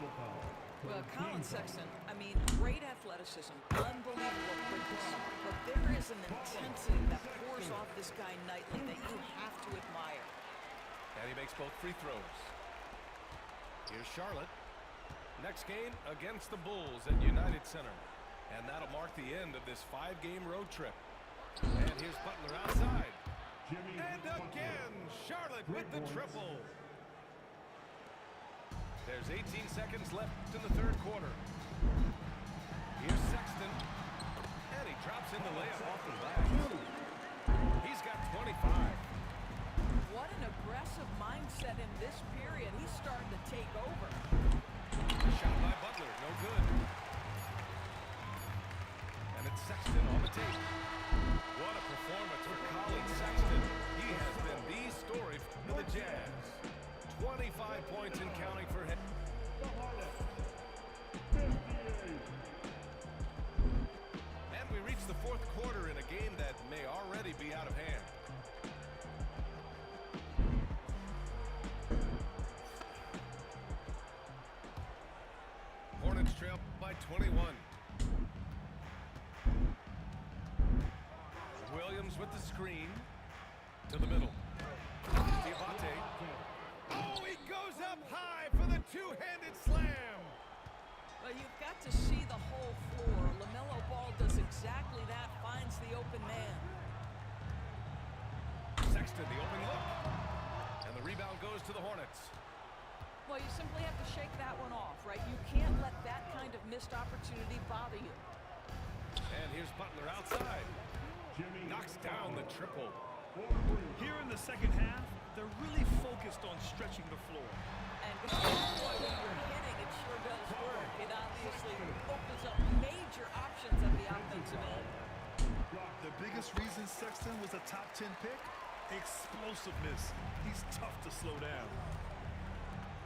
Well, Colin Sexton, I mean, great athleticism, unbelievable quickness, but there is an intensity that pours off this guy nightly that you have to admire. And he makes both free throws. Here's Charlotte. Next game against the Bulls at United Center. And that'll mark the end of this 5-game road trip. And here's Butler outside. And again, Charlotte with the triple. There's 18 seconds left in the third quarter. Here's Sexton. And he drops in the layup off the glass. He's got 25. What an aggressive mindset in this period. He's starting to take over. Shot by Butler, no good. And it's Sexton on the tape. What a performance for Colin Sexton. He has been the story for the Jazz. 25 points and counting for him. And we reach the fourth quarter in a game that may already be out of hand. Hornets trail by 21. Williams with the screen to the middle. Diabate. Oh, he goes up high for the two-handed slam. Well, you've got to see the whole floor. LaMelo Ball does exactly that, finds the open man. Sexton, the open look. And the rebound goes to the Hornets. Well, you simply have to shake that one off, right? You can't let that kind of missed opportunity bother you. And here's Butler outside. Knocks down the triple. Here in the second half, they're really focused on stretching the floor. And boy, when you're hitting, it sure does work. It obviously opens up major options at the offensive end. The biggest reason Sexton was a top 10 pick? Explosiveness. He's tough to slow down.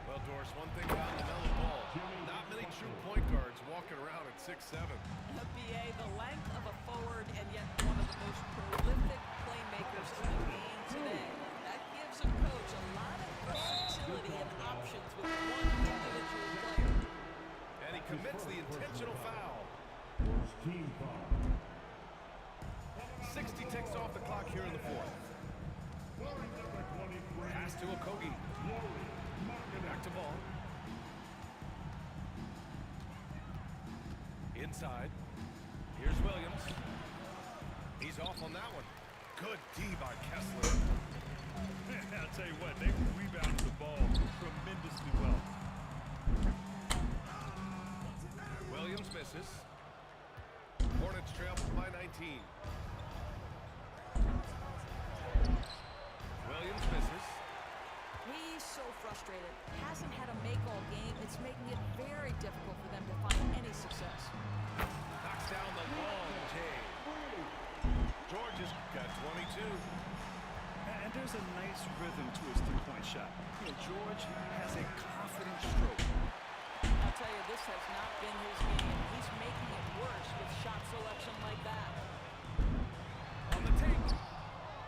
Well, Doris, one thing about LaMelo Ball, not many true point guards walking around at 6'7". BA, the length of a forward and yet one of the most prolific playmakers in the game today. That gives a coach a lot of versatility and options with one individual player. And he commits the intentional foul. 60 ticks off the clock here in the fourth. Pass to Okogie. Back to Ball. Inside. Here's Williams. He's off on that one. Good D by Kessler. I'll tell you what, they rebounded the ball tremendously well. Williams misses. Hornets trail by 19. Williams misses. He's so frustrated. Hasn't had a make all game. It's making it very difficult for them to find any success. Knocks down the long J. George has got 22. And there's a nice rhythm to his three-point shot. You know, George has a confident stroke. I'll tell you, this has not been his game. He's making it worse with shot selection like that. On the tape.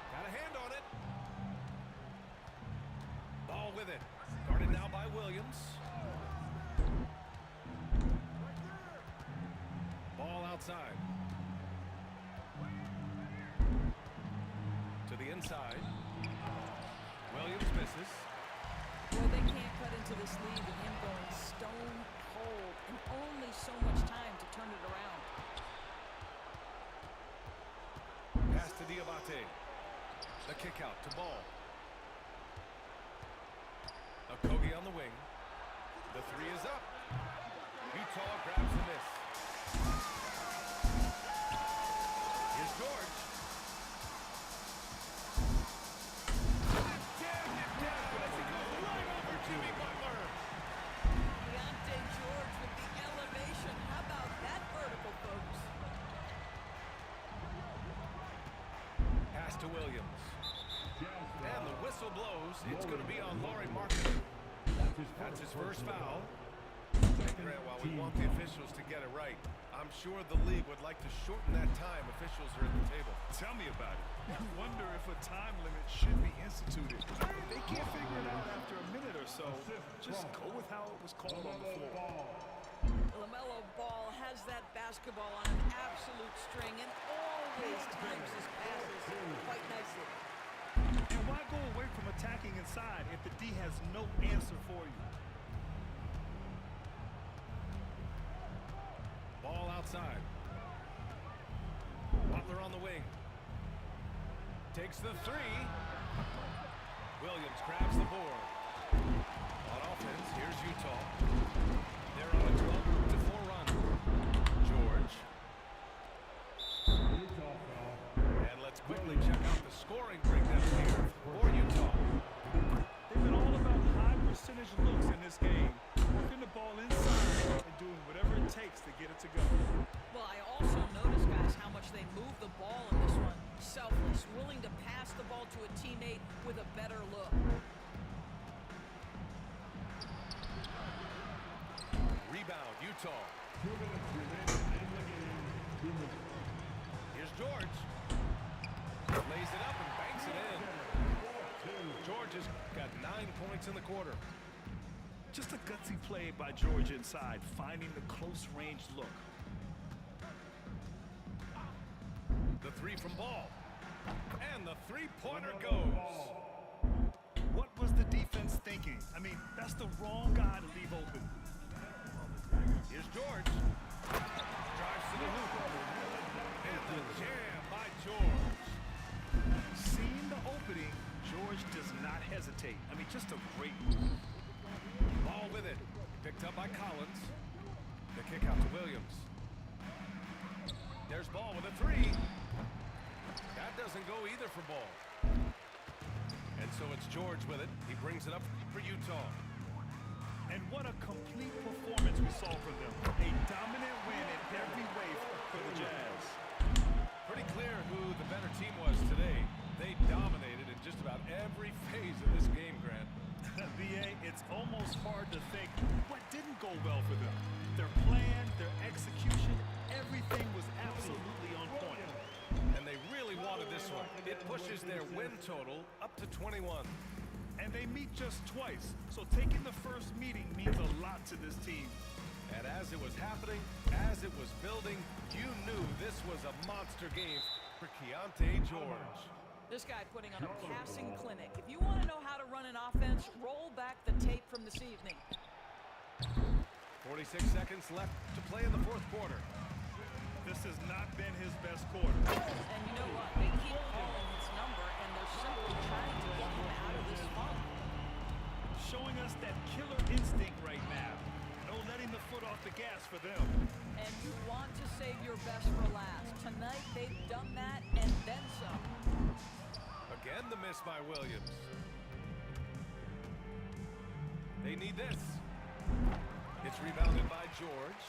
Got a hand on it. Ball with it. Guarded now by Williams. Ball outside. To the inside. Williams misses. Well, they can't cut into this lead with him going stone cold and only so much time to turn it around. Pass to Diabate. The kick out to Ball. Okogie on the wing. three is up. Utah grabs the miss. Here's George. Jammed it down as he goes right over Jimmy Butler. Deontay George with the elevation. How about that vertical, folks? Pass to Williams. And the whistle blows. It's going to be on Lauri Markkanen. That's his first foul. And Grant, while we want the officials to get it right, I'm sure the league would like to shorten that time officials are at the table. Tell me about it. You wonder if a time limit should be instituted. They can't figure it out after a minute or so. Just go with how it was called on the floor. LaMelo Ball has that basketball on an absolute string and always times his passes quite nicely. And why go away from attacking inside if the D has no answer for you? Ball outside. Butler on the wing. Takes the three. Williams grabs the board. On offense, here's Utah. They're on a 12-4 run. George. And let's quickly check out the scoring breakdown here for Utah. They've been all about high percentage looks in this game. Working the ball inside and doing whatever it takes to get it to go. Well, I also noticed, guys, how much they move the ball in this one. Selfless, willing to pass the ball to a teammate with a better look. Rebound, Utah. Here's George. Lays it up and banks it in. George has got 9 points in the quarter. Just a gutsy play by George inside, finding the close range look. The three from Ball. And the three-pointer goes. What was the defense thinking? I mean, that's the wrong guy to leave open. Here's George. Drives to the hoop. And the jam by George. Seeing the opening, George does not hesitate. I mean, just a great move. Ball with it. Picked up by Collins. The kick out to Williams. There's Ball with a three. That doesn't go either for Ball. And so it's George with it. He brings it up for Utah. And what a complete performance we saw from them. A dominant win in every way for the Jazz. Pretty clear who the better team was today. They dominated in just about every phase of this game, Grant. BA, it's almost hard to think what didn't go well for them. Their plan, their execution, everything was absolutely on point. And they really wanted this one. It pushes their win total up to 21. And they meet just twice, so taking the first meeting means a lot to this team. And as it was happening, as it was building, you knew this was a monster game for Keontae George. This guy putting on a passing clinic. If you want to know how to run an offense, roll back the tape from this evening. 46 seconds left to play in the fourth quarter. This has not been his best quarter. And you know what? They keep calling this number, and they're simply trying to get him out of this funk. Showing us that killer instinct right now. No letting the foot off the gas for them. And you want to save your best for last. Tonight, they've done that and then some. Again, the miss by Williams. They need this. It's rebounded by George.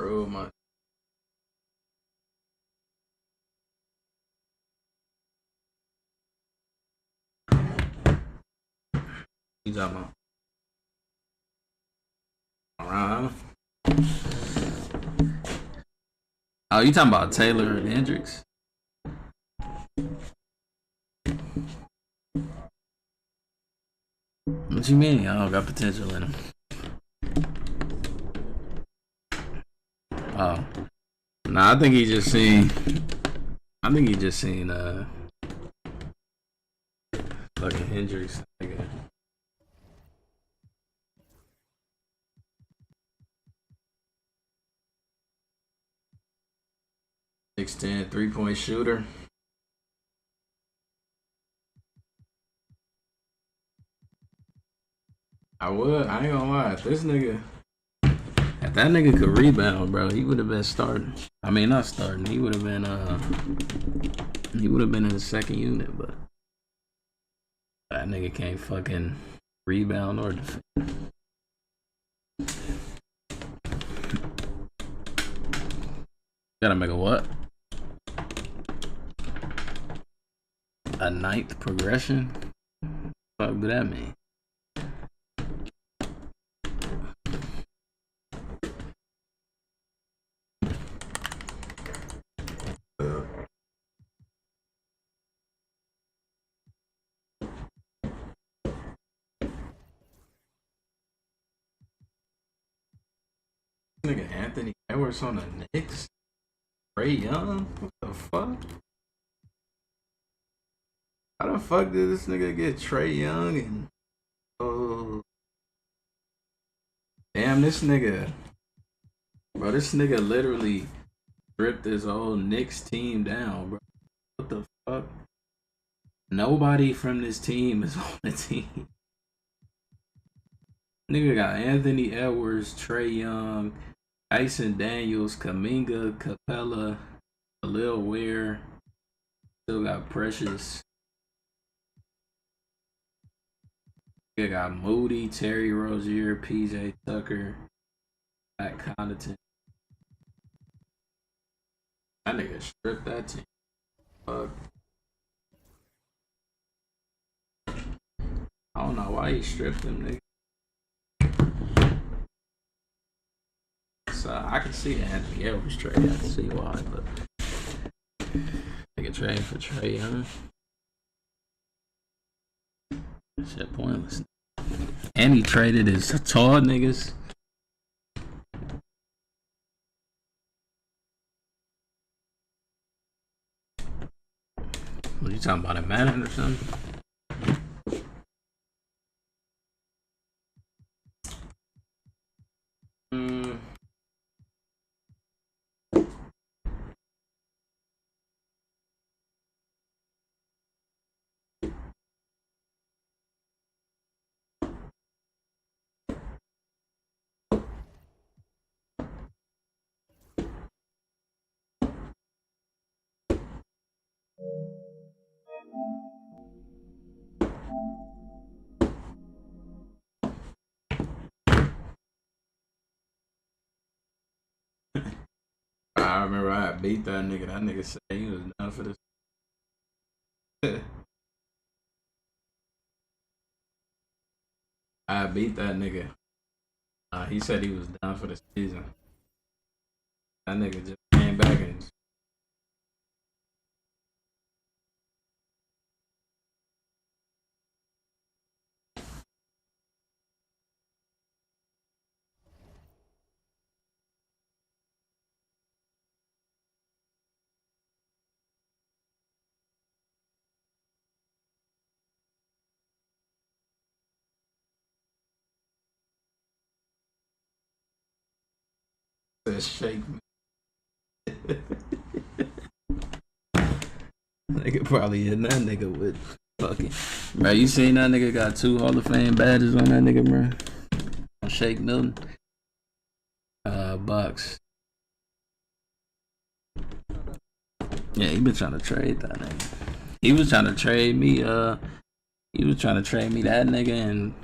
Bro, my. You talking about? Around. Oh, you talking about Taylor and Hendricks? What you mean? I don't got potential in him. Oh. Nah, I think he just seen fucking Hendricks. Nigga. Extend 3-point shooter. I would. I ain't gonna lie. If that nigga could rebound, bro, he would have been starting. I mean, not starting. He would have been in the second unit, but that nigga can't fucking rebound or defend. Gotta make a what? A ninth progression? What do that mean? Nigga Anthony Edwards on the Knicks? Trae Young? What the fuck? How the fuck did this nigga get Trae Young and damn, this nigga literally stripped his whole Knicks team down, bro. What the fuck? Nobody from this team is on the team. Nigga got Anthony Edwards, Trae Young, Dyson Daniels, Kuminga, Capella, Khalil Ware. Still got Precious. Nigga got Moody, Terry Rozier, PJ Tucker, Pat Connaughton. That nigga stripped that team. Fuck. I don't know why he stripped them, nigga. So I can see Anthony Edwards trade. I can see why, but nigga trade for Trae Young. Shit pointless. And he traded his tall niggas. What are you talking about, a Madden or something? I remember I beat that nigga. That nigga said he was down for this. I beat that nigga. He said he was down for the season. That nigga just came back and said shake me. Nigga probably hit that nigga with fucking. Bro, you seen that nigga got 2 Hall of Fame badges on that nigga, bro? On Shake Milton. Bucks. Yeah, he been trying to trade that nigga. He was trying to trade me. He was trying to trade me that nigga and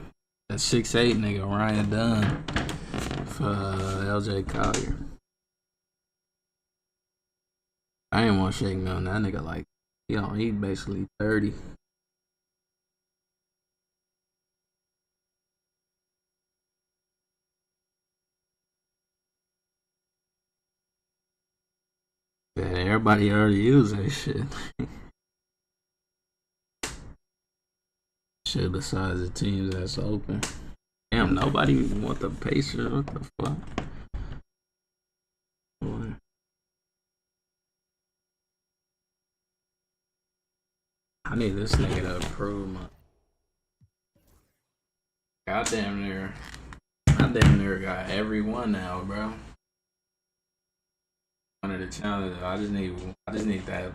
that 6'8" nigga Ryan Dunn for LJ Collier. I ain't want to shake me on that nigga like, he basically 30. Yeah, everybody already use that shit. Shit besides the teams that's open. Damn, nobody want the Pacers. What the fuck? Boy. I need this nigga to approve my. I damn near got every one now, bro. One of the challenges. I just need that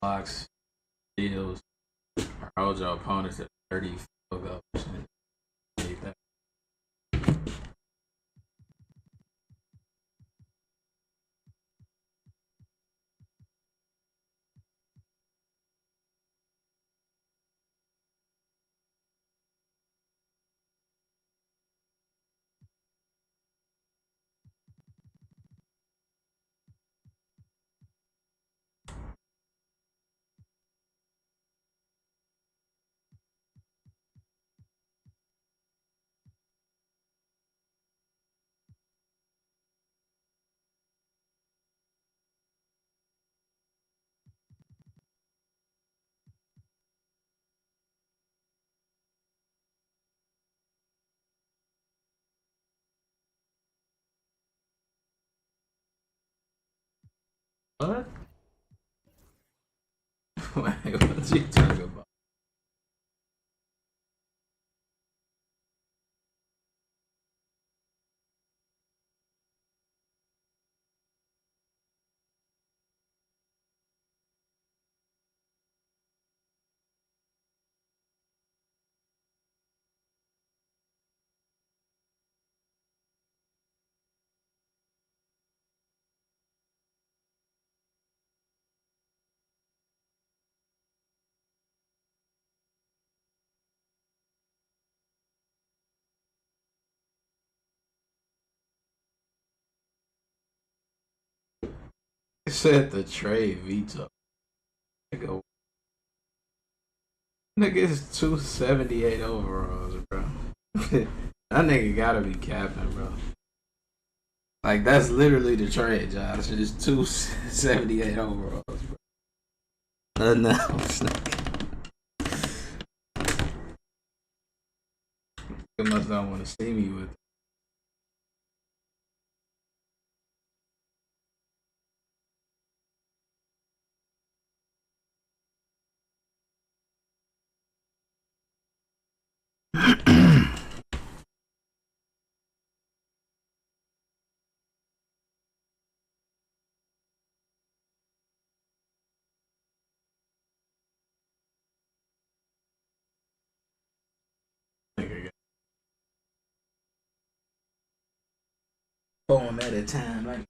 box deals or hold your opponents at 30 field goals. I need that. What? Wait, what you talking about? It said the trade veto. Nigga, is 278 overalls, bro. That nigga gotta be capping, bro. Like, that's literally the trade, Josh. It's 278 overalls, bro. Announced. You must not want to see me with nigga. Poem at a time, like.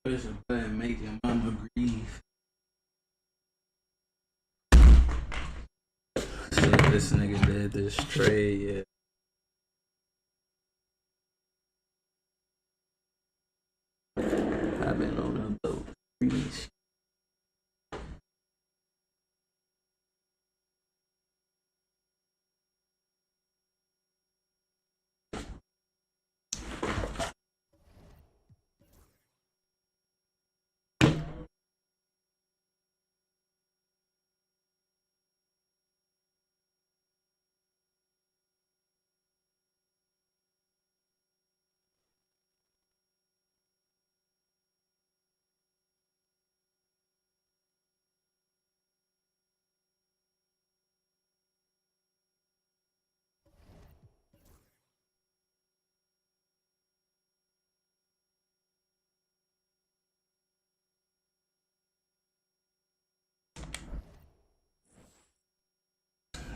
Push a button, make your mama grieve. See if this nigga did this trade yet. I've been on the boat. Please.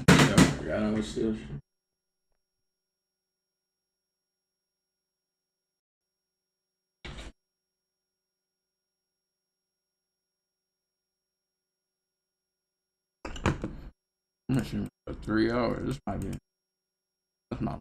I forgot I was still. I'm for 3 hours. This might be. That's not